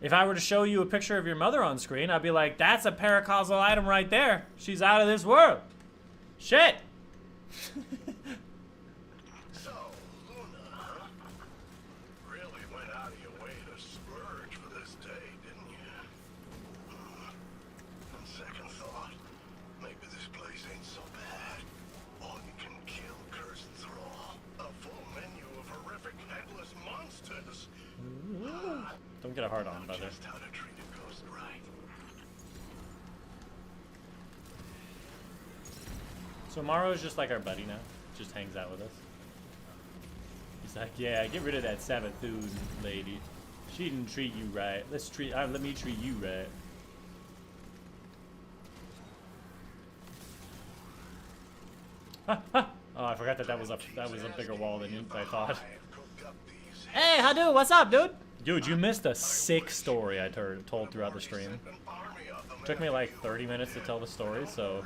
If I were to show you a picture of your mother on screen, I'd be like, that's a paracausal item right there. She's out of this world. Shit. So, Luna, really went out of your way to splurge for this day, didn't you? On second thought, maybe this place ain't so bad. All you can kill cursed thrall. A full menu of horrific headless monsters. Don't get a hard on, brother. Just how to treat a ghost right. So Maro's just like our buddy now. Just hangs out with us. He's like, yeah, get rid of that Sabathoon lady. She didn't treat you right. Let me treat you right. Oh, I forgot that was a bigger wall than I thought. Hey, Hadu, what's up, dude? Dude, you missed a sick story I told throughout the stream. It took me like 30 minutes to tell the story, so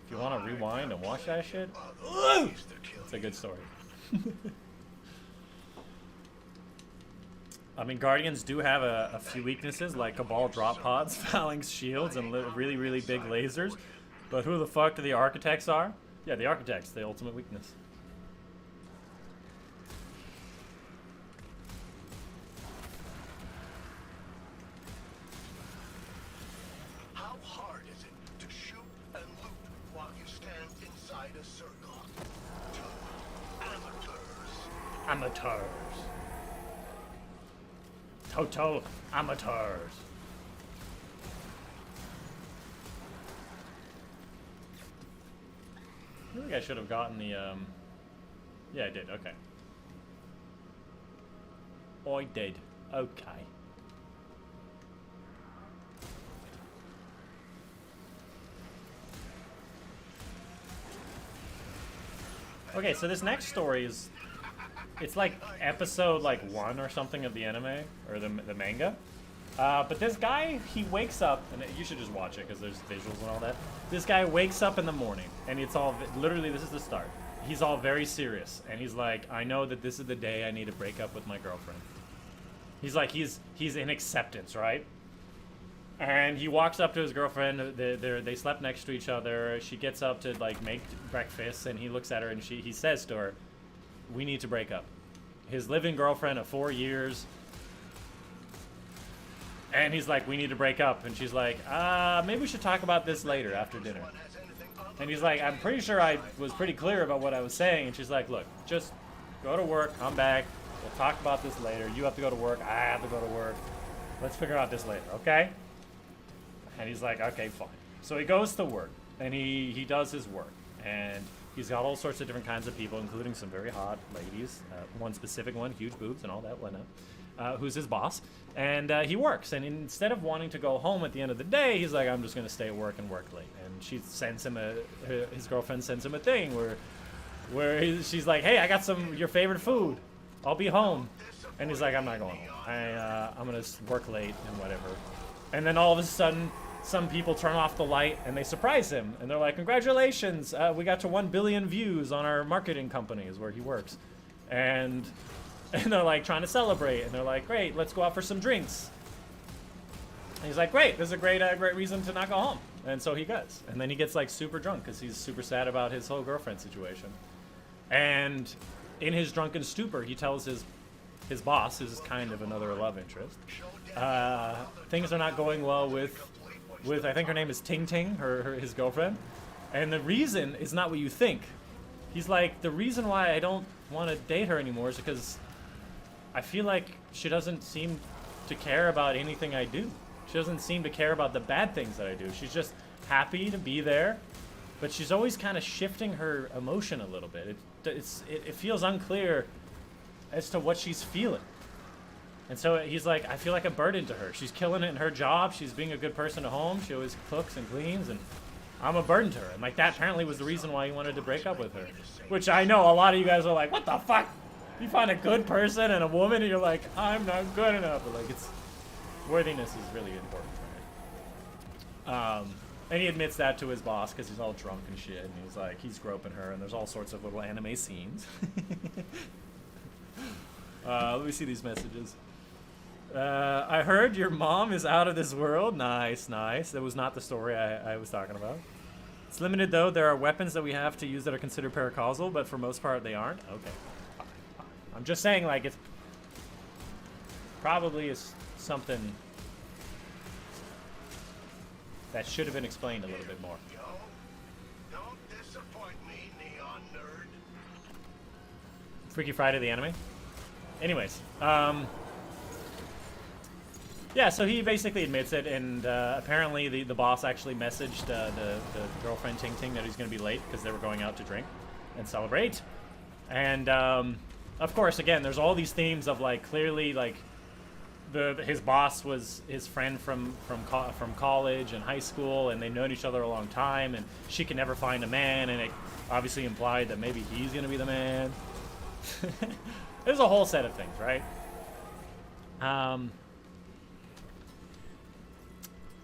if you want to rewind and watch that shit, it's a good story. I mean, Guardians do have a few weaknesses, like Cabal drop pods, phalanx shields, and really, really big lasers. But who the fuck do the Architects are? Yeah, the architect's the ultimate weakness. How hard is it to shoot and loot while you stand inside a circle? Amateurs. Amateurs. Total amateurs. I think I should have gotten the, yeah, I did, okay. I did, okay. Okay, so this next story is, it's like episode like 1 or something of the anime, or the manga. But this guy, he wakes up, and you should just watch it because there's visuals and all that. This guy wakes up in the morning, and it's all, literally this is the start. He's all very serious, and he's like, I know that this is the day I need to break up with my girlfriend. He's like, he's in acceptance, right? And he walks up to his girlfriend, they slept next to each other, she gets up to like make breakfast, and he looks at her and he says to her, we need to break up. His living girlfriend of 4 years, and he's like, we need to break up, and she's like, maybe we should talk about this later after dinner. And he's like, I'm pretty sure I was pretty clear about what I was saying, and she's like, look, just go to work, come back, we'll talk about this later, you have to go to work, I have to go to work, let's figure out this later, okay? And he's like, okay, fine. So he goes to work, and he does his work, and he's got all sorts of different kinds of people, including some very hot ladies, one specific one, huge boobs and all that, whatnot, who's his boss, and he works, and instead of wanting to go home at the end of the day, he's like, I'm just going to stay at work and work late, and she sends him his girlfriend sends him a thing where she's like, hey, I got your favorite food, I'll be home, and he's like, I'm not going home, I'm going to work late and whatever, and then all of a sudden, some people turn off the light and they surprise him, and they're like, congratulations, we got to 1 billion views on our marketing companies where he works, and they're like trying to celebrate, and they're like, great, let's go out for some drinks. And he's like, great, this is a great reason to not go home. And so he goes, and then he gets like super drunk because he's super sad about his whole girlfriend situation, and in his drunken stupor he tells his boss, who's kind of another love interest, things are not going well with I think her name is Ting Ting, his girlfriend, and the reason is not what you think. He's like, the reason why I don't want to date her anymore is because I feel like she doesn't seem to care about anything I do. She doesn't seem to care about the bad things that I do. She's just happy to be there, but she's always kind of shifting her emotion a little bit. It feels unclear as to what she's feeling. And so he's like, I feel like a burden to her. She's killing it in her job. She's being a good person at home. She always cooks and cleans, and I'm a burden to her. And like, that apparently was the reason why he wanted to break up with her. Which I know a lot of you guys are like, what the fuck? You find a good person and a woman and you're like, I'm not good enough. But like, worthiness is really important for him. And he admits that to his boss because he's all drunk and shit. And he's like, he's groping her, and there's all sorts of little anime scenes. Let me see these messages. I heard your mom is out of this world. Nice, nice. That was not the story I was talking about. It's limited, though. There are weapons that we have to use that are considered paracausal, but for most part, they aren't. Okay. Fine, fine. I'm just saying, like, it's probably is something that should have been explained a little bit more. Don't disappoint me, neon nerd. Freaky Friday, the anime? Anyways, yeah, so he basically admits it, and apparently the boss actually messaged the girlfriend Ting Ting that he's going to be late because they were going out to drink and celebrate. And of course, again, there's all these themes of like clearly like his boss was his friend from college and high school, and they've known each other a long time, and she can never find a man, and it obviously implied that maybe he's going to be the man. There's a whole set of things, right?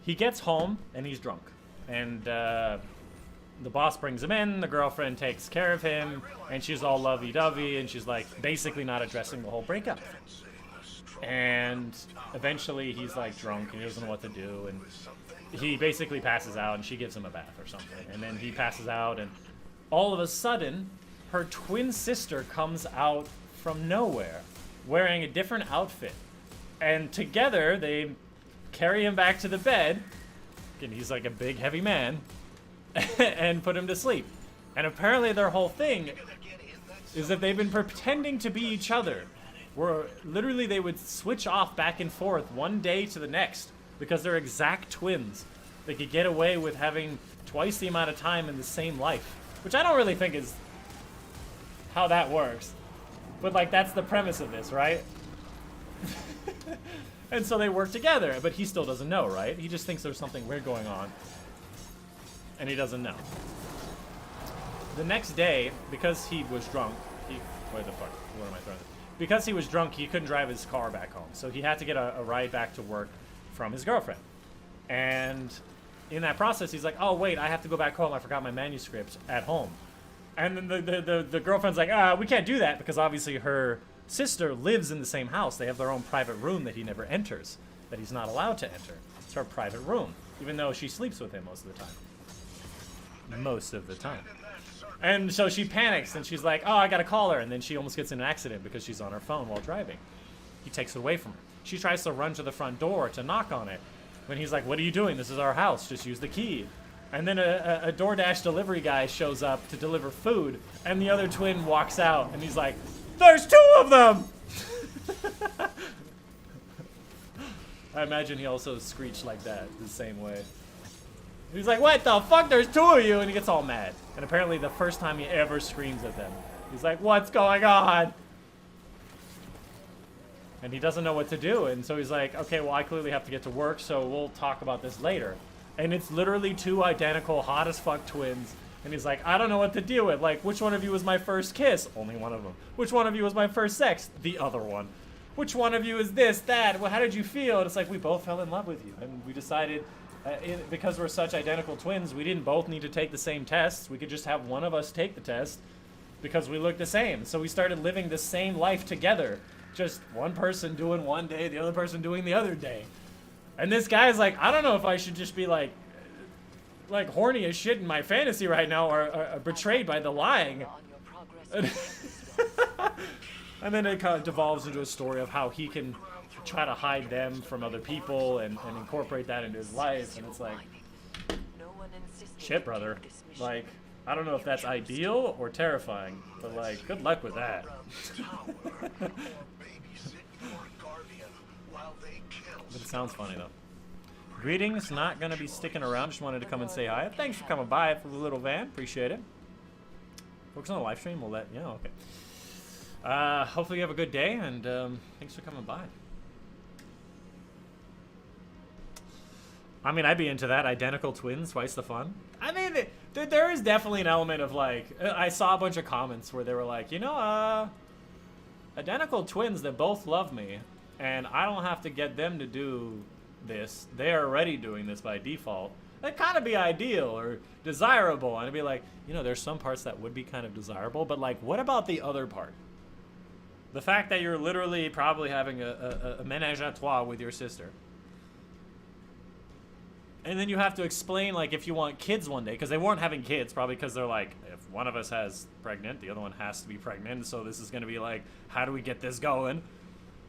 He gets home, and he's drunk. And the boss brings him in, the girlfriend takes care of him, and she's all lovey-dovey, and she's, like, basically not addressing the whole breakup. And eventually he's, like, drunk, and he doesn't know what to do, and he basically passes out, and she gives him a bath or something. And then he passes out, and all of a sudden, her twin sister comes out from nowhere, wearing a different outfit. And together, they carry him back to the bed, and he's like a big, heavy man, and put him to sleep. And apparently their whole thing is that they've been pretending to be each other. Where literally they would switch off back and forth one day to the next because they're exact twins. They could get away with having twice the amount of time in the same life, which I don't really think is how that works. But like, that's the premise of this, right? And so they work together, but he still doesn't know, right? He just thinks there's something weird going on, and he doesn't know. The next day, because he was drunk, where the fuck, what am I throwing? Because he was drunk, he couldn't drive his car back home, so he had to get a ride back to work from his girlfriend. And in that process, he's like, oh wait, I have to go back home, I forgot my manuscript at home. And then the girlfriend's like, we can't do that, because obviously her sister lives in the same house. They have their own private room that he never enters, that he's not allowed to enter. It's her private room, even though she sleeps with him most of the time. Most of the time. And so she panics, and she's like, oh, I gotta call her. And then she almost gets in an accident because she's on her phone while driving. He takes it away from her. She tries to run to the front door to knock on it. When he's like, what are you doing? This is our house. Just use the key. And then a DoorDash delivery guy shows up to deliver food, and the other twin walks out, and he's like, there's two of them! I imagine he also screeched like that, the same way. He's like, what the fuck? There's two of you! And he gets all mad. And apparently the first time he ever screams at them. He's like, what's going on? And he doesn't know what to do. And so he's like, okay, well, I clearly have to get to work, so we'll talk about this later. And it's literally two identical, hot as fuck twins. And he's like, I don't know what to deal with. Like, which one of you was my first kiss? Only one of them. Which one of you was my first sex? The other one. Which one of you is this, that? Well, how did you feel? And it's like, we both fell in love with you. And we decided, because we're such identical twins, we didn't both need to take the same tests. We could just have one of us take the test because we look the same. So we started living the same life together. Just one person doing one day, the other person doing the other day. And this guy's like, I don't know if I should just be like horny as shit in my fantasy right now, or betrayed by the lying. And then it kind of devolves into a story of how he can try to hide them from other people and incorporate that into his life. And it's like, shit, brother. Like, I don't know if that's ideal or terrifying, but like, good luck with that. But it sounds funny though. Greetings, not gonna be sticking around, just wanted to come and say hi. Thanks for coming by for the little van, appreciate it. Focus on the live stream, we'll let, yeah, okay. Hopefully you have a good day, and thanks for coming by. I mean, I'd be into that, identical twins, twice the fun. I mean, there is definitely an element of like, I saw a bunch of comments where they were like, you know, identical twins that both love me, and I don't have to get them to do this. They're already doing this by default. That'd kind of be ideal or desirable. And I'd be like, you know, there's some parts that would be kind of desirable, but like, what about the other part? The fact that you're literally probably having a ménage à trois with your sister. And then you have to explain, like, if you want kids one day, because they weren't having kids, probably because they're like, if one of us has pregnant, the other one has to be pregnant, so this is going to be like, how do we get this going?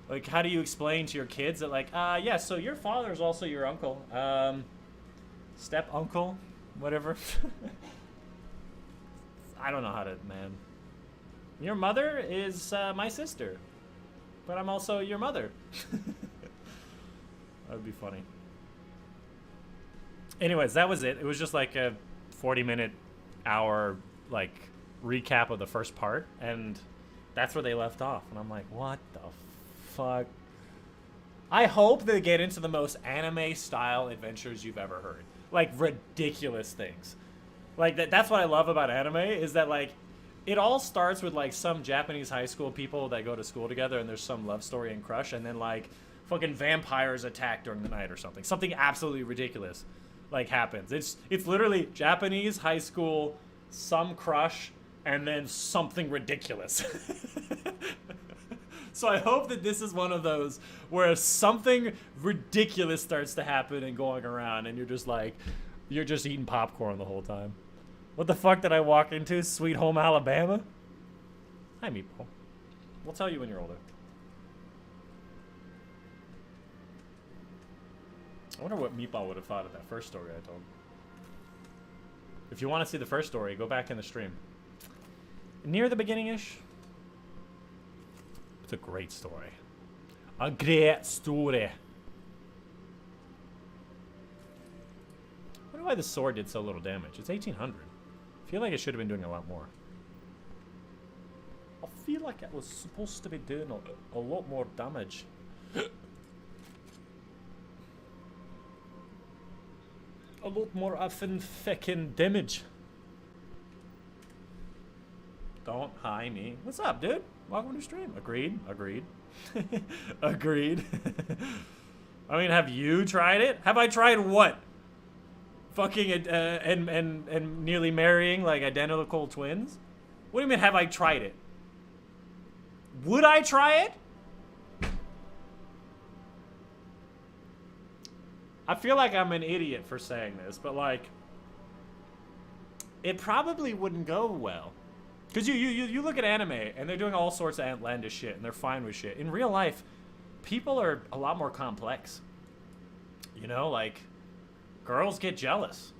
Like, how do you explain to your kids that, like, yeah, so your father's also your uncle. Step-uncle, whatever. I don't know how to, man. Your mother is my sister, but I'm also your mother. That would be funny. Anyways, that was it. It was just like a 40-minute, hour, like, recap of the first part, and that's where they left off. And I'm like, what the fuck? I hope they get into the most anime-style adventures you've ever heard. Like, ridiculous things. Like, that's what I love about anime, is that, like, it all starts with, like, some Japanese high school people that go to school together, and there's some love story and crush, and then, like, fucking vampires attack during the night or something. Something absolutely ridiculous, like, happens. It's literally Japanese high school, some crush, and then something ridiculous. So I hope that this is one of those where something ridiculous starts to happen and going around, and you're just like, you're just eating popcorn the whole time. What the fuck did I walk into? Sweet Home Alabama? Hi, Meatball. We'll tell you when you're older. I wonder what Meatball would have thought of that first story I told. If you want to see the first story, go back in the stream. Near the beginning-ish. It's a great story. A great story. I wonder why the sword did so little damage. It's 1800. I feel like it should have been doing a lot more. I feel like it was supposed to be doing a lot more damage. A lot more effing fucking damage. Don't hi me. What's up, dude? Welcome to the stream. Agreed. Agreed. Agreed. I mean, have you tried it? Have I tried what? Fucking and nearly marrying like identical twins? What do you mean? Have I tried it? Would I try it? I feel like I'm an idiot for saying this, but like, it probably wouldn't go well. Because you look at anime, and they're doing all sorts of outlandish shit, and they're fine with shit. In real life, people are a lot more complex. You know, like, girls get jealous.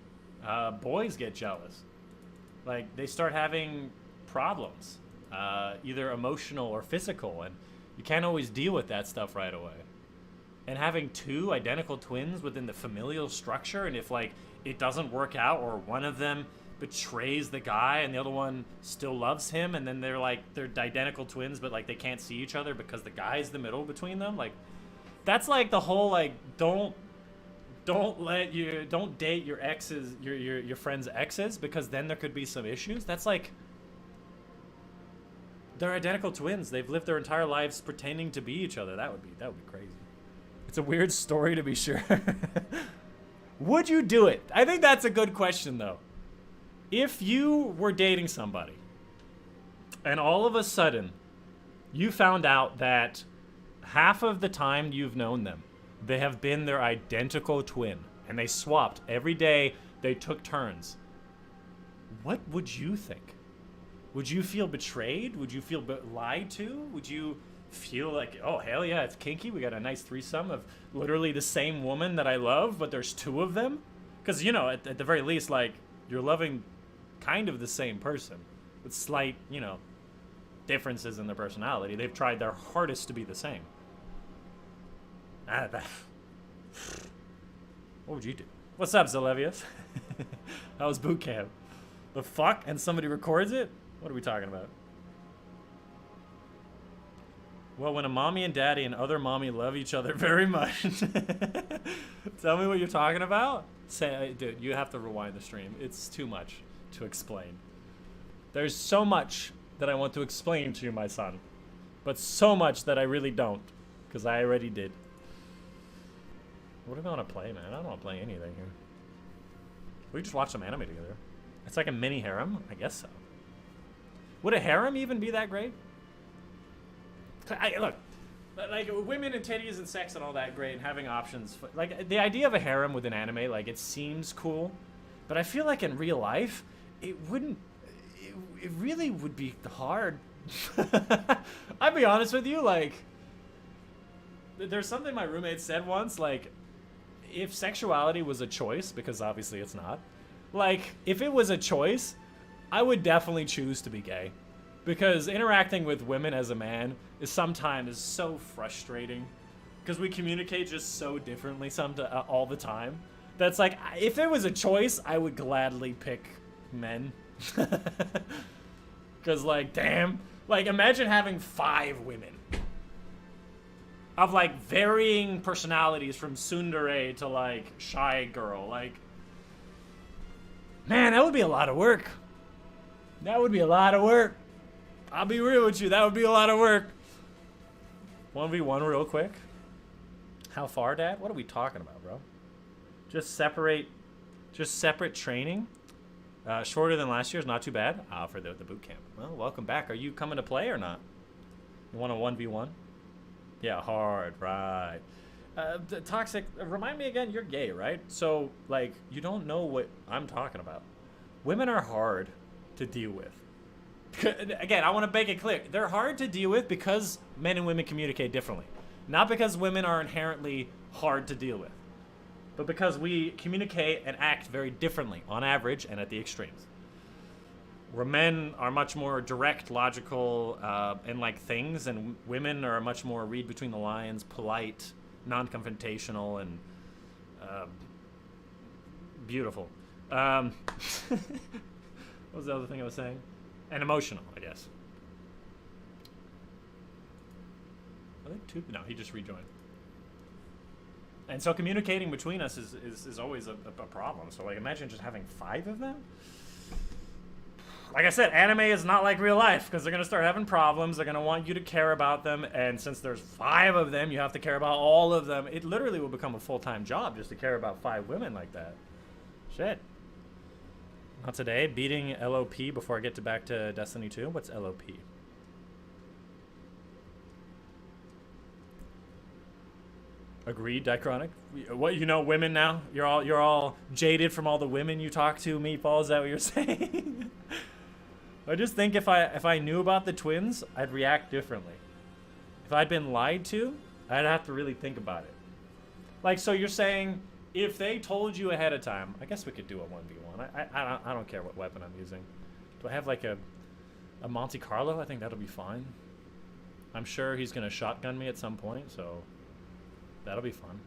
Boys get jealous. Like, they start having problems. Either emotional or physical, and you can't always deal with that stuff right away. And having two identical twins within the familial structure, and if, like, it doesn't work out, or one of them betrays the guy and the other one still loves him, and then they're identical twins, but like they can't see each other because the guy's the middle between them. Like, that's like the whole like don't date your exes, your friends' exes, because then there could be some issues. That's like, they're identical twins. They've lived their entire lives pretending to be each other. That would be crazy. It's a weird story to be sure. Would you do it? I think that's a good question though. If you were dating somebody and all of a sudden you found out that half of the time you've known them, they have been their identical twin, and they swapped every day, they took turns, what would you think? Would you feel betrayed? Would you feel lied to? Would you feel like, oh, hell yeah, it's kinky, we got a nice threesome of literally the same woman that I love, but there's two of them? Because, you know, at the very least, like, you're loving kind of the same person with slight, you know, differences in their personality. They've tried their hardest to be the same. What would you do? What's up, Zelevius? How was boot camp? The fuck? And somebody records it? What are we talking about? Well, when a mommy and daddy and other mommy love each other very much. Tell me what you're talking about? Say, dude, you have to rewind the stream. It's too much to explain. There's so much that I want to explain to you, my son. But so much that I really don't. Because I already did. What do we want to play, man? I don't want to play anything here. We just watch some anime together. It's like a mini harem? I guess so. Would a harem even be that great? Look, like, women and titties and sex and all that great, and having options. Like, the idea of a harem with an anime, like, it seems cool. But I feel like in real life, it wouldn't... It really would be hard. I'll be honest with you, like... There's something my roommate said once, like... If sexuality was a choice, because obviously it's not... Like, if it was a choice, I would definitely choose to be gay. Because interacting with women as a man is sometimes so frustrating. Because we communicate just so differently all the time. That's like, if it was a choice, I would gladly pick men. Because, like, damn. Like, imagine having 5 women. Of, like, varying personalities from tsundere to, like, shy girl. Like, man, that would be a lot of work. That would be a lot of work. I'll be real with you, that would be a lot of work. 1v1 real quick. How far, Dad? What are we talking about, bro? Just separate training. Shorter than last year's, not too bad. For the boot camp. Well, welcome back. Are you coming to play or not? You want a 1v1? Yeah, hard, right. Toxic, remind me again, you're gay, right? So, like, you don't know what I'm talking about. women are hard to deal with. Again, I want to make it clear. They're hard to deal with because men and women communicate differently. Not because women are inherently hard to deal with, but because we communicate and act very differently on average and at the extremes. Where men are much more direct, logical, and like things, and women are much more read between the lines, polite, non-confrontational, and beautiful. What was the other thing I was saying? And emotional, I guess. I think two. No, he just rejoined. And so communicating between us is always a problem. So like, imagine just having 5 of them. Like I said, anime is not like real life because they're gonna start having problems. They're gonna want you to care about them, and since there's 5 of them, you have to care about all of them. It literally will become a full-time job just to care about 5 women like that. Shit. Not today. Beating LOP before I get back to Destiny 2. What's LOP? Agreed, Dychronic. What, you know women now? You're all jaded from all the women you talk to, Meatball, is that what you're saying? I just think if I knew about the twins, I'd react differently. If I'd been lied to, I'd have to really think about it. Like, so you're saying if they told you ahead of time, I guess we could do a 1v1. I don't care what weapon I'm using. Do I have like a Monte Carlo? I think that'll be fine. I'm sure he's gonna shotgun me at some point, so that'll be fun.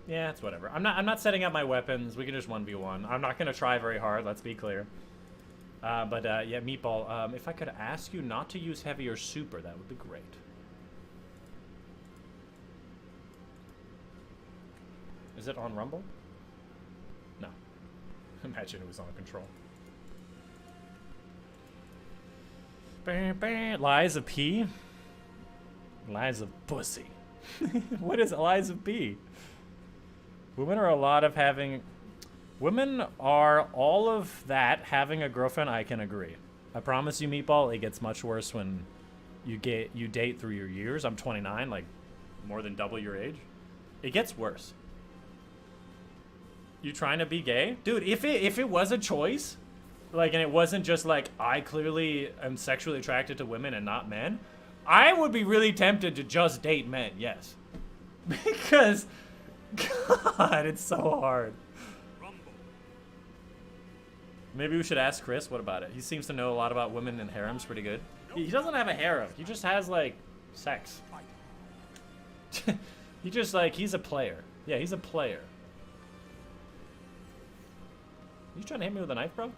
Yeah, it's whatever. I'm not setting up my weapons. We can just 1v1. I'm not gonna try very hard, let's be clear. Yeah, Meatball, if I could ask you not to use heavy or super, that would be great. Is it on Rumble? No. Imagine it was on control. Lies of P? Lies of pussy. What is lies of P? Women are a lot of having... Women are all of that having a girlfriend, I can agree. I promise you, Meatball, it gets much worse when you date through your years. I'm 29, like more than double your age. It gets worse. You trying to be gay? Dude, if it was a choice, like, and it wasn't just like, I clearly am sexually attracted to women and not men, I would be really tempted to just date men, yes. Because, God, it's so hard. Maybe we should ask Chris, what about it? He seems to know a lot about women and harems pretty good. He doesn't have a harem, he just has, like, sex. He just, like, he's a player. Yeah, he's a player. You trying to hit me with a knife, bro?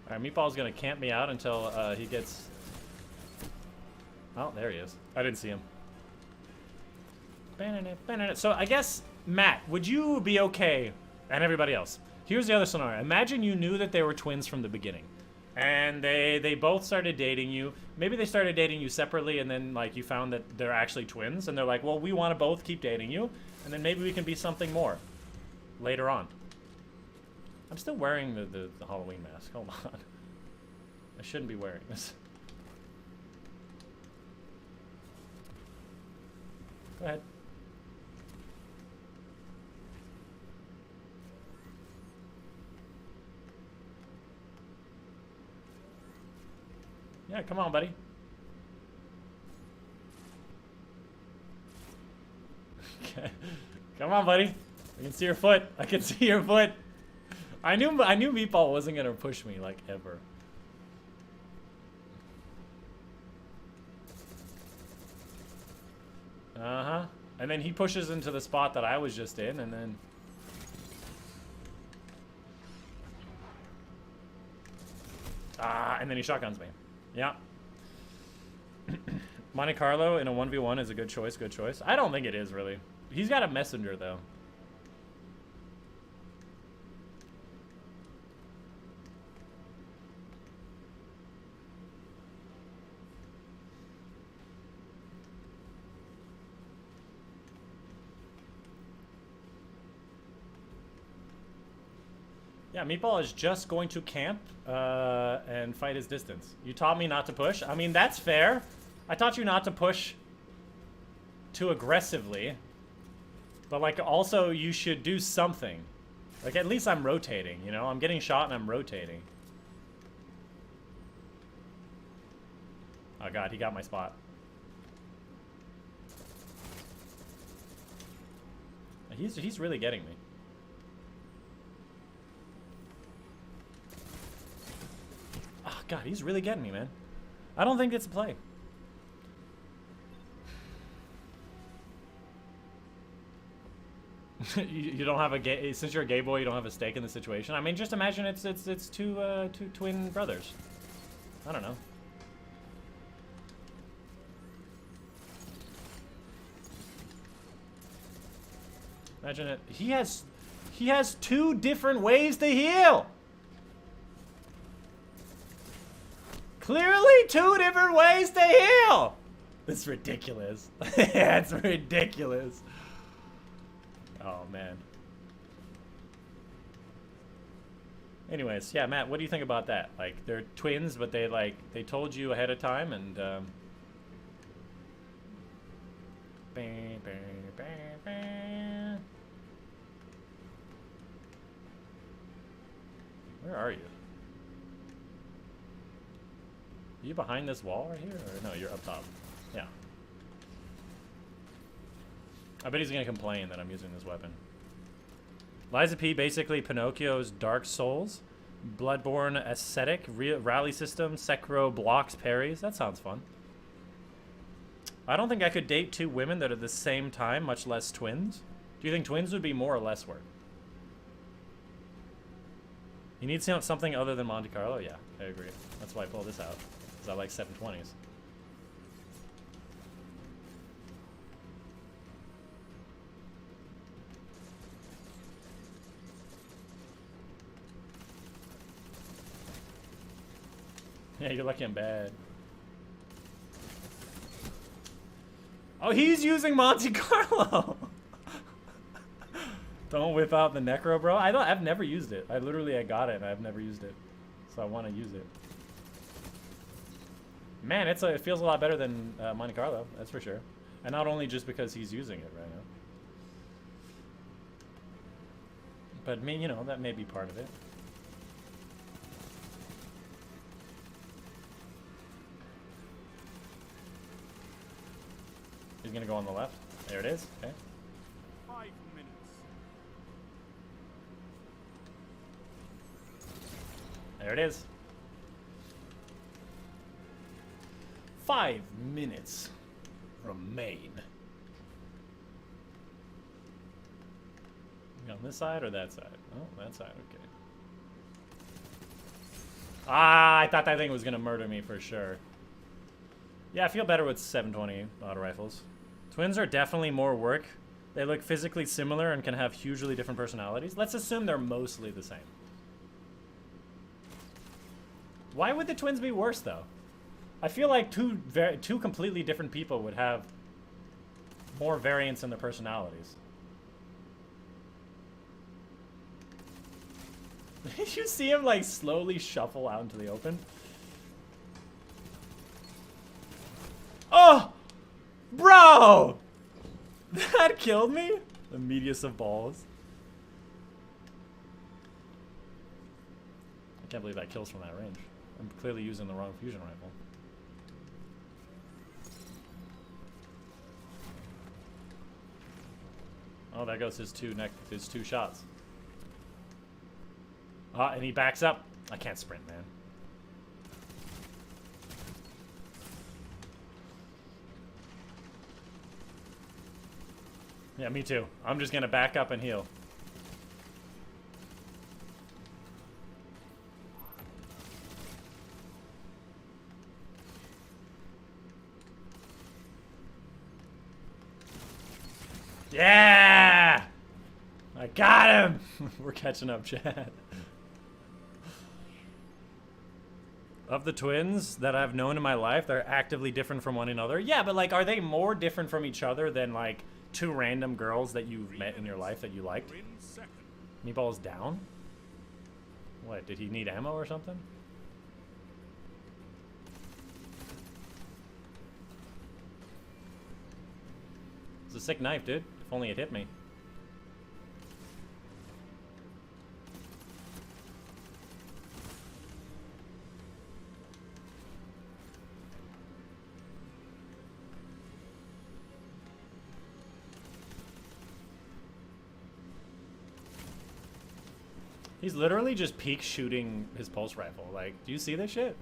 Alright, Meatball's gonna camp me out until he gets... Oh, there he is. I didn't see him. So I guess, Matt, would you be okay, and everybody else, here's the other scenario. Imagine you knew that they were twins from the beginning. And they both started dating you. Maybe they started dating you separately, and then like you found that they're actually twins, and they're like, well, we want to both keep dating you, and then maybe we can be something more later on. I'm still wearing the Halloween mask. Hold on. I shouldn't be wearing this. Go ahead. Yeah, come on, buddy. Okay. Come on, buddy. I can see your foot. I can see your foot. I knew Meatball wasn't gonna push me like ever. Uh-huh. And then he pushes into the spot that I was just in, and then... and then he shotguns me. Yeah. Monte Carlo in a 1v1 is a good choice, good choice. I don't think it is, really. He's got a messenger, though. Yeah, Meatball is just going to camp and fight his distance. You taught me not to push. I mean, that's fair. I taught you not to push too aggressively. But, like, also you should do something. Like, at least I'm rotating, you know? I'm getting shot and I'm rotating. Oh, God, he got my spot. He's really getting me. Oh, God, he's really getting me, man. I don't think it's a play. you don't have a gay, since you're a gay boy, you don't have a stake in the situation. I mean, just imagine it's two twin brothers. I don't know. Imagine it. He has two different ways to heal. Clearly, two different ways to heal. It's ridiculous. It's ridiculous. Oh, man. Anyways, yeah, Matt, what do you think about that? Like, they're twins, but they told you ahead of time, and where are you? Are you behind this wall right here? Or no, you're up top. Yeah. I bet he's gonna complain that I'm using this weapon. Liza P, basically Pinocchio's Dark Souls. Bloodborne aesthetic. Rally system. Sekiro blocks parries. That sounds fun. I don't think I could date two women that are the same time, much less twins. Do you think twins would be more or less work? You need something other than Monte Carlo? Yeah, I agree. That's why I pulled this out. Because I like 720s. Yeah, you're lucky I'm bad. Oh, he's using Monte Carlo! Don't whip out the Necro, bro. I've never used it. I got it and I've never used it. So I want to use it. Man, it feels a lot better than Monte Carlo, that's for sure. And not only just because he's using it right now. But me, you know, that may be part of it. He's gonna go on the left. There it is. Okay. 5 minutes. There it is. 5 minutes remain. You on this side or that side? Oh, that side. Okay. Ah, I thought that thing was gonna murder me for sure. Yeah, I feel better with 720 auto rifles. Twins are definitely more work. They look physically similar and can have hugely different personalities. Let's assume they're mostly the same. Why would the twins be worse, though? I feel like two completely different people would have more variance in their personalities. Did you see him, like, slowly shuffle out into the open? Oh! Bro! That killed me? The meatiest of balls. I can't believe that kills from that range. I'm clearly using the wrong fusion rifle. Oh, there goes his two shots. Ah, and he backs up. I can't sprint, man. Yeah, me too. I'm just gonna back up and heal. Yeah! I got him! We're catching up, Chad. Of the twins that I've known in my life, they're actively different from one another. Yeah, but like, are they more different from each other than like two random girls that you've met in your life that you liked? Meatball's down? What, did he need ammo or something? It's a sick knife, dude. If only it hit me. He's literally just peek shooting his pulse rifle. Like, do you see this shit?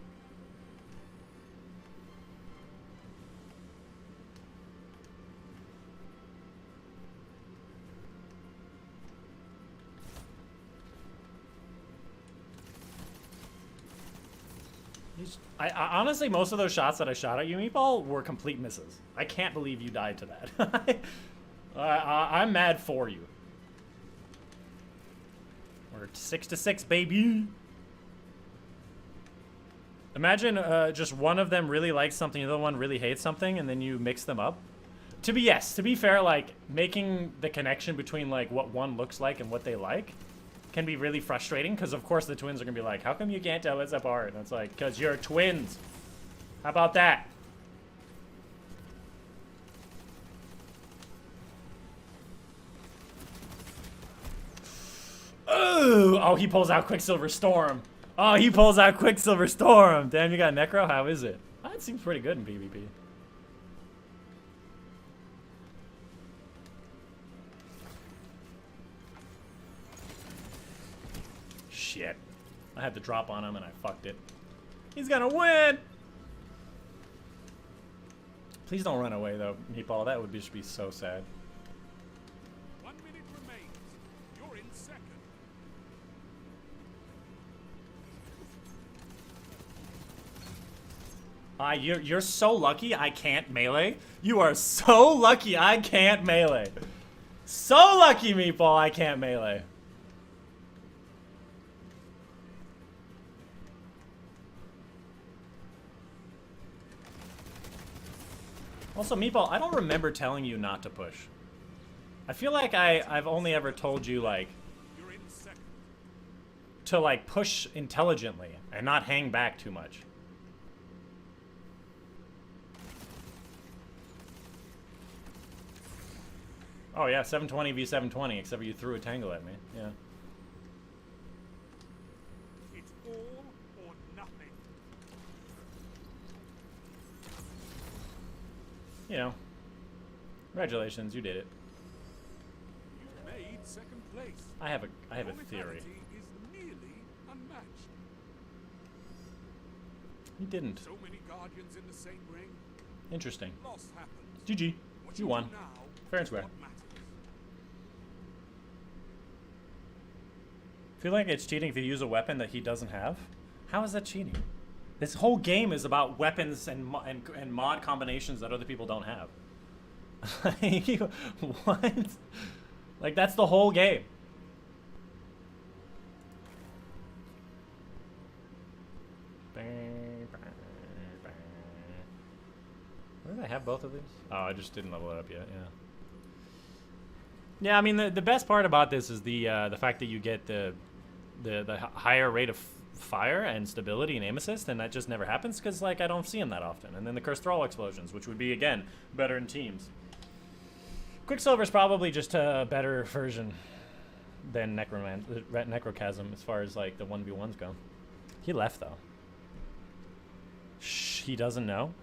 I honestly, most of those shots that I shot at you, Meatball, were complete misses. I can't believe you died to that. I'm mad for you. We're 6-6, baby. Imagine just one of them really likes something, the other one really hates something, and then you mix them up. To be fair, like, making the connection between, like, what one looks like and what they like can be really frustrating, because of course the twins are gonna be like, how come you can't tell us apart? And it's like, because you're twins. How about that? Ooh! Oh, he pulls out Quicksilver Storm. Oh, he pulls out Quicksilver Storm. Damn, you got Necro? How is it? That seems pretty good in PvP. Shit. I had to drop on him and I fucked it. He's gonna win! Please don't run away though, Meatball. That would just be so sad. 1 minute remains. You're in second. You're so lucky I can't melee. You are so lucky I can't melee. So lucky, Meatball, I can't melee. Also, Meatball, I don't remember telling you not to push. I feel like I've only ever told you, like, You're in second. to, like, push intelligently and not hang back too much. Oh, yeah, 720 v 720, except for you threw a tangle at me. Yeah. It's all or nothing. You know. Congratulations, you did it. You made second place. I have a Your theory. mentality is nearly unmatched. You didn't. So many guardians in the same ring. Interesting. Loss happens. GG. What You do won. now Fair and is square. what matters. Feel like it's cheating if you use a weapon that he doesn't have? How is that cheating? This whole game is about weapons and mod combinations that other people don't have. Like, what? Like, that's the whole game. Where did I have both of these? Oh, I just didn't level it up yet, yeah. Yeah, I mean, the best part about this is the fact that you get the higher rate of fire and stability and aim assist, and that just never happens because, like, I don't see them that often. And then the Cursed Thrall explosions, which would be, again, better in teams. Quicksilver's probably just a better version than Necrochasm as far as, like, the 1v1s go. He left, though. Shh, he doesn't know?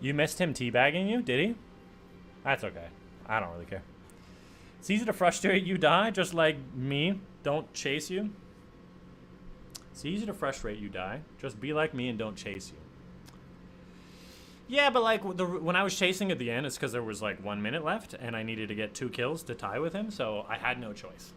You missed him teabagging you, did he? That's okay. I don't really care. It's easy to frustrate you, die, just like me. Don't chase you. It's easy to frustrate you, die. Just be like me and don't chase you. Yeah, but like when I was chasing at the end, it's because there was like 1 minute left, and I needed to get 2 kills to tie with him, so I had no choice.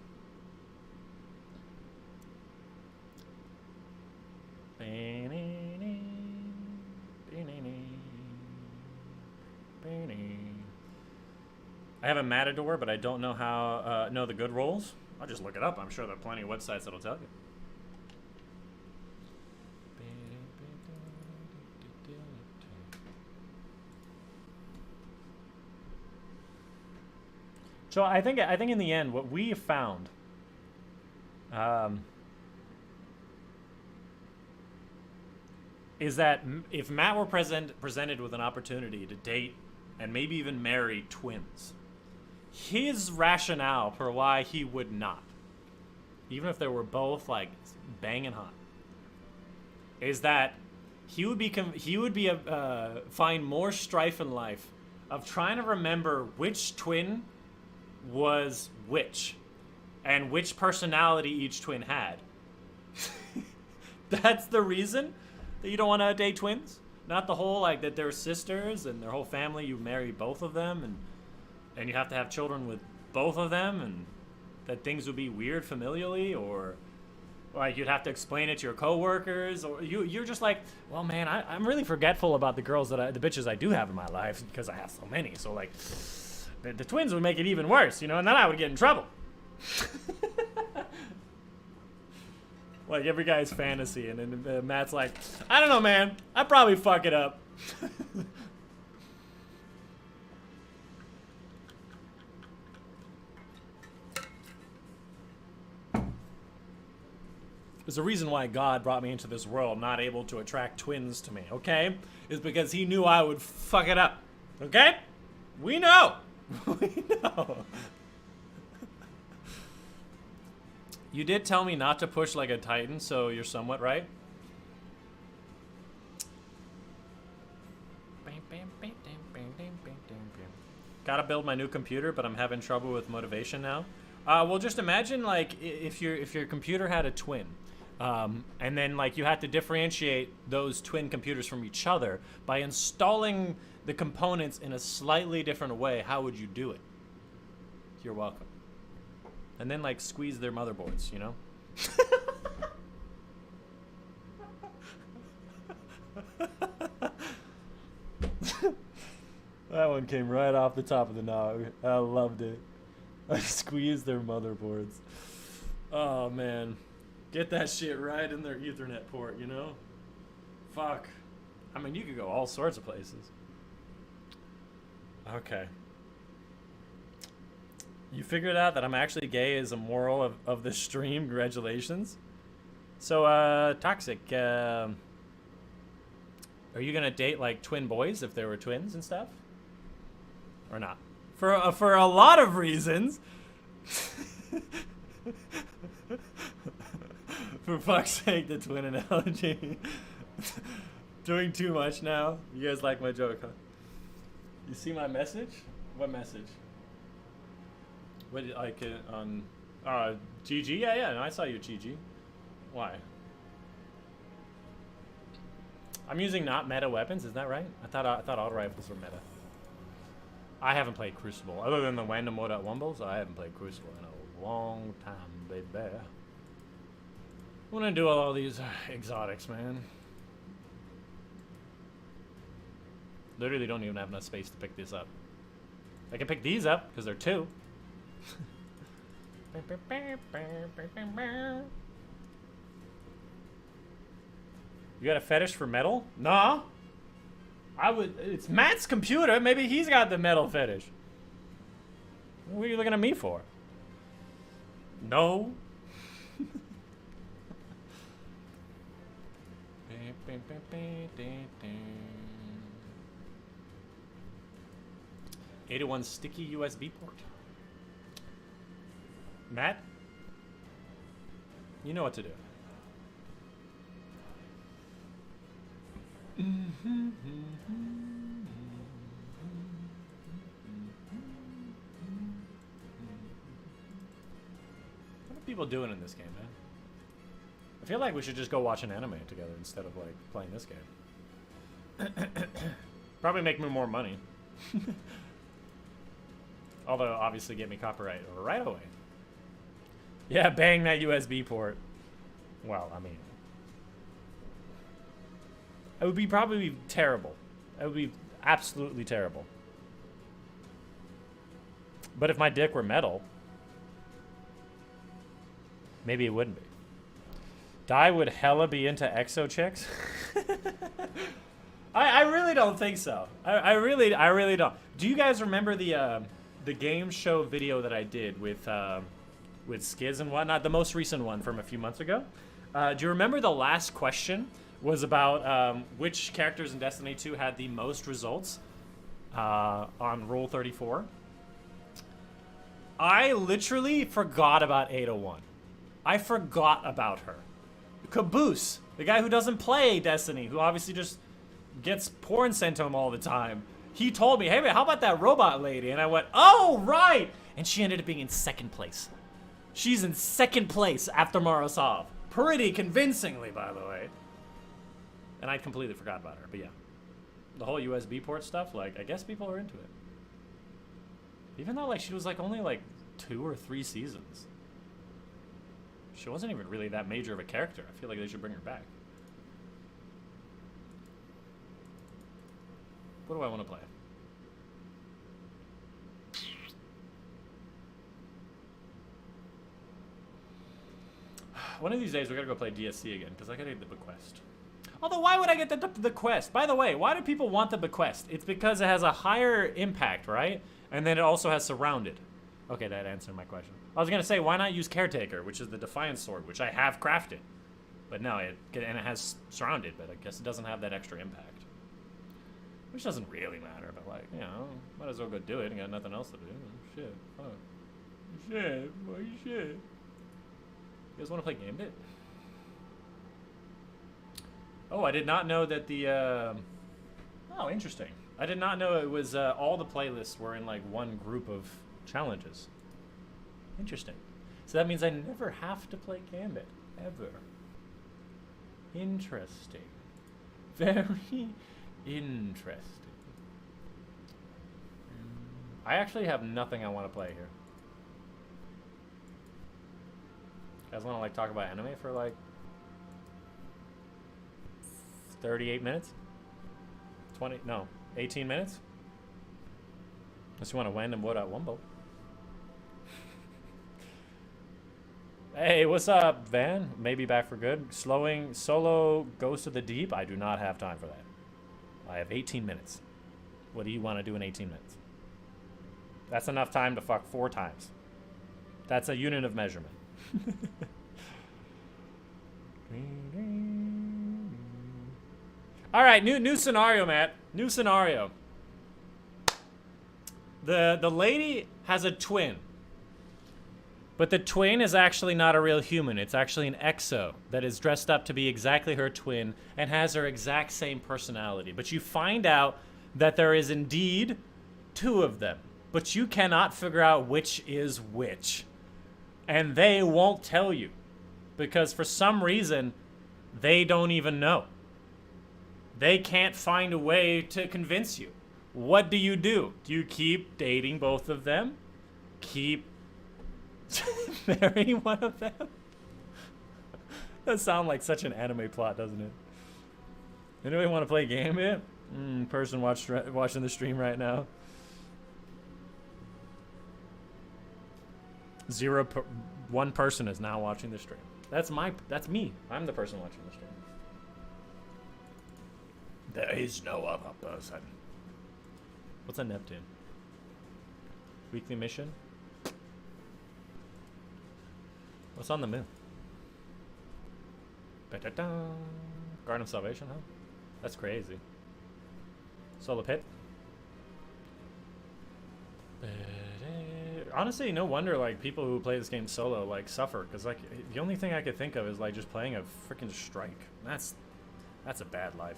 I have a Matador, but I don't know how know the good rolls. I'll just look it up. I'm sure there are plenty of websites that'll tell you. So I think in the end, what we found is that if Matt were presented with an opportunity to date and maybe even marry twins, his rationale for why he would not, even if they were both like banging hot, is that he would find more strife in life of trying to remember which twin was which and which personality each twin had. That's the reason that you don't want to date twins? Not the whole, like, that they're sisters and their whole family, you marry both of them and you have to have children with both of them, and that things would be weird familially, or like you'd have to explain it to your coworkers, or you're just like, well, man, I'm really forgetful about the bitches I do have in my life because I have so many. So like, the twins would make it even worse, you know, and then I would get in trouble. Like every guy's fantasy, and then Matt's like, I don't know, man, I'd probably fuck it up. There's a reason why God brought me into this world not able to attract twins to me, okay? Is because he knew I would fuck it up, okay? We know. We know. You did tell me not to push like a Titan, so you're somewhat right. Gotta build my new computer, but I'm having trouble with motivation now. Well, just imagine like if your computer had a twin, and then like you had to differentiate those twin computers from each other by installing the components in a slightly different way. How would you do it? You're welcome. And then like squeeze their motherboards, you know? That one came right off the top of the nog. I loved it. I squeezed their motherboards. Oh man. Get that shit right in their Ethernet port, you know? Fuck. I mean, you could go all sorts of places. Okay. You figured out that I'm actually gay is a moral of the stream. Congratulations. So, Toxic, are you gonna date like twin boys if there were twins and stuff? Or not? For a lot of reasons. For fuck's sake, the twin analogy. Doing too much now. You guys like my joke, huh? You see my message? What message? What did like on GG? Yeah, no, I saw you, GG. Why? I'm using not meta weapons, is that right? I thought auto rifles were meta. I haven't played Crucible. Other than the random mode at Wumbles, I haven't played Crucible in a long time, baby. I wanna do all these exotics, man. Literally don't even have enough space to pick this up. I can pick these up, because they're two. You got a fetish for metal? Nah. It's Matt's computer. Maybe he's got the metal fetish. What are you looking at me for? No. 81 sticky USB port. Matt, you know what to do. What are people doing in this game, man? I feel like we should just go watch an anime together instead of like playing this game. Probably make me more money. Although obviously get me copyright right away. Yeah, bang that USB port. Well, I mean, it would be probably terrible. It would be absolutely terrible. But if my dick were metal, maybe it wouldn't be. Di would hella be into exo chicks. I really don't think so. I really don't. Do you guys remember the game show video that I did with skids and whatnot. The most recent one from a few months ago. Do you remember the last question was about which characters in Destiny 2 had the most results on Rule 34? I literally forgot about 801. I forgot about her. Caboose, the guy who doesn't play Destiny, who obviously just gets porn sent to him all the time. He told me, hey, man, how about that robot lady? And I went, oh, right. And she ended up being in second place. She's in second place after Marosov. Pretty convincingly, by the way. And I completely forgot about her, but yeah. The whole USB port stuff, like, I guess people are into it. Even though, like, she was, like, only, like, 2 or 3 seasons. She wasn't even really that major of a character. I feel like they should bring her back. What do I want to play? One of these days, we gotta go play DSC again, because I gotta get the bequest. Although, why would I get the quest? By the way, why do people want the bequest? It's because it has a higher impact, right? And then it also has surrounded. Okay, that answered my question. I was gonna say, why not use Caretaker, which is the Defiance Sword, which I have crafted. But no, and it has surrounded, but I guess it doesn't have that extra impact. Which doesn't really matter, but like, you know, might as well go do it and got nothing else to do. Shit, fuck. Shit, boy, shit. You guys wanna play Gambit? Oh, I did not know that the, oh, interesting. I did not know it was, all the playlists were in, like, one group of challenges. Interesting. So that means I never have to play Gambit. Ever. Interesting. Very interesting. I actually have nothing I want to play here. You guys want to, like, talk about anime for, like, 38 minutes? 20? No. 18 minutes? Unless you want to win and what at Wumbo. Hey, what's up, Van? Maybe back for good. Slowing solo goes to the deep. I do not have time for that. I have 18 minutes. What do you want to do in 18 minutes? That's enough time to fuck 4 times. That's a unit of measurement. All right, new scenario, Matt. New scenario. The lady has a twin. But the twin is actually not a real human. It's actually an exo that is dressed up to be exactly her twin and has her exact same personality. But you find out that there is indeed 2 of them. But you cannot figure out which is which. And they won't tell you. Because for some reason, they don't even know. They can't find a way to convince you. What do? Do you keep dating both of them? Keep marrying one of them? That sounds like such an anime plot, doesn't it? Anybody want to play Gambit? Person watching the stream right now. One person is now watching the stream. That's me. I'm the person watching the stream. There is no other person. What's a Neptune? Weekly mission? What's on the moon? Garden of Salvation, huh? That's crazy. Solar Pit? Honestly, no wonder like people who play this game solo like suffer, because like the only thing I could think of is like just playing a freaking strike. That's a bad life.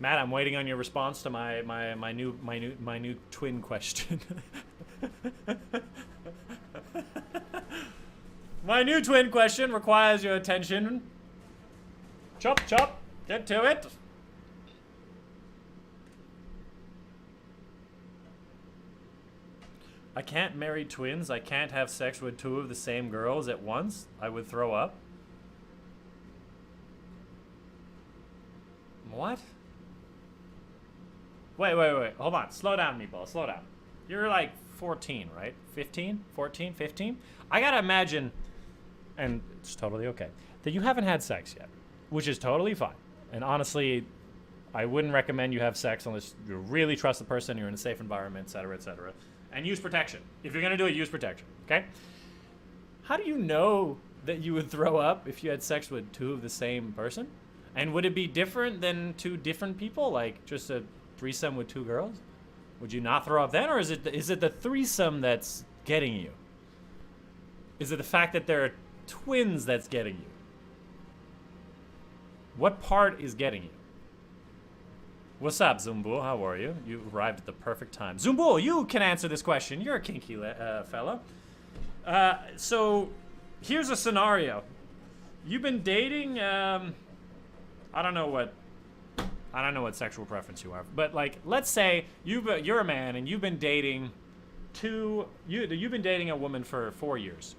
Matt, I'm waiting on your response to my new twin question. My new twin question requires your attention. Chop, chop, get to it. I can't marry twins. I can't have sex with 2 of the same girls at once. I would throw up. What? Wait. Hold on. Slow down, Meatball. Slow down. You're like 14, right? 15? 14? 15? I gotta imagine, and it's totally okay, that you haven't had sex yet, which is totally fine. And honestly, I wouldn't recommend you have sex unless you really trust the person, you're in a safe environment, etc., etc. And use protection. If you're gonna do it, use protection, okay? How do you know that you would throw up if you had sex with two of the same person? And would it be different than two different people, like just a threesome with two girls? Would you not throw up then, or is it the threesome that's getting you? Is it the fact that there are twins that's getting you? What part is getting you? What's up, Zumbul? How are you? You arrived at the perfect time. Zumbul, you can answer this question. You're a kinky fella. So, here's a scenario. You've been dating, I don't know what sexual preference you are, but like, let's say you're a man and you've been dating you've been dating a woman for 4 years.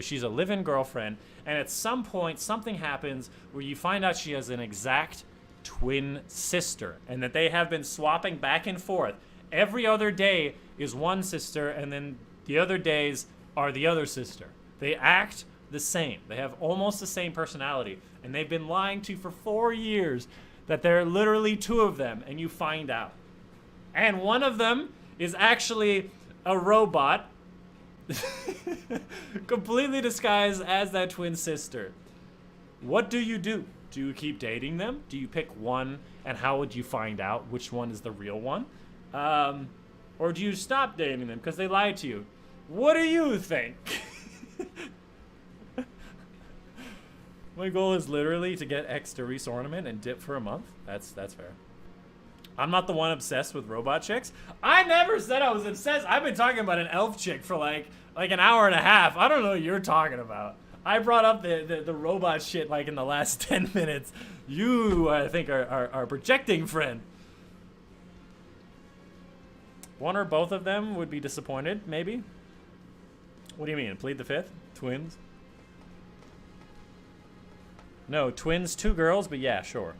She's a live-in girlfriend, and at some point something happens where you find out she has an exact twin sister, and that they have been swapping back and forth. Every other day is one sister, and then the other days are the other sister. They act the same. They have almost the same personality, and they've been lying to you for 4 years that there are literally two of them, and you find out. And one of them is actually a robot completely disguised as that twin sister. What do you do? Do you keep dating them? Do you pick one, and how would you find out which one is the real one? Or do you stop dating them because they lied to you? What do you think? My goal is literally to get X to Reese Ornament and dip for a month. That's fair. I'm not the one obsessed with robot chicks. I never said I was obsessed. I've been talking about an elf chick for like an hour and a half. I don't know what you're talking about. I brought up the robot shit like in the last 10 minutes. You, I think, are projecting, friend. One or both of them would be disappointed, maybe? What do you mean? Plead the fifth? Twins? No, twins, two girls, but yeah, sure.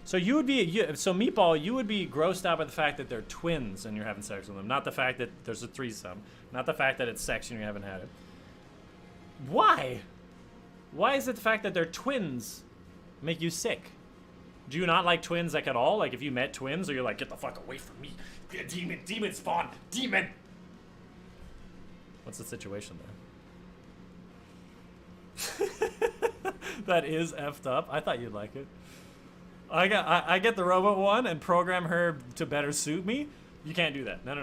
So you would be, so Meatball, you would be grossed out by the fact that they're twins and you're having sex with them. Not the fact that there's a threesome. Not the fact that it's sex and you haven't had it. Why? Why is it the fact that they're twins make you sick? Do you not like twins like at all? Like if you met twins, or you're like, get the fuck away from me. Demon spawn, demon. What's the situation there? That is effed up. I thought you'd like it. I get the robot one and program her to better suit me. You can't do that. No.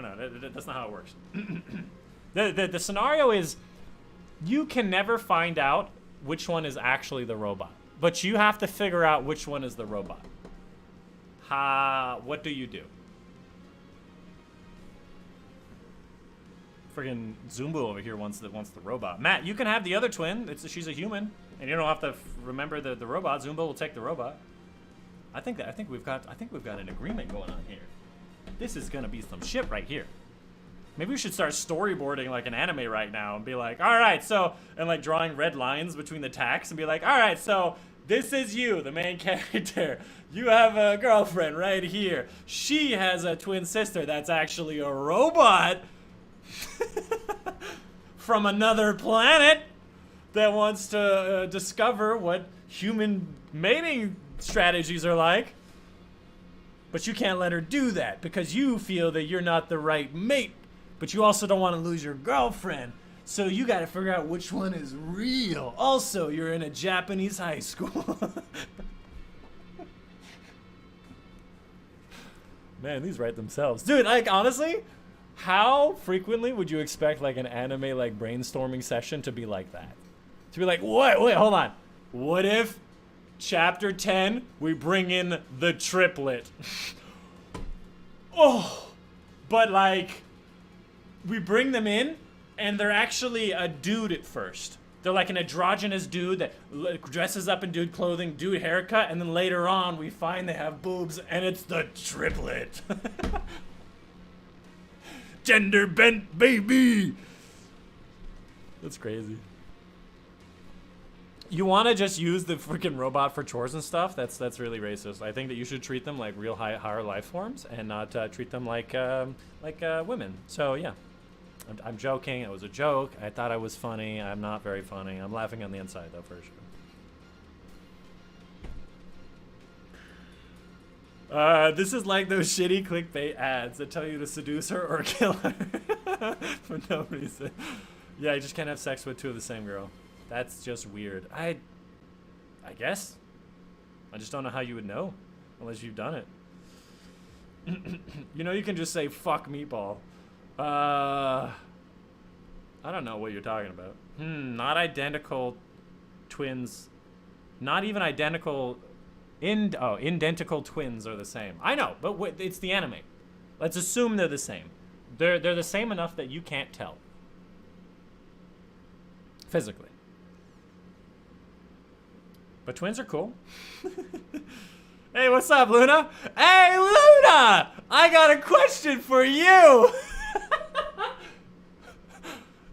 That's not how it works. The scenario is you can never find out which one is actually the robot, but you have to figure out which one is the robot. What do you do? Friggin' Zumbu over here wants the robot. Matt, you can have the other twin. She's a human, and you don't have to remember the robot. Zumbu will take the robot. I think we've got an agreement going on here. This is gonna be some shit right here. Maybe we should start storyboarding like an anime right now and be like, all right, so, and like drawing red lines between the tacks and be like, all right, so this is you, the main character. You have a girlfriend right here. She has a twin sister that's actually a robot from another planet that wants to discover what human mating strategies are like. But you can't let her do that because you feel that you're not the right mate. But you also don't want to lose your girlfriend. So you got to figure out which one is real. Also, you're in a Japanese high school. Man, these write themselves. Dude, like, honestly, how frequently would you expect, like, an anime, like, brainstorming session to be like that? To be like, wait, hold on. What if Chapter 10, we bring in the triplet? Oh, but, like, we bring them in, and they're actually a dude at first. They're like an androgynous dude that dresses up in dude clothing, dude haircut, and then later on we find they have boobs, and it's the triplet. Gender bent baby. That's crazy. You want to just use the freaking robot for chores and stuff? That's really racist. I think that you should treat them like real higher life forms and not treat them like women. So yeah. I'm joking. It was a joke. I thought I was funny. I'm not very funny. I'm laughing on the inside, though, for sure. This is like those shitty clickbait ads that tell you to seduce her or kill her for no reason. Yeah, you just can't have sex with two of the same girl. That's just weird. I guess. I just don't know how you would know unless you've done it. You know, you can just say fuck meatball. I don't know what you're talking about. Not identical twins. Not even identical. Identical twins are the same. I know, but it's the anime. Let's assume they're the same. They're the same enough that you can't tell. Physically. But twins are cool. Hey, what's up, Luna? Hey, Luna! I got a question for you!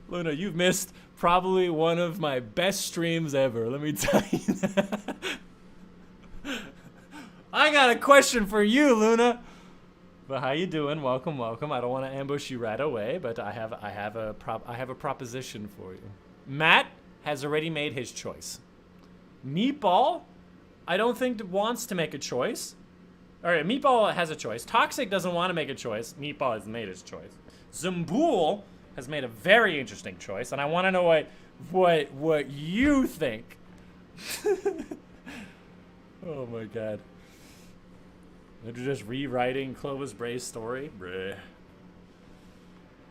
Luna, you've missed probably one of my best streams ever. Let me tell you that. I got a question for you, Luna. But how you doing? Welcome, welcome. I don't want to ambush you right away, but I have a proposition for you. Matt has already made his choice. Meatball, I don't think wants to make a choice. All right, Meatball has a choice. Toxic doesn't want to make a choice. Meatball has made his choice. Zumbool has made a very interesting choice, and I want to know what you think. Oh my god. They're just rewriting Clovis Bray's story? Bruh.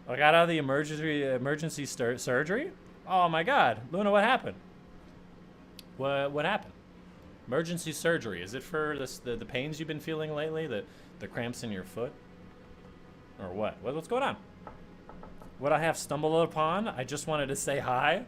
I got out of the emergency surgery? Oh my god. Luna, what happened? What happened? Emergency surgery. Is it for the pains you've been feeling lately? The cramps in your foot? Or what? What's going on? What I have stumbled upon? I just wanted to say hi.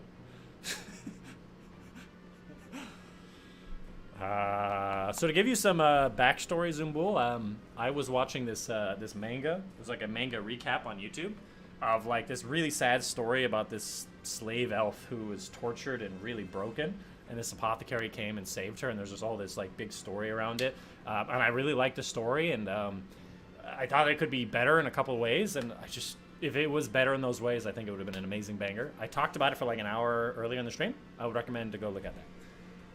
So to give you some backstory, Zumbool, I was watching this manga. It was like a manga recap on YouTube of like this really sad story about this slave elf who was tortured and really broken. And this apothecary came and saved her, and there's just all this like big story around it. And I really liked the story, and I thought it could be better in a couple of ways. And if it was better in those ways, I think it would have been an amazing banger. I talked about it for like an hour earlier in the stream. I would recommend to go look at that.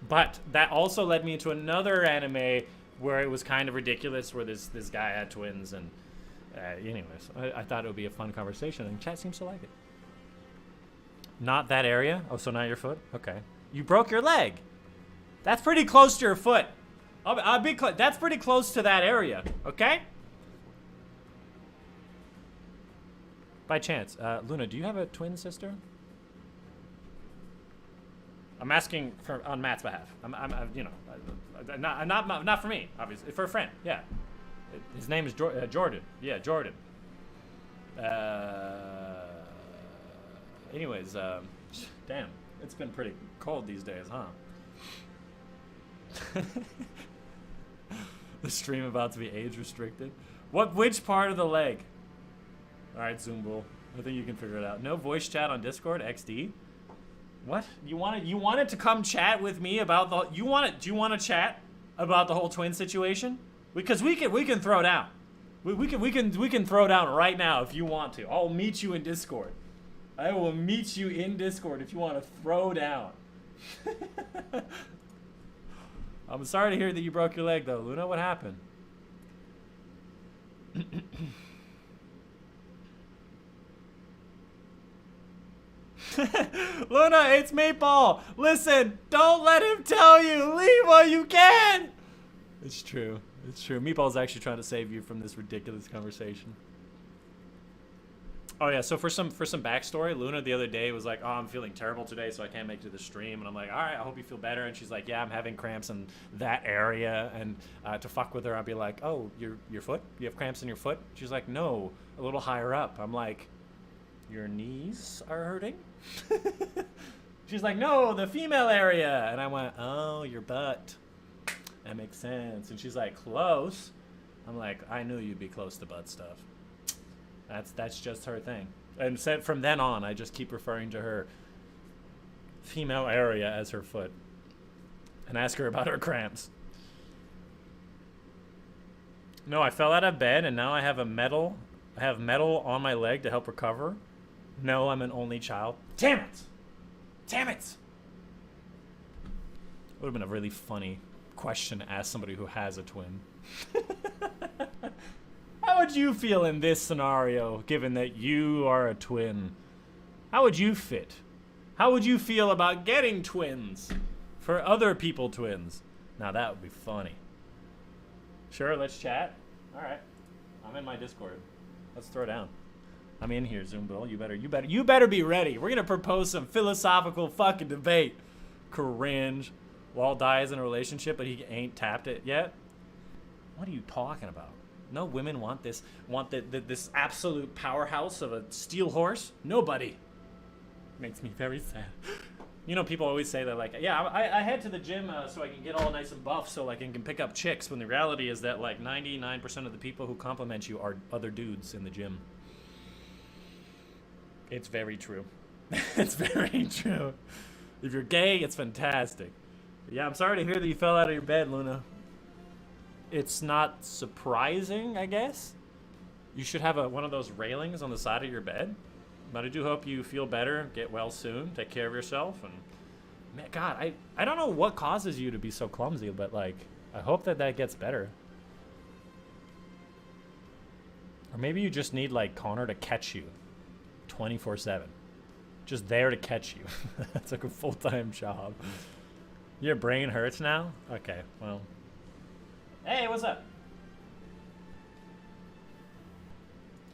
But that also led me into another anime where it was kind of ridiculous, where this guy had twins, and anyways, I thought it would be a fun conversation, and chat seems to like it. Not that area? Oh, so not your foot? Okay. You broke your leg. That's pretty close to your foot. I'll be that's pretty close to that area, okay? By chance, Luna, do you have a twin sister? I'm asking on Matt's behalf. Not for me, obviously, for a friend. Yeah, his name is Jordan. Yeah, Jordan. Anyways, damn, it's been pretty cold these days, huh? The stream about to be age restricted. Which part of the leg? All right, Zumbool. I think you can figure it out. No voice chat on Discord, XD. What? You wanted to come chat with me about the? Do you want to chat about the whole twin situation? Because we can throw down. We can throw down right now if you want to. I'll meet you in Discord. I will meet you in Discord if you want to throw down. I'm sorry to hear that you broke your leg though, Luna. What happened? Luna, it's Meatball. Listen, don't let him tell you. Leave while you can. It's true. It's true. Meatball's actually trying to save you from this ridiculous conversation. Oh yeah, so for some backstory, Luna the other day was like, "Oh, I'm feeling terrible today, so I can't make it to the stream." And I'm like, "All right, I hope you feel better." And she's like, "Yeah, I'm having cramps in that area." And to fuck with her, I'd be like, "Oh, your foot? You have cramps in your foot?" She's like, "No, a little higher up." I'm like, "Your knees are hurting?" She's like, "No, the female area." And I went, "Oh, your butt. That makes sense." And she's like, "Close." I'm like, "I knew you'd be close to butt stuff." That's just her thing. And from then on, I just keep referring to her female area as her foot and ask her about her cramps. No, I fell out of bed and now I have metal on my leg to help recover. No, I'm an only child. Damn it! Damn it! Would have been a really funny question to ask somebody who has a twin. would you feel in this scenario, given that you are a twin? How would you fit? How would you feel about getting twins for other people twins? Now that would be funny. Sure, let's chat. All right, I'm in my Discord. Let's throw down. I'm in here, Zoombill. You better be ready. We're gonna propose some philosophical fucking debate. Cringe. Walt dies in a relationship, but he ain't tapped it yet. What are you talking about? No women want this absolute powerhouse of a steel horse. Nobody. Makes me very sad. You know, people always say that, like, yeah, I head to the gym so I can get all nice and buff so like, I can pick up chicks, when the reality is that like 99% of the people who compliment you are other dudes in the gym. It's very true. It's very true. If you're gay, it's fantastic. But yeah, I'm sorry to hear that you fell out of your bed, Luna. It's not surprising, I guess. You should have one of those railings on the side of your bed. But I do hope you feel better, get well soon, take care of yourself, and man, God, I don't know what causes you to be so clumsy, but like, I hope that gets better. Or maybe you just need like Connor to catch you 24/7. Just there to catch you. That's like a full-time job. Your brain hurts now? Okay, well. Hey, what's up?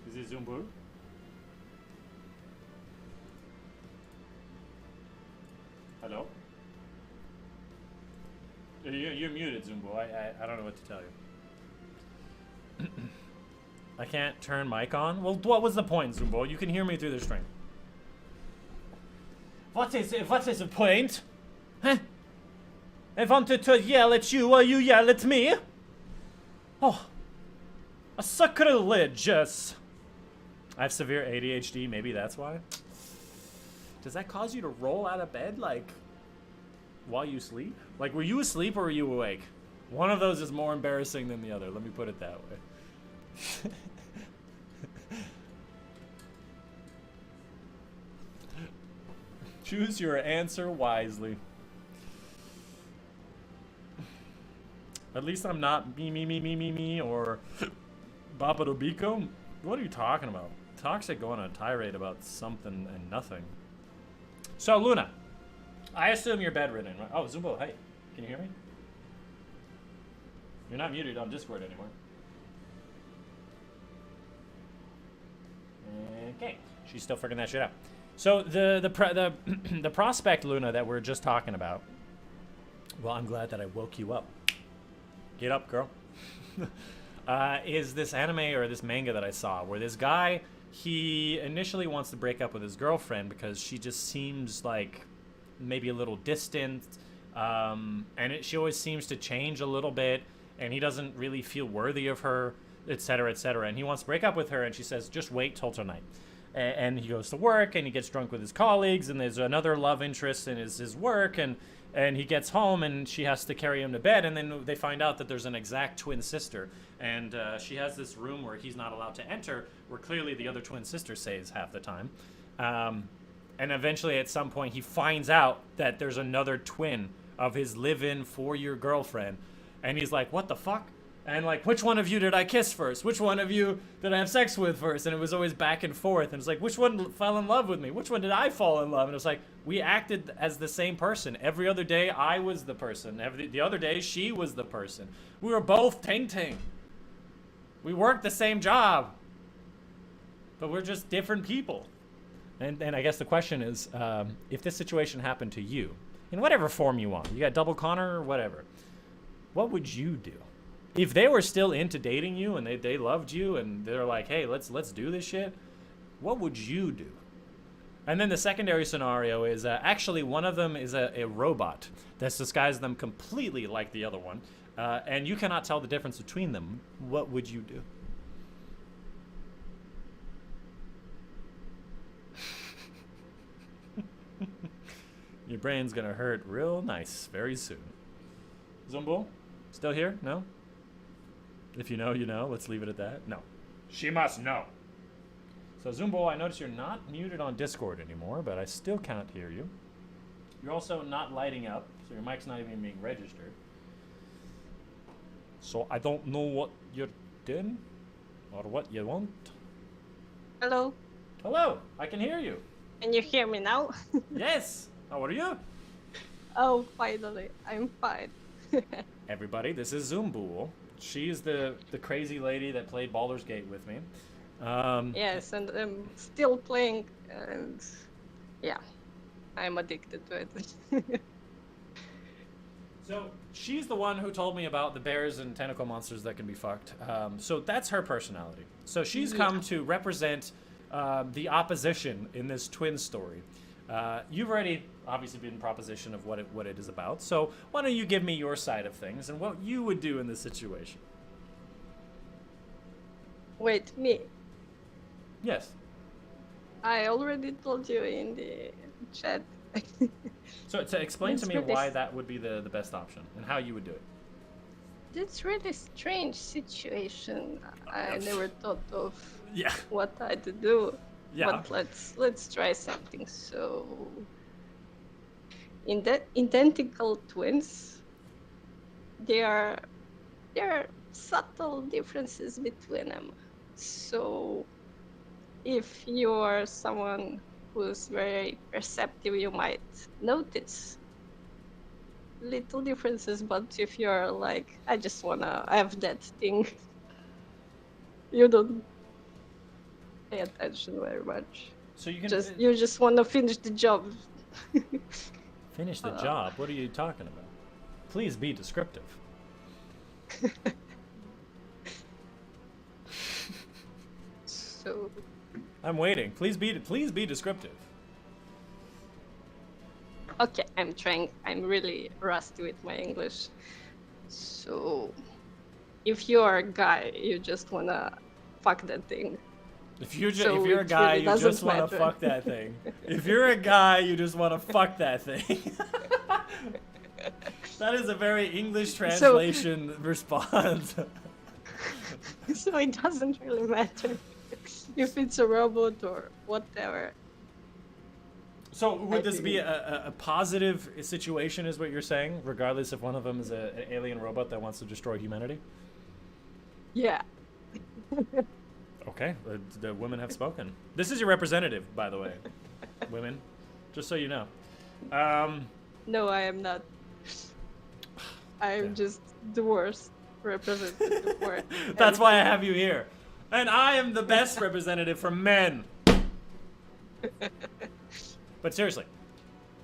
Is it Zumbu? Hello? You're muted, Zumbo. I don't know what to tell you. I can't turn mic on? Well, what was the point, Zumbo? You can hear me through the stream. What is the point? Huh? I wanted to yell at you while you yell at me? Oh. A sacrilegious. I have severe ADHD, maybe that's why. Does that cause you to roll out of bed, like, while you sleep? Like, were you asleep or were you awake? One of those is more embarrassing than the other. Let me put it that way. Choose your answer wisely. At least I'm not me, or Bapadobiko. What are you talking about? Toxic going on a tirade about something and nothing. So, Luna, I assume you're bedridden, right? Oh, Zumbo, hey, can you hear me? You're not muted on Discord anymore. Okay, she's still figuring that shit out. So the prospect, Luna, that we're just talking about. Well, I'm glad that I woke you up. Get up, girl. Is this anime or this manga that I saw where this guy, he initially wants to break up with his girlfriend because she just seems like maybe a little distant, and she always seems to change a little bit, and he doesn't really feel worthy of her, etc., etc. And he wants to break up with her, and she says, just wait till tonight. And he goes to work, and he gets drunk with his colleagues, and there's another love interest in his work, and he gets home, and she has to carry him to bed, and then they find out that there's an exact twin sister, and she has this room where he's not allowed to enter, where clearly the other twin sister stays half the time. And eventually, at some point, he finds out that there's another twin of his live-in 4-year girlfriend, and he's like, what the fuck? And like, which one of you did I kiss first? Which one of you did I have sex with first? And it was always back and forth. And it's like, which one fell in love with me? Which one did I fall in love? And it was like, we acted as the same person. Every other day, I was the person. The other day, she was the person. We were both ting-ting. We worked the same job. But we're just different people. And I guess the question is, if this situation happened to you, in whatever form you want, you got double Connor or whatever, what would you do? If they were still into dating you and they loved you and they're like, hey, let's do this shit, what would you do? And then the secondary scenario is actually one of them is a robot that's disguised them completely like the other one, and you cannot tell the difference between them. What would you do? Your brain's gonna hurt real nice very soon. Zumbo, still here? No? If you know, you know. Let's leave it at that. No. She must know. So, Zumbo, I notice you're not muted on Discord anymore, but I still can't hear you. You're also not lighting up, so your mic's not even being registered. So, I don't know what you're doing. or what you want. Hello. Hello, I can hear you. Can you hear me now? Yes. How are you? Oh, finally. I'm fine. Everybody, this is Zumbool. She's the crazy lady that played Baldur's Gate with me. Yes, and I'm still playing, and yeah, I'm addicted to it. So she's the one who told me about the bears and tentacle monsters that can be fucked. So that's her personality. So she's come to represent the opposition in this twin story. You've already obviously been in proposition of what it is about. So why don't you give me your side of things and what you would do in this situation? Wait, me? Yes. I already told you in the chat. So to explain to It's me really why that would be the best option and how you would do it. It's really strange situation. I never thought of Yeah. what I'd do. Yeah. But let's try something. So, identical twins. There are subtle differences between them. So, if you're someone who's very perceptive, you might notice little differences. But if you're like, I just wanna have that thing, you don't pay attention very much. So you can You just want to finish the job. finish the job. What are you talking about? Please be descriptive. So I'm waiting. Please be descriptive. okay, I'm trying. I'm really rusty with my English. So if you're a guy, you just wanna fuck that thing. If you're So if you're a it guy, really you just doesn't want to matter. fuck that thing. If you're a guy, you just want to fuck that thing. That is a very English translation response. So it doesn't really matter if it's a robot or whatever. So would this be a positive situation, is what you're saying, regardless if one of them is an alien robot that wants to destroy humanity? Yeah. Okay, the women have spoken. This is your representative, by the way, women, just so you know. No, I am not. I'm just the worst representative for it. That's why I have you here. And I am the best representative for men. But seriously,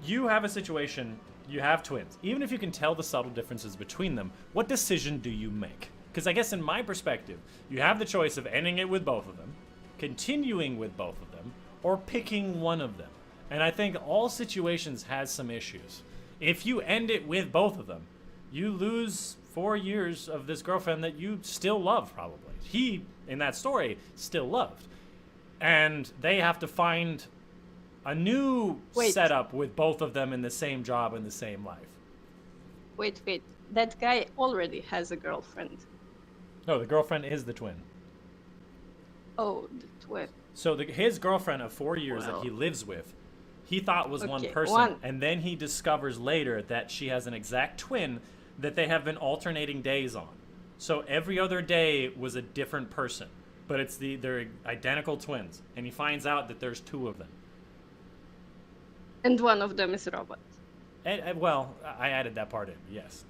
you have a situation, you have twins. Even if you can tell the subtle differences between them, what decision do you make? Because I guess in my perspective, you have the choice of ending it with both of them, continuing with both of them, or picking one of them. And I think all situations has some issues. If you end it with both of them, you lose 4 years of this girlfriend that you still love, probably. He, in that story, still loved. And they have to find a new setup with both of them in the same job and the same life. Wait. That guy already has a girlfriend. No, the girlfriend is the twin. Oh, the twin. So his girlfriend of 4 years that he lives with, he thought was one person. And then he discovers later that she has an exact twin that they have been alternating days on. So every other day was a different person. But they're identical twins. And he finds out that there's 2 of them. And one of them is a robot. Well, I added that part in, yes.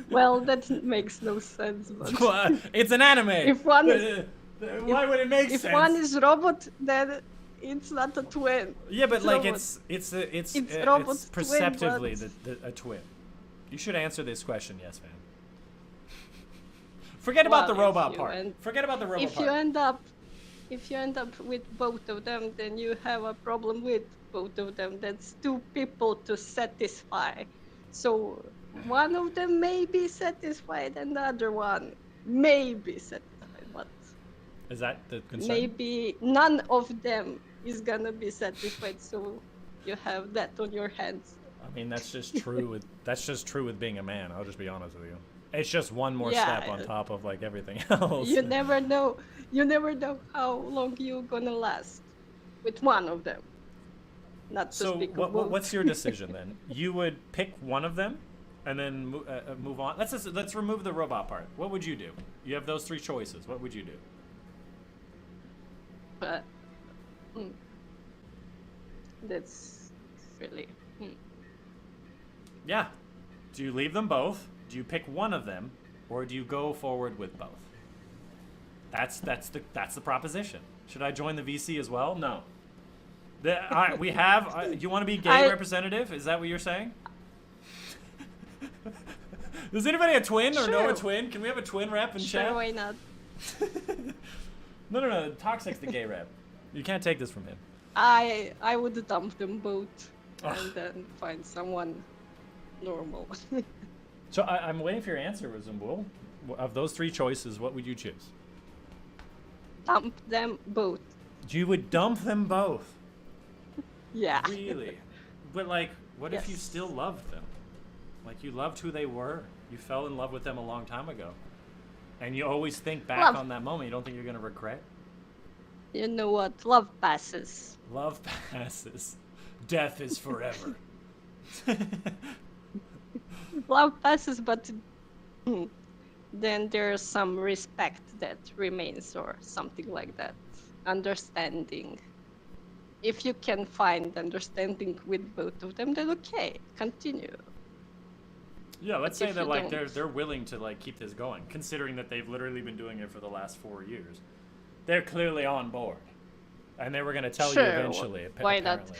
Well, that makes no sense. But it's an anime. If one is, why would it make sense? If one is robot, then it's not a twin. Yeah, but it's like robot. it's robot's perceptively twin, a twin. You should answer this question, yes, man. Forget about the robot part. Forget about the robot part. If you end up with both of them, then you have a problem with both of them. That's 2 people to satisfy. So one of them may be satisfied and the other one may be satisfied, but is that the concern? maybe none of them is gonna be satisfied, so you have that on your hands. I mean, that's just true with being a man. I'll just be honest with you. It's just one more step on top of like everything else. You never know how long you're gonna last with one of them. Not to speak of both. What's your decision then? You would pick one of them and then move on. Let's remove the robot part. What would you do? You have those 3 choices. What would you do? But that's really. Yeah. Do you leave them both? Do you pick one of them, or do you go forward with both? That's the proposition. Should I join the VC as well? No. We have. You want to be gay representative? Is that what you're saying? Does anybody a twin or know a twin? Can we have a twin rep in chat? Sure, why not? No. Toxic's the gay rep. You can't take this from him. I would dump them both and then find someone normal. So I'm waiting for your answer, Zumbul. Of those 3 choices, what would you choose? Dump them both. You would dump them both? Yeah. Really? But like, what if you Yes. still loved them? Like you loved who they were. You fell in love with them a long time ago. And you always think back on that moment. You don't think you're going to regret? You know what? Love passes. Love passes. Death is forever. Love passes, but then there's some respect that remains or something like that. Understanding. If you can find understanding with both of them, then okay, continue. Yeah, let's But say if that you like don't- they're willing to like keep this going, considering that they've literally been doing it for the last 4 years. They're clearly on board, and they were going to tell you Sure, eventually. why not? apparently.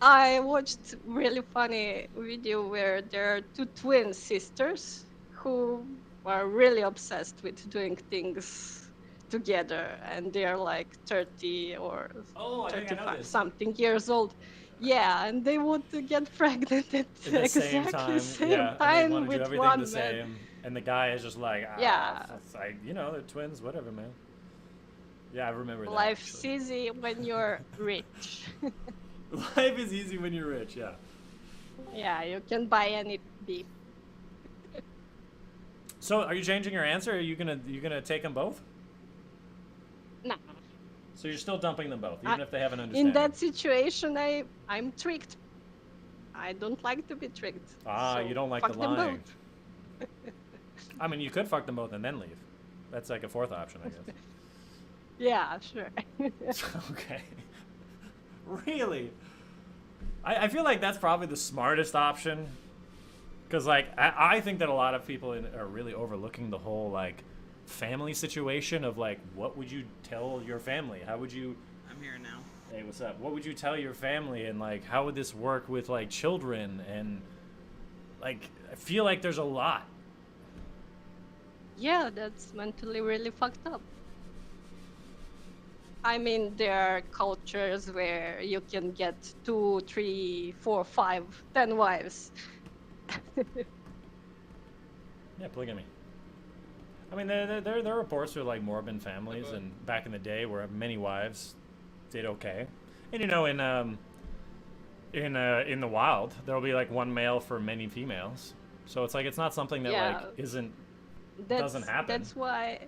I watched really funny video where there are 2 twin sisters who are really obsessed with doing things together, and they're like 30 or Oh, I think I know 35 this. something years old. Yeah, and they want to get pregnant at At the same exactly time, same yeah, and they time want to do with everything one the same, man. and the guy is just like, Yeah. it's like, you know, they're twins, whatever, man. Yeah, I remember that. Life's actually. easy when you're rich. Life is easy when you're rich, yeah. Yeah, you can buy any beef. So, are you changing your answer? Are you gonna take them both? No. So you're still dumping them both, even if they have an In understanding. that situation, I'm tricked. I don't like to be tricked. Ah, so you don't like fuck the them lying. both. I mean, you could fuck them both and then leave. That's like a 4th option, I guess. Yeah, sure. Okay. Really? I feel like that's probably the smartest option. Because, like, I think that a lot of people are really overlooking the whole, like, family situation of, like, what would you tell your family? How would you... I'm here now. Hey, what's up? What would you tell your family? And, like, how would this work with, like, children? And, like, I feel like there's a lot. Yeah, that's mentally really fucked up. I mean, there are cultures where you can get 2, 3, 4, 5, 10 wives. Yeah, polygamy. I mean, there are reports of, like, Mormon families, and back in the day where many wives did okay. And, you know, in the wild, there'll be, like, one male for many females. So it's like, it's not something that, like, doesn't happen. That's why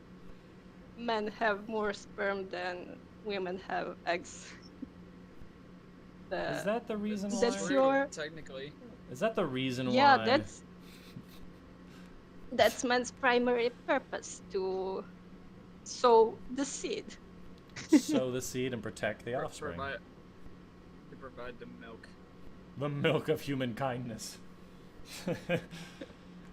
men have more sperm than women have eggs. Is that the reason why? That's your... Technically. Is that the reason Yeah, why? that's man's primary purpose, to sow the seed. Sow the seed and protect the offspring. To provide the milk. The milk of human kindness.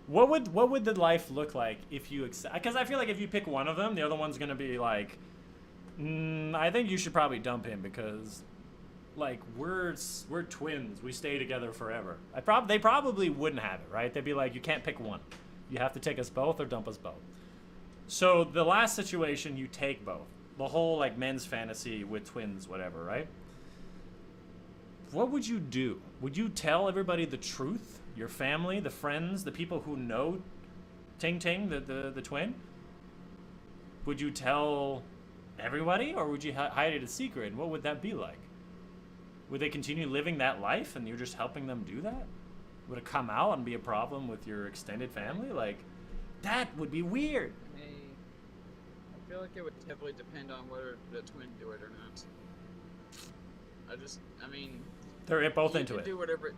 What would the life look like if you accept? Because I feel like if you pick one of them, the other one's gonna be like, I think you should probably dump him because, like, we're twins. We stay together forever. They probably wouldn't have it, right? They'd be like, you can't pick one. You have to take us both or dump us both. So the last situation, you take both. The whole, like, men's fantasy with twins, whatever, right? What would you do? Would you tell everybody the truth? Your family, the friends, the people who know Ting Ting, the twin? Would you tell everybody, or would you hide it a secret? And what would that be like? Would they continue living that life and you're just helping them do that? Would it come out and be a problem with your extended family? Like, that would be weird. I feel like it would heavily depend on whether the twin do it or not. I mean... They're both into You it. can do whatever...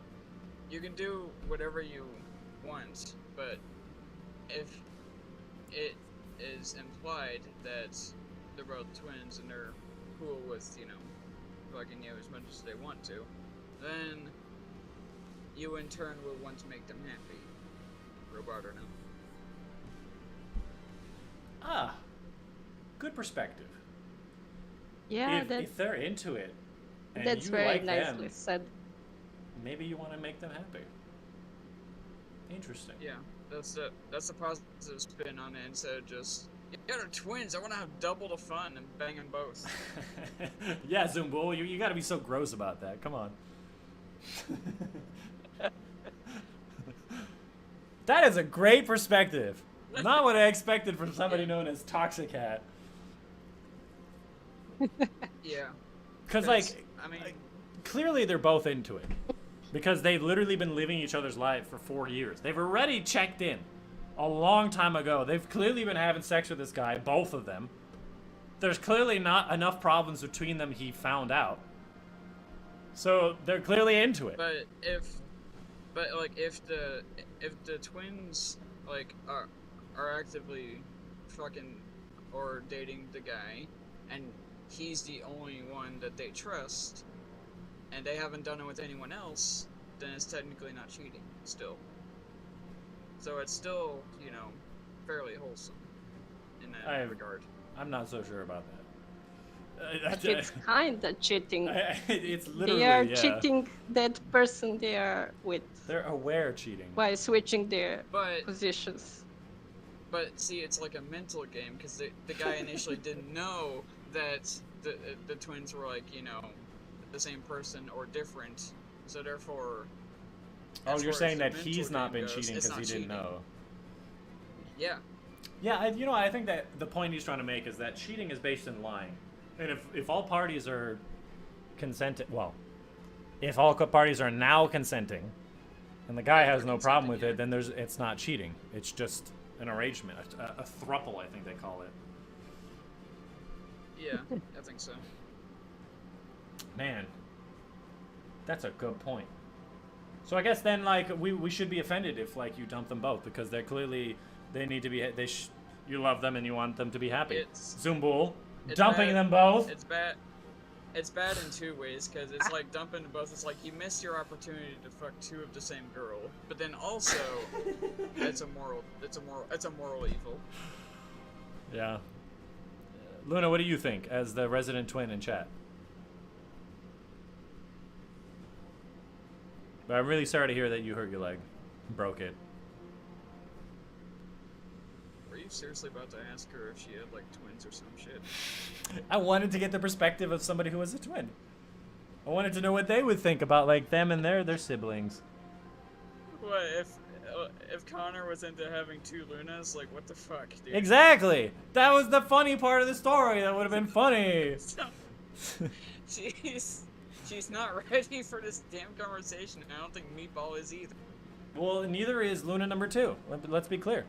You can do whatever you want, but if it is implied that they're both twins and they're cool with, you know, fucking you as much as they want to, then you in turn will want to make them happy, robot or no. Ah, good perspective. Yeah, If they're into it, and that's you very like nicely them, said. maybe you want to make them happy. Interesting. Yeah, that's the positive spin on it instead of just, yeah, they're twins, I want to have double the fun and bang them both. Yeah, Zumbull, you got to be so gross about that. Come on. That is a great perspective. Not what I expected from somebody known as Toxic Hat. Yeah. Because, like, I mean, clearly they're both into it. Because they've literally been living each other's life for 4 years. They've already checked in a long time ago. They've clearly been having sex with this guy, both of them. There's clearly not enough problems between them, he found out. So they're clearly into it. but if the twins like are actively fucking or dating the guy, and he's the only one that they trust, and they haven't done it with anyone else, then it's technically not cheating still. So it's still, you know, fairly wholesome in that regard. I'm not so sure about that. It's kind of cheating. It's literally, they are yeah. cheating that person they are with They're aware cheating. by switching their But positions. But see, it's like a mental game, because the guy initially didn't know that the twins were, like, you know, the same person or different, so therefore. Oh, as you're far saying as that the he's mental not game been goes, cheating it's because he not didn't cheating. know. Yeah. Yeah, I think that the point he's trying to make is that cheating is based in lying. And if all parties are consenting, well, if all parties are now consenting, and the guy has no problem with it, then it's not cheating. It's just an arrangement, a throuple, I think they call it. Yeah, I think so. Man, that's a good point. So I guess then, like, we should be offended if, like, you dump them both, because they're clearly, they need to be, you love them and you want them to be happy. Zumbul, dumping them both. It's bad. It's bad in two ways, because it's like dumping them both. It's like you missed your opportunity to fuck two of the same girl, but then also, it's a moral evil. Yeah. Luna, what do you think as the resident twin in chat? But I'm really sorry to hear that you hurt your leg, broke it. Were you seriously about to ask her if she had, like, twins or some shit? I wanted to get the perspective of somebody who was a twin. I wanted to know what they would think about, like, them and their siblings. What if Connor was into having two Lunas? Like, what the fuck, dude? Exactly. That was the funny part of the story. That would have been funny. She's not ready for this damn conversation. I don't think Meatball is either. Well, neither is Luna number 2. Let's be clear.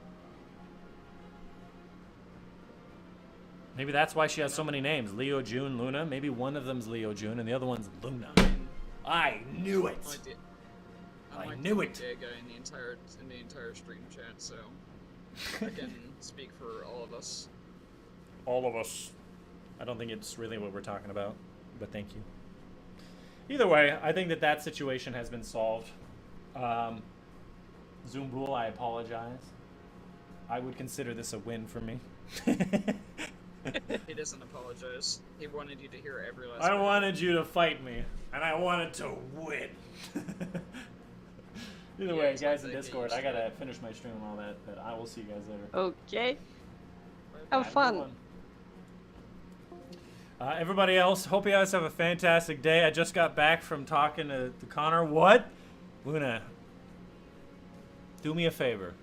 Maybe that's why she has so many names. Leo, June, Luna. Maybe one of them's Leo, June, and the other one's Luna. I knew it. I'm knew the it. gay guy in the entire stream chat, so I can speak for all of us. All of us. I don't think it's really what we're talking about, but thank you. Either way, I think that situation has been solved. Zumbul, I apologize. I would consider this a win for me. He doesn't apologize. He wanted you to hear every last I word. wanted you to fight me, and I wanted to win. Either way, guys in Discord, I gotta finish my stream and all that, but I will see you guys later. Okay. Have fun. Everybody else, hope you guys have a fantastic day. I just got back from talking to Connor. What? Luna, do me a favor.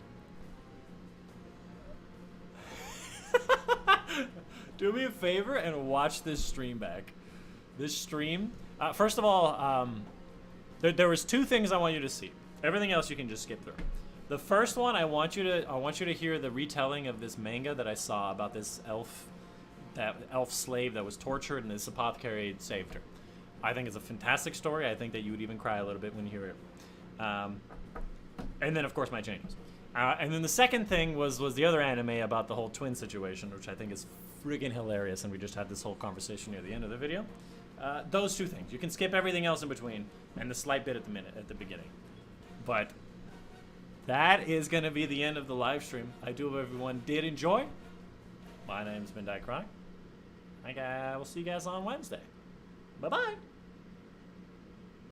Do me a favor and watch this stream back. This stream. First of all, there was 2 things I want you to see. Everything else you can just skip through. The first one, I want you to hear the retelling of this manga that I saw about this elf slave that was tortured and this apothecary saved her. I think it's a fantastic story. I think that you would even cry a little bit when you hear it. And then, of course, my changes. And then the second thing was the other anime about the whole twin situation, which I think is friggin' hilarious, and we just had this whole conversation near the end of the video. Those two things. You can skip everything else in between, and the slight bit at the beginning. But that is going to be the end of the live stream. I do hope everyone did enjoy. My name's been Dychronic. I will see you guys on Wednesday. Bye-bye.